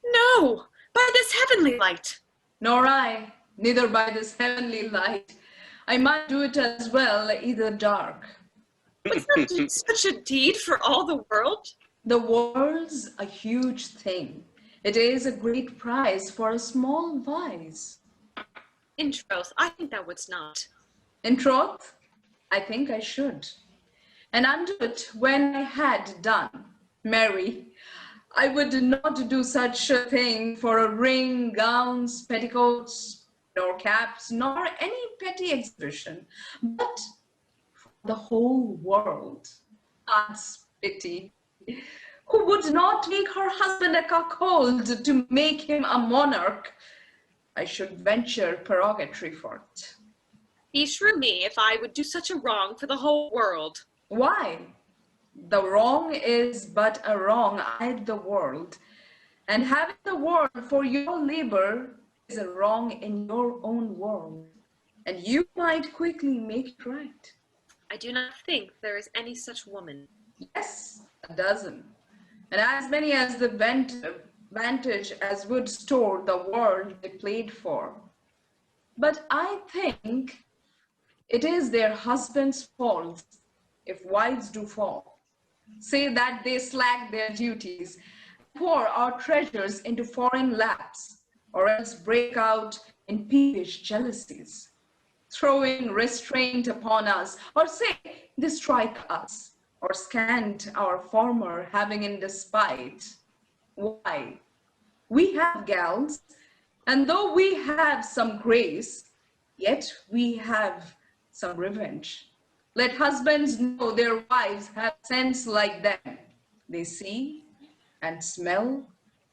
No, by this heavenly light. Nor I, neither by this heavenly light. I might do it as well, either dark. Wouldst thou do such a deed for all the world? The world's a huge thing. It is a great prize for a small vice. In troth, I think thou wouldst not. In troth, I think I should. and undo it when I had done. Mary, I would not do such a thing for a ring, gowns, petticoats, nor caps, nor any petty exhibition, but for the whole world. God's pity. Who would not make her husband a cuckold to make him a monarch? I should venture purgatory for it. Beshrew me if I would do such a wrong for the whole world. Why? The wrong is but a wrong eyed the world, and having the world for your labor is a wrong in your own world, and you might quickly make it right. I do not think there is any such woman. Yes, a dozen, and as many as the vantage as would store the world they played for. But I think it is their husbands' fault if wives do fall. Say that they slack their duties, pour our treasures into foreign laps, or else break out in peevish jealousies, throwing restraint upon us, or say they strike us, or scant our former having in despite. Why? We have gals, and though we have some grace, yet we have some revenge. Let husbands know their wives have sense like them. They see and smell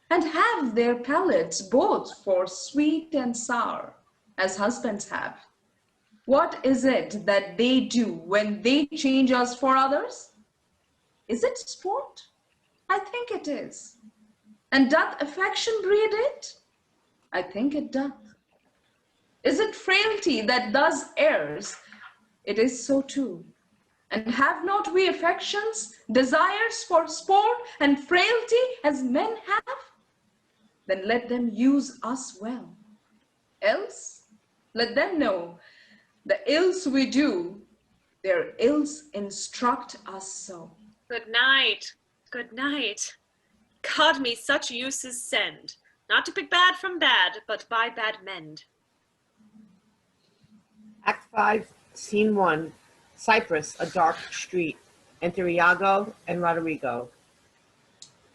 and have their palates both for sweet and sour, as husbands have. What is it that they do when they change us for others? Is it sport? I think it is. And doth affection breed it? I think it doth. Is it frailty that thus errs? It is so too. And have not we affections, desires for sport and frailty as men have? Then let them use us well. Else, let them know the ills we do, their ills instruct us so. Good night, good night. God me such uses send, not to pick bad from bad, but by bad mend. Act 5, Scene 1. Cyprus, a dark street. Enter Iago and Roderigo.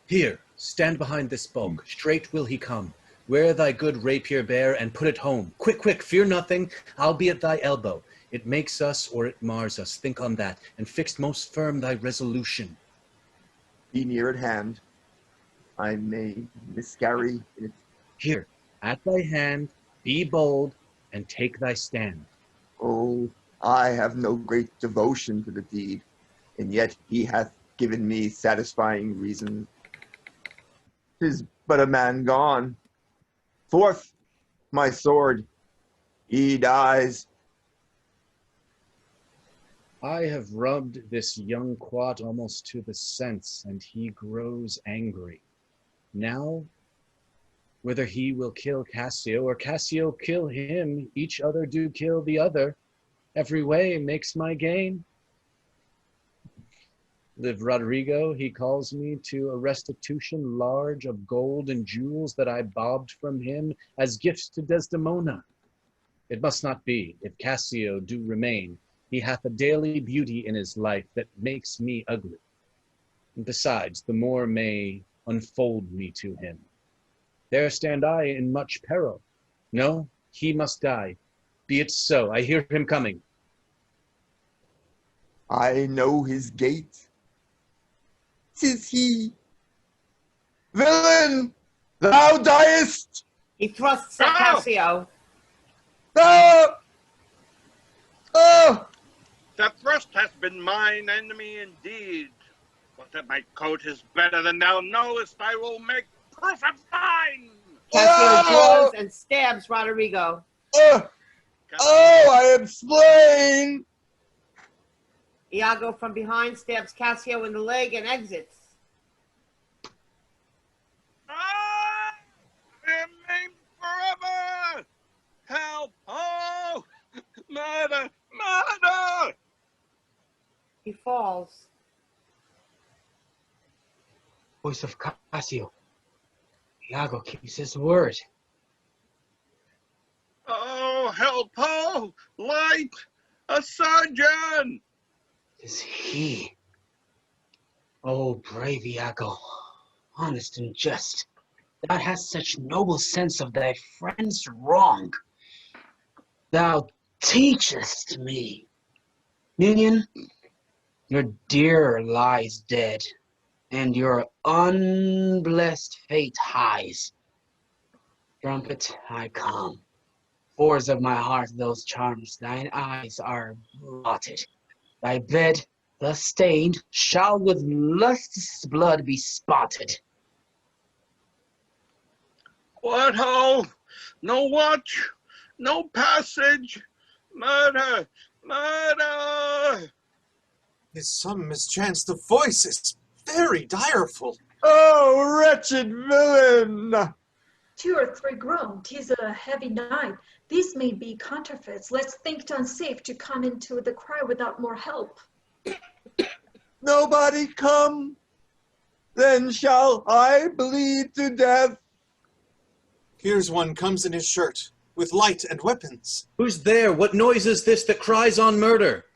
Here, stand behind this bulk. Straight will he come. Wear thy good rapier bare and put it home. Quick, quick, fear nothing. I'll be at thy elbow. It makes us or it mars us. Think on that, and fix most firm thy resolution. Be near at hand. I may miscarry it. Here, at thy hand, be bold, and take thy stand. Oh, I have no great devotion to the deed, and yet he hath given me satisfying reason. 'Tis but a man gone. Forth, my sword, he dies. I have rubbed this young quat almost to the sense, and he grows angry. Now, whether he will kill Cassio or Cassio kill him, each other do kill the other. Every way makes my gain. Live Roderigo, he calls me to a restitution large of gold and jewels that I bobbed from him as gifts to Desdemona. It must not be, if Cassio do remain. He hath a daily beauty in his life that makes me ugly. And besides, the more may unfold me to him. There stand I in much peril. No, he must die. Be it so, I hear him coming. I know his gait. 'Tis he. Villain, thou diest! He thrusts at Cassio. Ah! Ah! That thrust has been mine enemy indeed. But that my coat is better than thou knowest, I will make proof of thine. Cassio draws and stabs Roderigo. Oh, I am slain! Iago from behind stabs Cassio in the leg and exits. Ah! I am maimed forever! Help! Oh! Murder! Murder! He falls. Voice of Cassio. Iago keeps his word. Oh, help! Oh, light! A surgeon! 'Tis he. Oh, brave Iago, honest and just, thou hast such noble sense of thy friend's wrong. Thou teachest me. Minion, your dear lies dead, and your unblessed fate highs. Trumpet, I come. Fours of my heart, those charms, thine eyes are blotted. Thy bed, thus stained, shall with lust's blood be spotted. What ho? No watch, no passage. Murder, murder! Is some mischance? The voice is very direful. Oh, wretched villain! 2 or 3 groan. 'Tis a heavy night. These may be counterfeits. Let's think it unsafe to come into the cry without more help. Nobody come, then shall I bleed to death. Here's one comes in his shirt, with light and weapons. Who's there? What noise is this that cries on murder?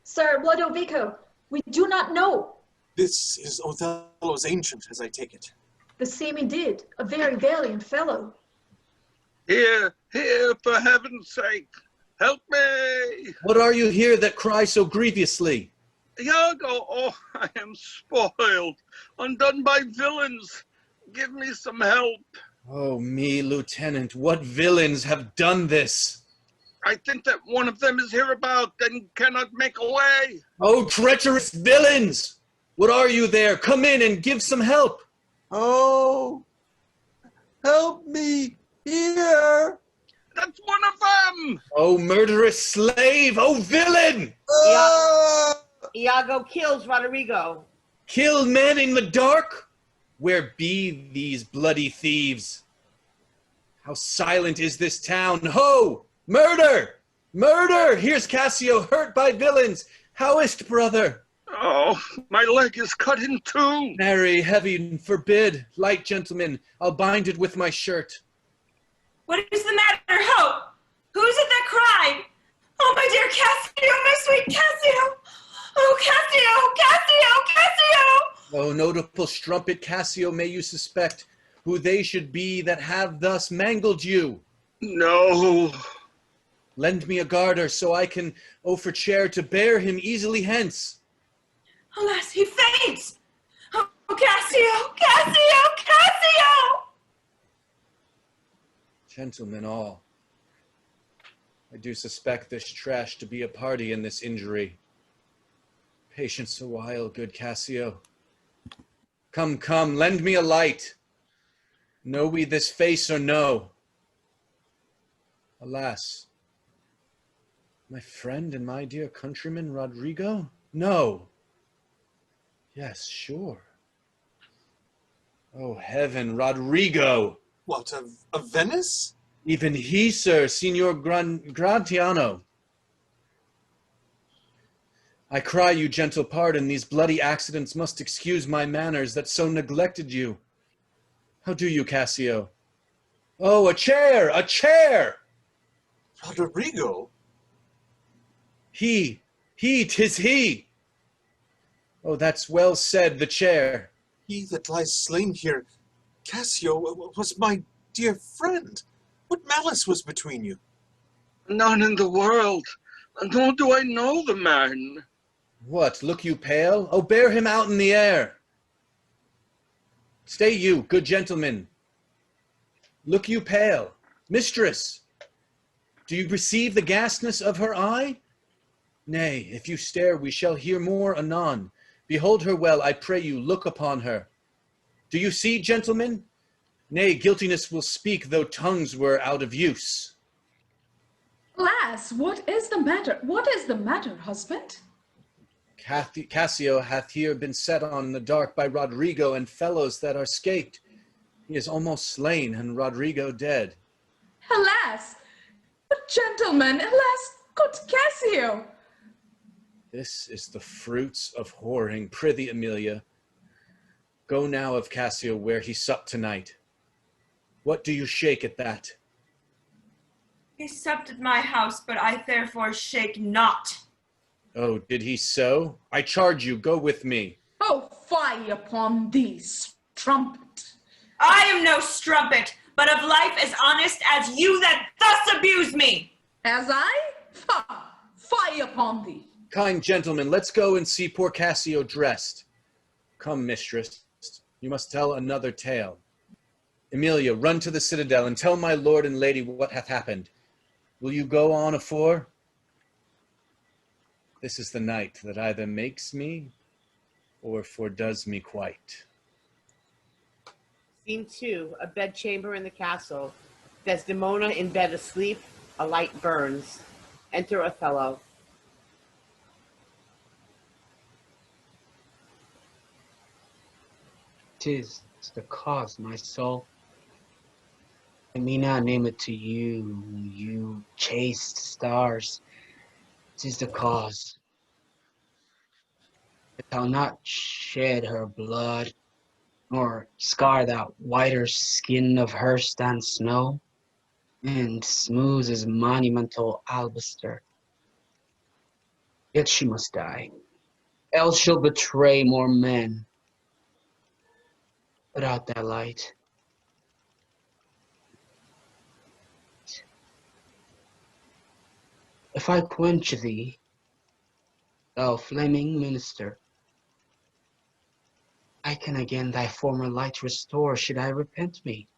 Sir Lodovico, we do not know. This is Othello's ancient, as I take it. The same he did, a very valiant fellow. Here, here, for heaven's sake, help me! What are you here that cry so grievously? Iago, oh, I am spoiled, undone by villains. Give me some help. Oh me, Lieutenant, what villains have done this? I think that one of them is hereabout and cannot make away. Oh, treacherous villains! What are you there? Come in and give some help. Oh, help me here. That's one of them. Oh, murderous slave! Oh, villain! Iago kills Roderigo. Kill men in the dark? Where be these bloody thieves? How silent is this town? Ho! Murder! Murder! Here's Cassio hurt by villains. How is't, brother? Oh, my leg is cut in two. Marry, heaven forbid. Light, gentlemen, I'll bind it with my shirt. What is the matter, Ho? Who is it that cried? Oh, my dear Cassio, my sweet Cassio! Oh, Cassio, Cassio, Cassio! Oh, notable strumpet Cassio, may you suspect who they should be that have thus mangled you? No. Lend me a garter so I can offer chair to bear him easily hence. Alas, he faints! Oh, Cassio, Cassio, Cassio! Gentlemen all, I do suspect this trash to be a party in this injury. Patience a while, good Cassio. Come, come, lend me a light. Know we this face or no? Alas, my friend and my dear countryman Roderigo? No. Yes, sure. Oh, heaven, Roderigo! What, of Venice? Even he, sir, Signor Gratiano. I cry you gentle pardon, these bloody accidents must excuse my manners that so neglected you. How do you, Cassio? Oh, a chair, a chair! Roderigo? He, 'tis he! Oh, that's well said, the chair. He that lies slain here, Cassio, was my dear friend. What malice was between you? None in the world, nor do I know the man. What, look you pale? Oh, bear him out in the air. Stay you, good gentlemen. Look you pale. Mistress, do you perceive the ghastness of her eye? Nay, if you stare, we shall hear more anon. Behold her well, I pray you, look upon her. Do you see, gentlemen? Nay, guiltiness will speak, though tongues were out of use. Alas, what is the matter? What is the matter, husband? Cassio hath here been set on in the dark by Roderigo and fellows that are scaped. He is almost slain, and Roderigo dead. Alas, but gentlemen, alas, good Cassio. This is the fruits of whoring. Prithee, Emilia, go now of Cassio where he supped tonight. What do you shake at that? He supped at my house, but I therefore shake not. Oh, did he so? I charge you, go with me. Oh, fie upon thee, strumpet! I am no strumpet, but of life as honest as you that thus abuse me. As I? Fie upon thee! Kind gentlemen, let's go and see poor Cassio dressed. Come, mistress, you must tell another tale. Emilia, run to the citadel and tell my lord and lady what hath happened. Will you go on afore? This is the night that either makes me or fordoes me quite. Scene 2, a bedchamber in the castle. Desdemona in bed asleep, a light burns. Enter Othello. Tis the cause, my soul. I may not name it to you, you chaste stars. 'Tis the cause. If thou not shed her blood, nor scar that whiter skin of hers than snow, and smooth as monumental alabaster, yet she must die, else she'll betray more men. Put out that light. If I quench thee, thou flaming minister, I can again thy former light restore, should I repent me.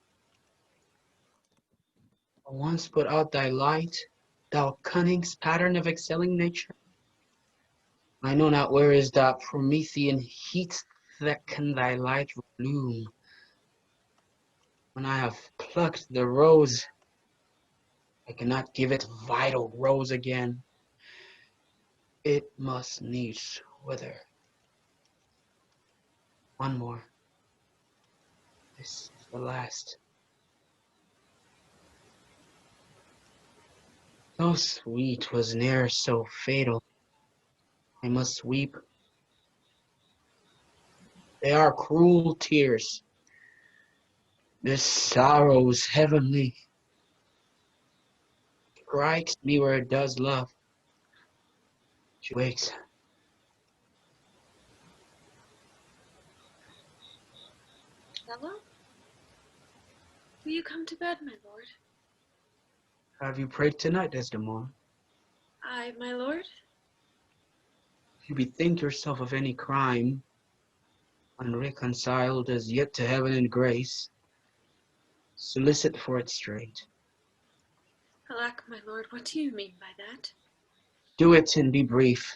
Once put out thy light, thou cunning pattern of excelling nature, I know not where is that Promethean heat that can thy light bloom. When I have plucked the rose, I cannot give it vital rose again. It must needs wither. One more. This is the last. So sweet was ne'er so fatal. I must weep. They are cruel tears. This sorrow's heavenly. Strikes me where it does love. She wakes. Othello? Will you come to bed, my lord? Have you prayed tonight, Desdemona? I, my lord? If you bethink yourself of any crime, unreconciled as yet to heaven and grace, solicit for it straight. Alack, my lord, what do you mean by that? Do it and be brief.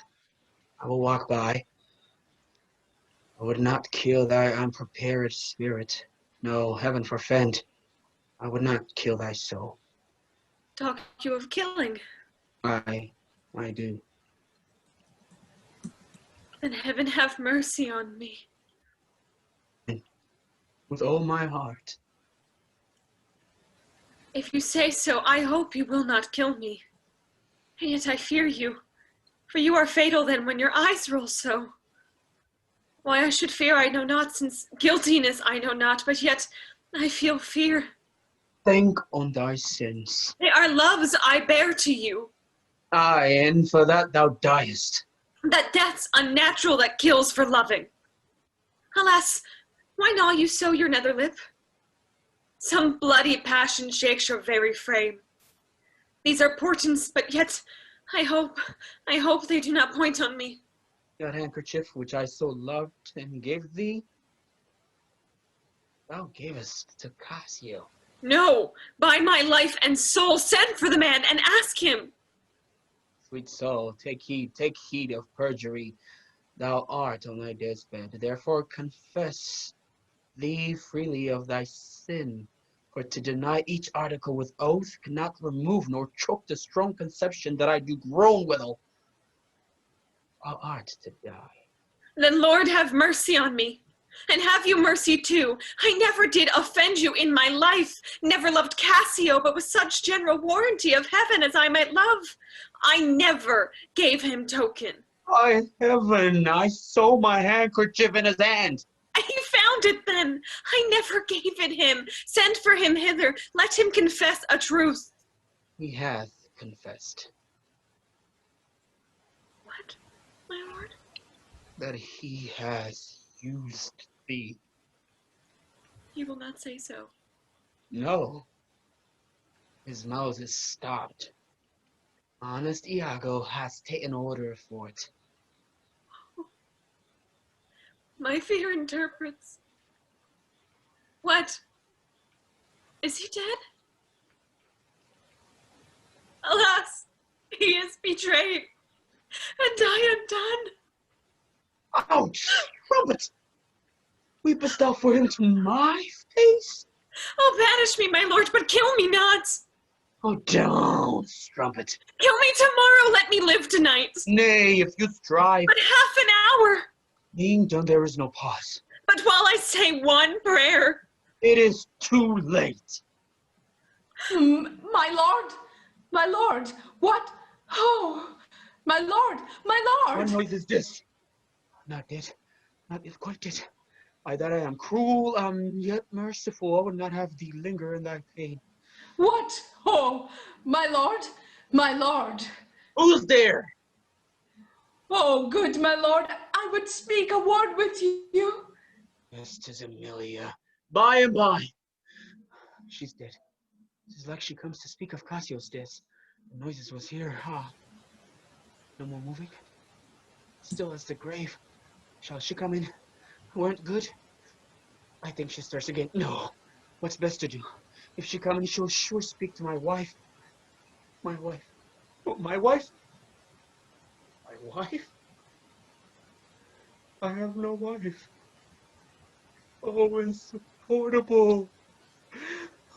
I will walk by. I would not kill thy unprepared spirit. No, heaven forfend. I would not kill thy soul. Talk you of killing? I do. Then heaven have mercy on me. With all my heart. If you say so, I hope you will not kill me. And yet I fear you, for you are fatal then when your eyes roll so. Why I should fear I know not, since guiltiness I know not, but yet I feel fear. Think on thy sins. They are loves I bear to you. Aye, and for that thou diest. That death's unnatural that kills for loving. Alas, why gnaw you so your nether lip? Some bloody passion shakes your very frame. These are portents, but yet I hope they do not point on me. That handkerchief which I so loved and gave thee, thou gavest to Cassio. No, by my life and soul, send for the man and ask him. Sweet soul, take heed of perjury. Thou art on thy deathbed, therefore confess thee freely of thy sin. For to deny each article with oath cannot remove nor choke the strong conception that I do groan withal. Thou art to die. Then Lord have mercy on me, and have you mercy too. I never did offend you in my life, never loved Cassio, but with such general warranty of heaven as I might love. I never gave him token. By heaven, I saw my handkerchief in his hand. He found it then. I never gave it him. Send for him hither. Let him confess a truth. He hath confessed. What? my lord. That he has used thee. He will not say so. No. His mouth is stopped. Honest Iago has taken order for it. My fear interprets. What? Is he dead? Alas, he is betrayed, and I undone. Ouch! Trumpet! Weepest thou for him to my face? Oh, banish me, my lord, but kill me not. Oh, don't, Strumpet. Kill me tomorrow, let me live tonight. Nay, if you strive. But half an hour. Being done, there is no pause. But while I say one prayer. It is too late. My lord, what? Oh, my lord. What noise is this? Not dead, not yet quite dead. I that I am cruel, yet merciful, I would not have thee linger in thy pain. What? Oh, my lord. Who's there? Oh, good my lord, I would speak a word with you. Yes, 'tis Emilia. By and by. She's dead. 'Tis like she comes to speak of Cassio's death. The noises was here, No more moving. Still as the grave. Shall she come in? Weren't good? I think she starts again. No. What's best to do? If she come in, she'll sure speak to my wife. My wife. Oh, my wife? My wife? I have no wife. Oh, insupportable.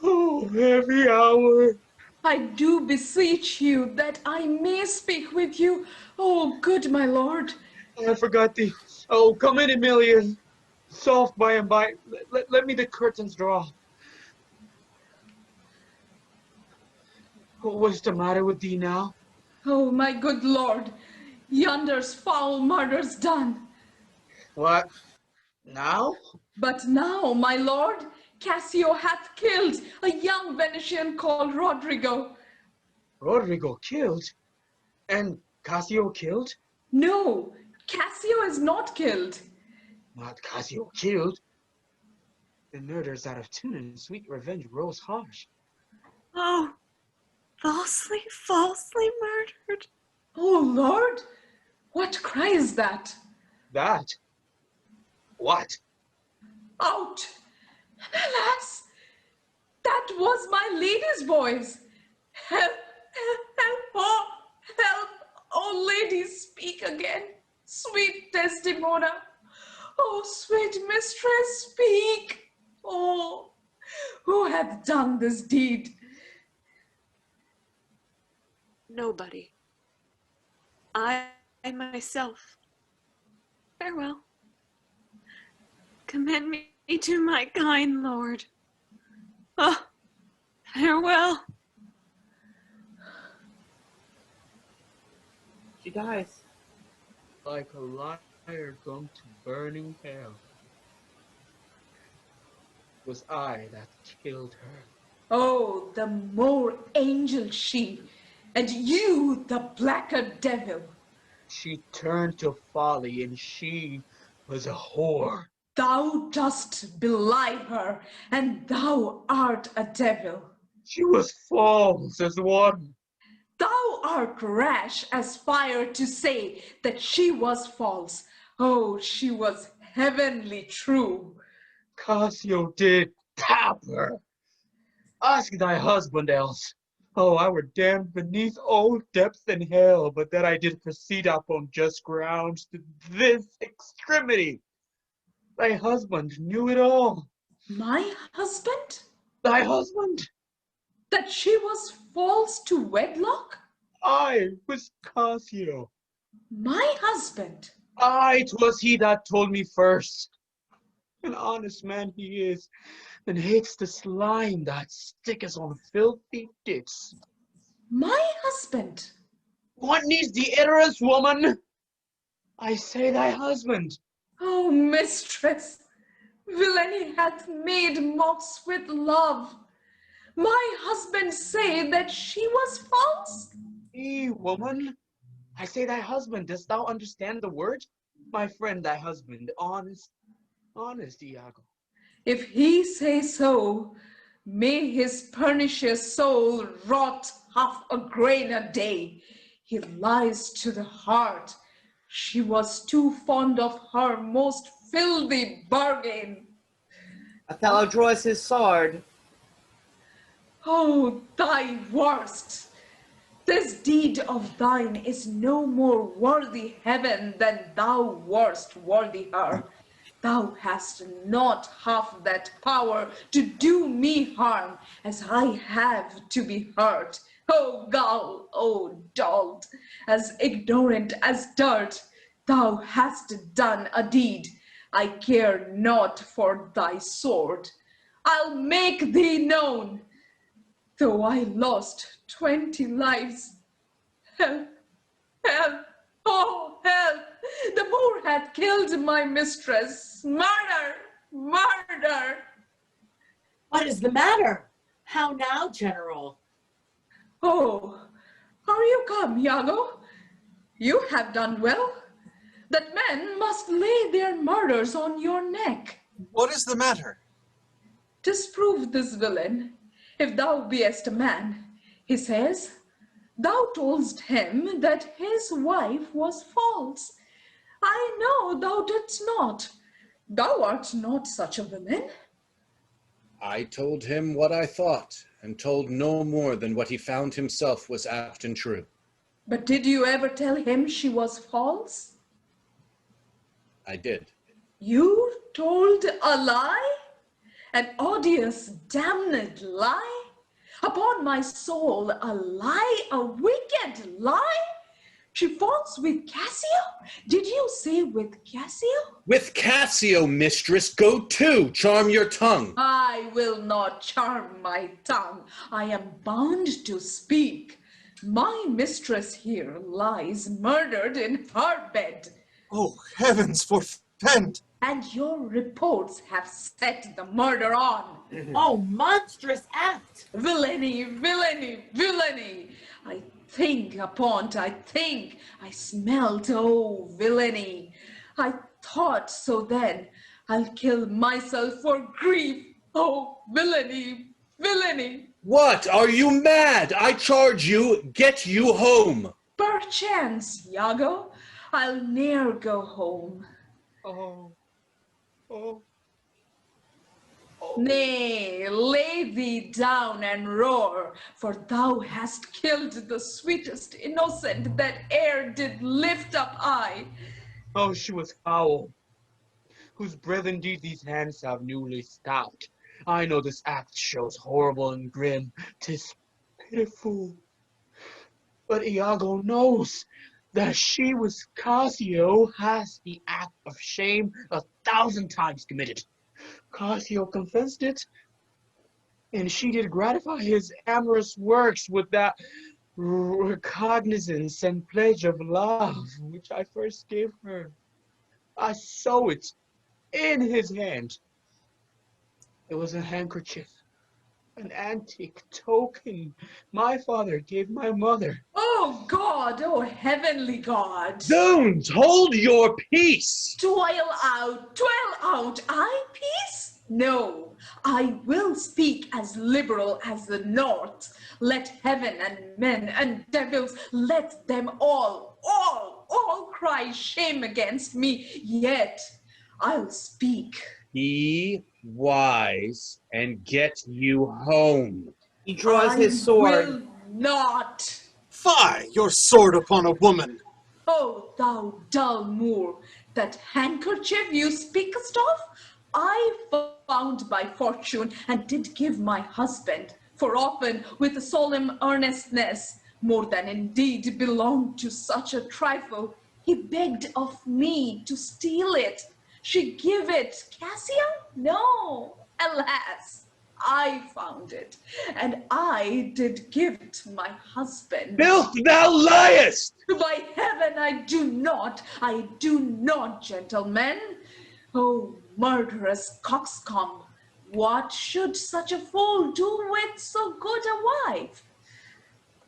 Oh, every hour. I do beseech you that I may speak with you. Oh, good my lord. I forgot thee. Oh, come in, Emilia. Soft by and by. Let me the curtains draw. What's the matter with thee now? Oh, my good lord, yonder's foul murder's done. What? Now? But now, my lord, Cassio hath killed a young Venetian called Roderigo. Roderigo killed? And Cassio killed? No, Cassio is not killed. Not Cassio killed? The murder's out of tune and sweet revenge grows harsh. Oh, falsely murdered. Oh, Lord, what cry is that? That? What? Out! Alas, that was my lady's voice. Help, oh, help, oh lady, speak again. Sweet Desdemona, oh sweet mistress, speak. Oh, who hath done this deed? Nobody. I myself. Farewell. Commend me to my kind lord. Oh, farewell. She dies. Like a liar gone to burning hell. It was I that killed her. Oh, the more angel she, and you the blacker devil. She turned to folly, and she was a whore. Thou dost belie her, and thou art a devil. She was false as water. Thou art rash as fire to say that she was false. Oh, she was heavenly true. Cassio did tap her. Ask thy husband else. Oh, I were damned beneath all depth in hell, but that I did proceed upon just grounds to this extremity. Thy husband knew it all. My husband? Thy husband? That she was false to wedlock? I was Cassio. My husband? Aye, 'twas he that told me first. An honest man he is, and hates the slime that sticketh on filthy dicks. My husband? What needs the itterest woman? I say thy husband. Oh, mistress, villainy hath made mocks with love. My husband say that she was false? Woman, I say thy husband, dost thou understand the word? My friend, thy husband, honest, Iago. If he say so, may his pernicious soul rot half a grain a day. He lies to the heart. She was too fond of her most filthy bargain. Othello draws his sword. Oh, thy worst! This deed of thine is no more worthy heaven than thou wast worthy her. Thou hast not half that power to do me harm as I have to be hurt. O gull, O dolt, as ignorant as dirt, thou hast done a deed. I care not for thy sword. I'll make thee known. Though I lost 20 lives, help, help, oh, help! The Moor hath killed my mistress. Murder, murder! What is the matter? How now, General? Oh, are you come, Iago? You have done well. That men must lay their murders on your neck. What is the matter? Disprove this villain, if thou beest a man. He says, thou toldst him that his wife was false. I know thou didst not. Thou art not such a villain. I told him what I thought, and told no more than what he found himself was apt and true. But did you ever tell him she was false? I did. You told a lie? An odious, damned lie? Upon my soul, a lie, a wicked lie? She falls with Cassio? Did you say with Cassio? With Cassio, mistress, go to, charm your tongue. I will not charm my tongue. I am bound to speak. My mistress here lies murdered in her bed. Oh, heavens forfend! And your reports have set the murder on. Oh, monstrous act! Villainy, villainy, villainy! I think upon't, I think, I smelt, oh, villainy. I thought so then, I'll kill myself for grief. Oh, villainy, villainy! What? Are you mad? I charge you, get you home. Perchance, Iago, I'll ne'er go home. Oh. Nay, lay thee down and roar, for thou hast killed the sweetest innocent that e'er did lift up eye. Oh, she was foul, whose breath indeed these hands have newly stopped. I know this act shows horrible and grim, 'tis pitiful. But Iago knows that she was Cassio has the act of shame 1,000 times committed. Cassio confessed it, and she did gratify his amorous works with that recognizance and pledge of love which I first gave her. I saw it in his hand. It was a handkerchief, an antique token my father gave my mother. Oh God, oh heavenly God! Zounds, hold your peace! Toil out, I peace? No, I will speak as liberal as the North. Let heaven and men and devils, let them all cry shame against me, yet I'll speak. Be wise and get you home. He draws his sword. I will not. Fie, your sword upon a woman! Oh, thou dull Moor, that handkerchief you speakest of, I found by fortune and did give my husband, for often with a solemn earnestness, more than indeed belonged to such a trifle, he begged of me to steal it. She give it, Cassio? No, alas, I found it, and I did give it my husband. Filth, thou liest! By heaven, I do not, gentlemen. Oh, murderous coxcomb, what should such a fool do with so good a wife?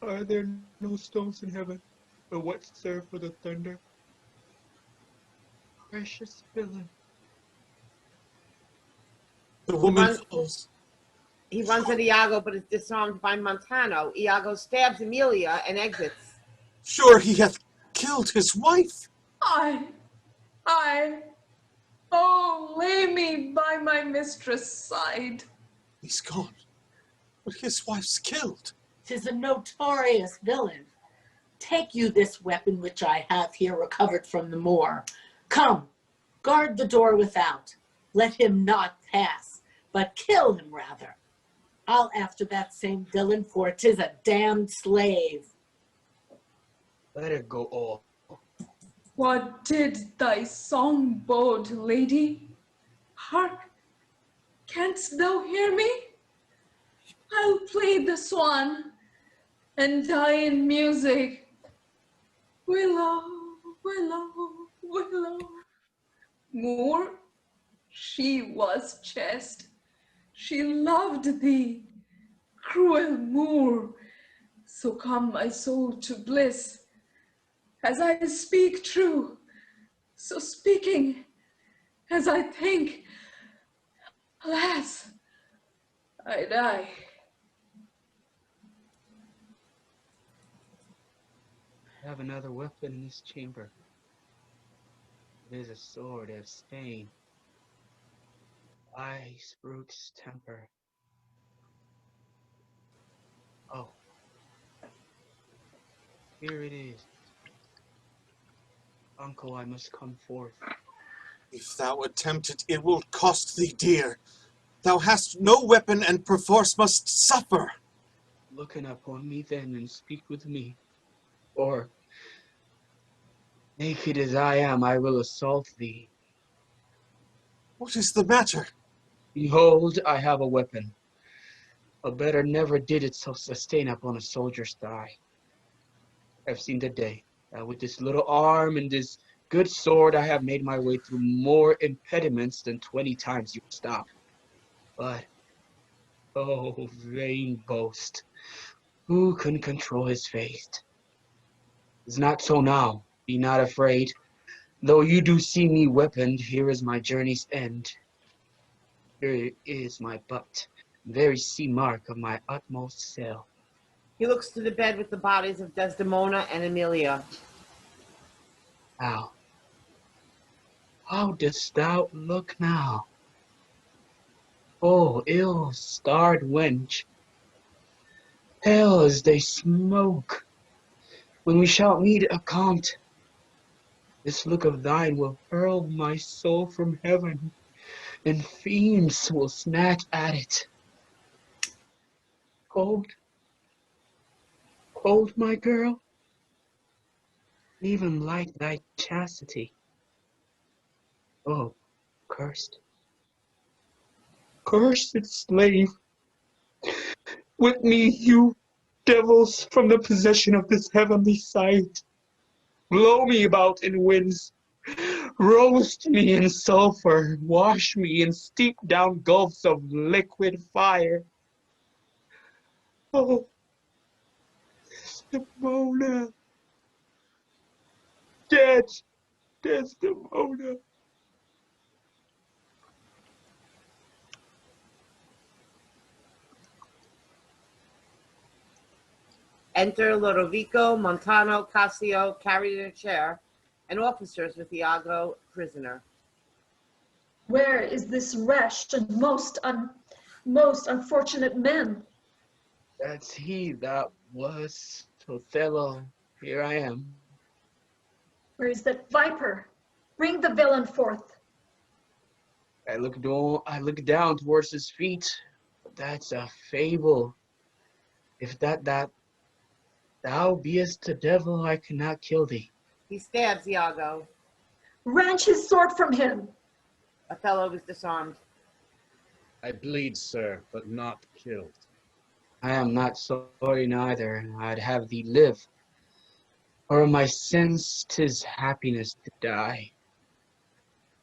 Are there no stones in heaven? Or what, sir, for the thunder? Precious villain. The woman runs- falls. He runs at Iago, but is disarmed by Montano. Iago stabs Emilia and exits. Sure he hath killed his wife. Oh, lay me by my mistress' side. He's gone, but his wife's killed. 'Tis a notorious villain. Take you this weapon which I have here recovered from the Moor. Come, guard the door without. Let him not pass, but kill him rather. I'll after that same villain, for 'tis a damned slave. Let her go all. What did thy song bode, lady? Hark, canst thou hear me? I'll play the swan and die in music. Willow, willow, willow. Moor, she was chaste. She loved thee, cruel Moor. So come my soul to bliss. As I speak true, so speaking as I think, alas, I die. I have another weapon in this chamber. It is a sword of Spain. Ice roots temper. Oh. Here it is. Uncle, I must come forth. If thou attempt it, it will cost thee dear. Thou hast no weapon and perforce must suffer. Looking upon me then and speak with me. Or, naked as I am, I will assault thee. What is the matter? Behold, I have a weapon. A better never did itself sustain upon a soldier's thigh. I've seen the day. With this little arm and this good sword, I have made my way through more impediments than 20 times you stop. But, oh, vain boast, who can control his fate? It's not so now, be not afraid. Though you do see me weaponed, here is my journey's end. Here is my butt, very sea mark of my utmost sail. He looks to the bed with the bodies of Desdemona and Emilia. How dost thou look now? Oh, ill-starred wench, pale as they smoke. When we shall meet account, this look of thine will hurl my soul from heaven, and fiends will snatch at it. Cold, cold, my girl, even like thy chastity. Oh, cursed, cursed slave, with me, you devils, from the possession of this heavenly sight. Blow me about in winds, roast me in sulfur, wash me in steep down gulfs of liquid fire. Oh, Desdemona, dead Desdemona. Enter Lodovico, Montano, Cassio, carried in a chair, and officers with Iago, prisoner. Where is this rash and most unfortunate man? That's he that was Othello. Here I am. Where is that viper? Bring the villain forth. I look down towards his feet. That's a fable. If that thou beest the devil, I cannot kill thee. He stabs Iago. Wrench his sword from him. Othello is disarmed. I bleed, sir, but not killed. I am not sorry neither. I'd have thee live. For my sins, 'tis happiness to die.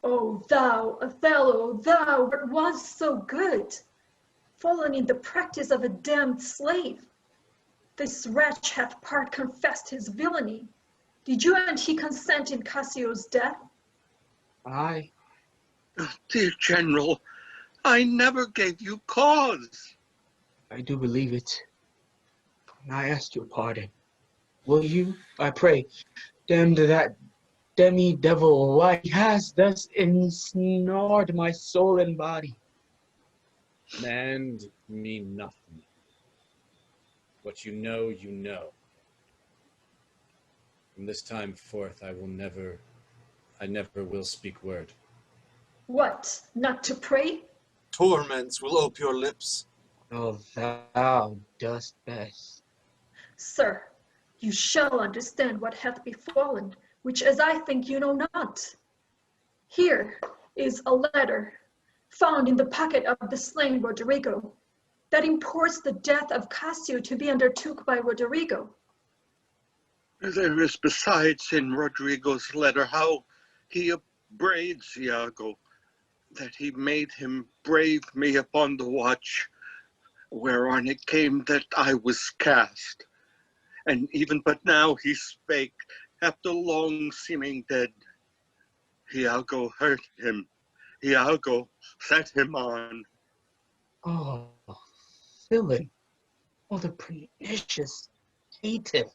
Oh, thou, Othello, thou that was so good, fallen in the practice of a damned slave. This wretch hath part confessed his villainy. Did you and he consent in Cassio's death? I, Dear General, I never gave you cause. I do believe it. And I ask your pardon. Will you, I pray, damn to that demi-devil why he has thus ensnared my soul and body? Command me nothing. What you know, you know. From this time forth, I never will speak word. What, not to pray? Torments will ope your lips. Oh, thou dost best. Sir, you shall understand what hath befallen, which as I think you know not. Here is a letter found in the pocket of the slain Roderigo that imports the death of Cassio to be undertook by Roderigo. There is besides in Roderigo's letter how he upbraids Iago, that he made him brave me upon the watch, whereon it came that I was cast. And even but now he spake, after long seeming dead. Iago hurt him. Iago set him on. Oh, villain. Oh, the pernicious caitiff.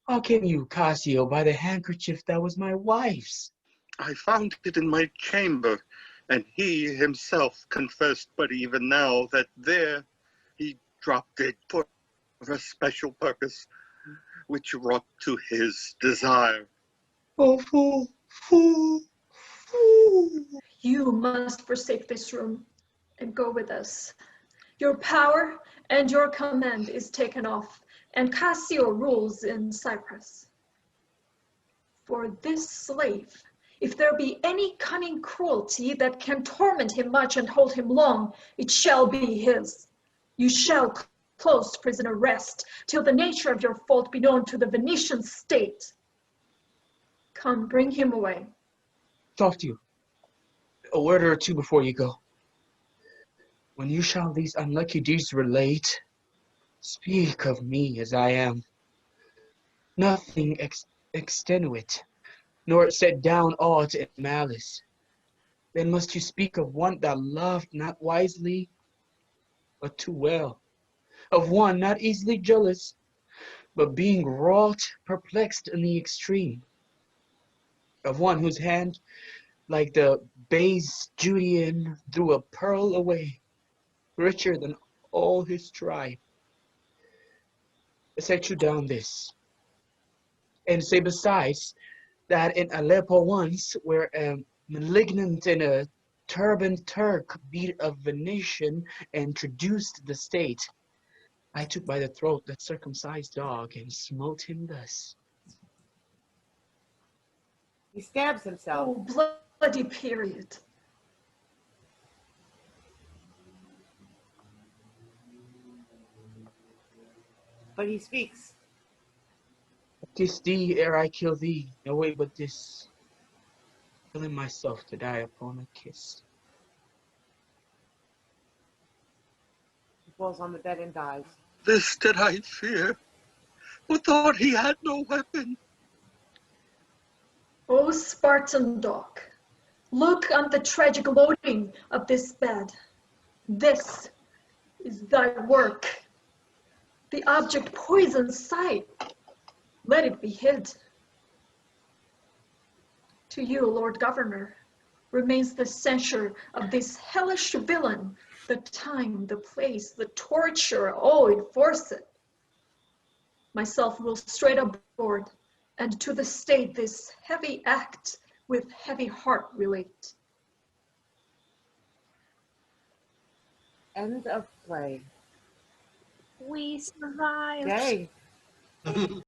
How came you, Cassio, by the handkerchief that was my wife's? I found it in my chamber, and he himself confessed but even now that there he dropped it for a special purpose, which wrought to his desire. Oh, fool, fool, fool. You must forsake this room and go with us. Your power and your command is taken off, and Cassio rules in Cyprus. For this slave, if there be any cunning cruelty that can torment him much and hold him long, it shall be his. You shall close prisoner rest, till the nature of your fault be known to the Venetian state. Come, bring him away. Talk to you. A word or two before you go. When you shall these unlucky deeds relate, speak of me as I am. Nothing extenuate, nor set down aught in malice. Then must you speak of one that loved not wisely, but too well. Of one not easily jealous, but being wrought, perplexed in the extreme. Of one whose hand, like the base Judean, threw a pearl away, richer than all his tribe. Set you down this, and say besides, that in Aleppo once, where a malignant and a turbaned Turk beat a Venetian and traduced the state, I took by the throat that circumcised dog and smote him thus. He stabs himself. Oh, bloody period. But he speaks. Kiss thee ere I kill thee, no way but this, killing myself to die upon a kiss. He falls on the bed and dies. This did I fear, who thought he had no weapon. O Spartan dog, look on the tragic loading of this bed. This is thy work. The object poisons sight. Let it be hid. To you, Lord Governor, remains the censure of this hellish villain, the time, the place, the torture, oh, enforce it. Myself will straight aboard, and to the state this heavy act with heavy heart relate. End of play. We survived. Yay.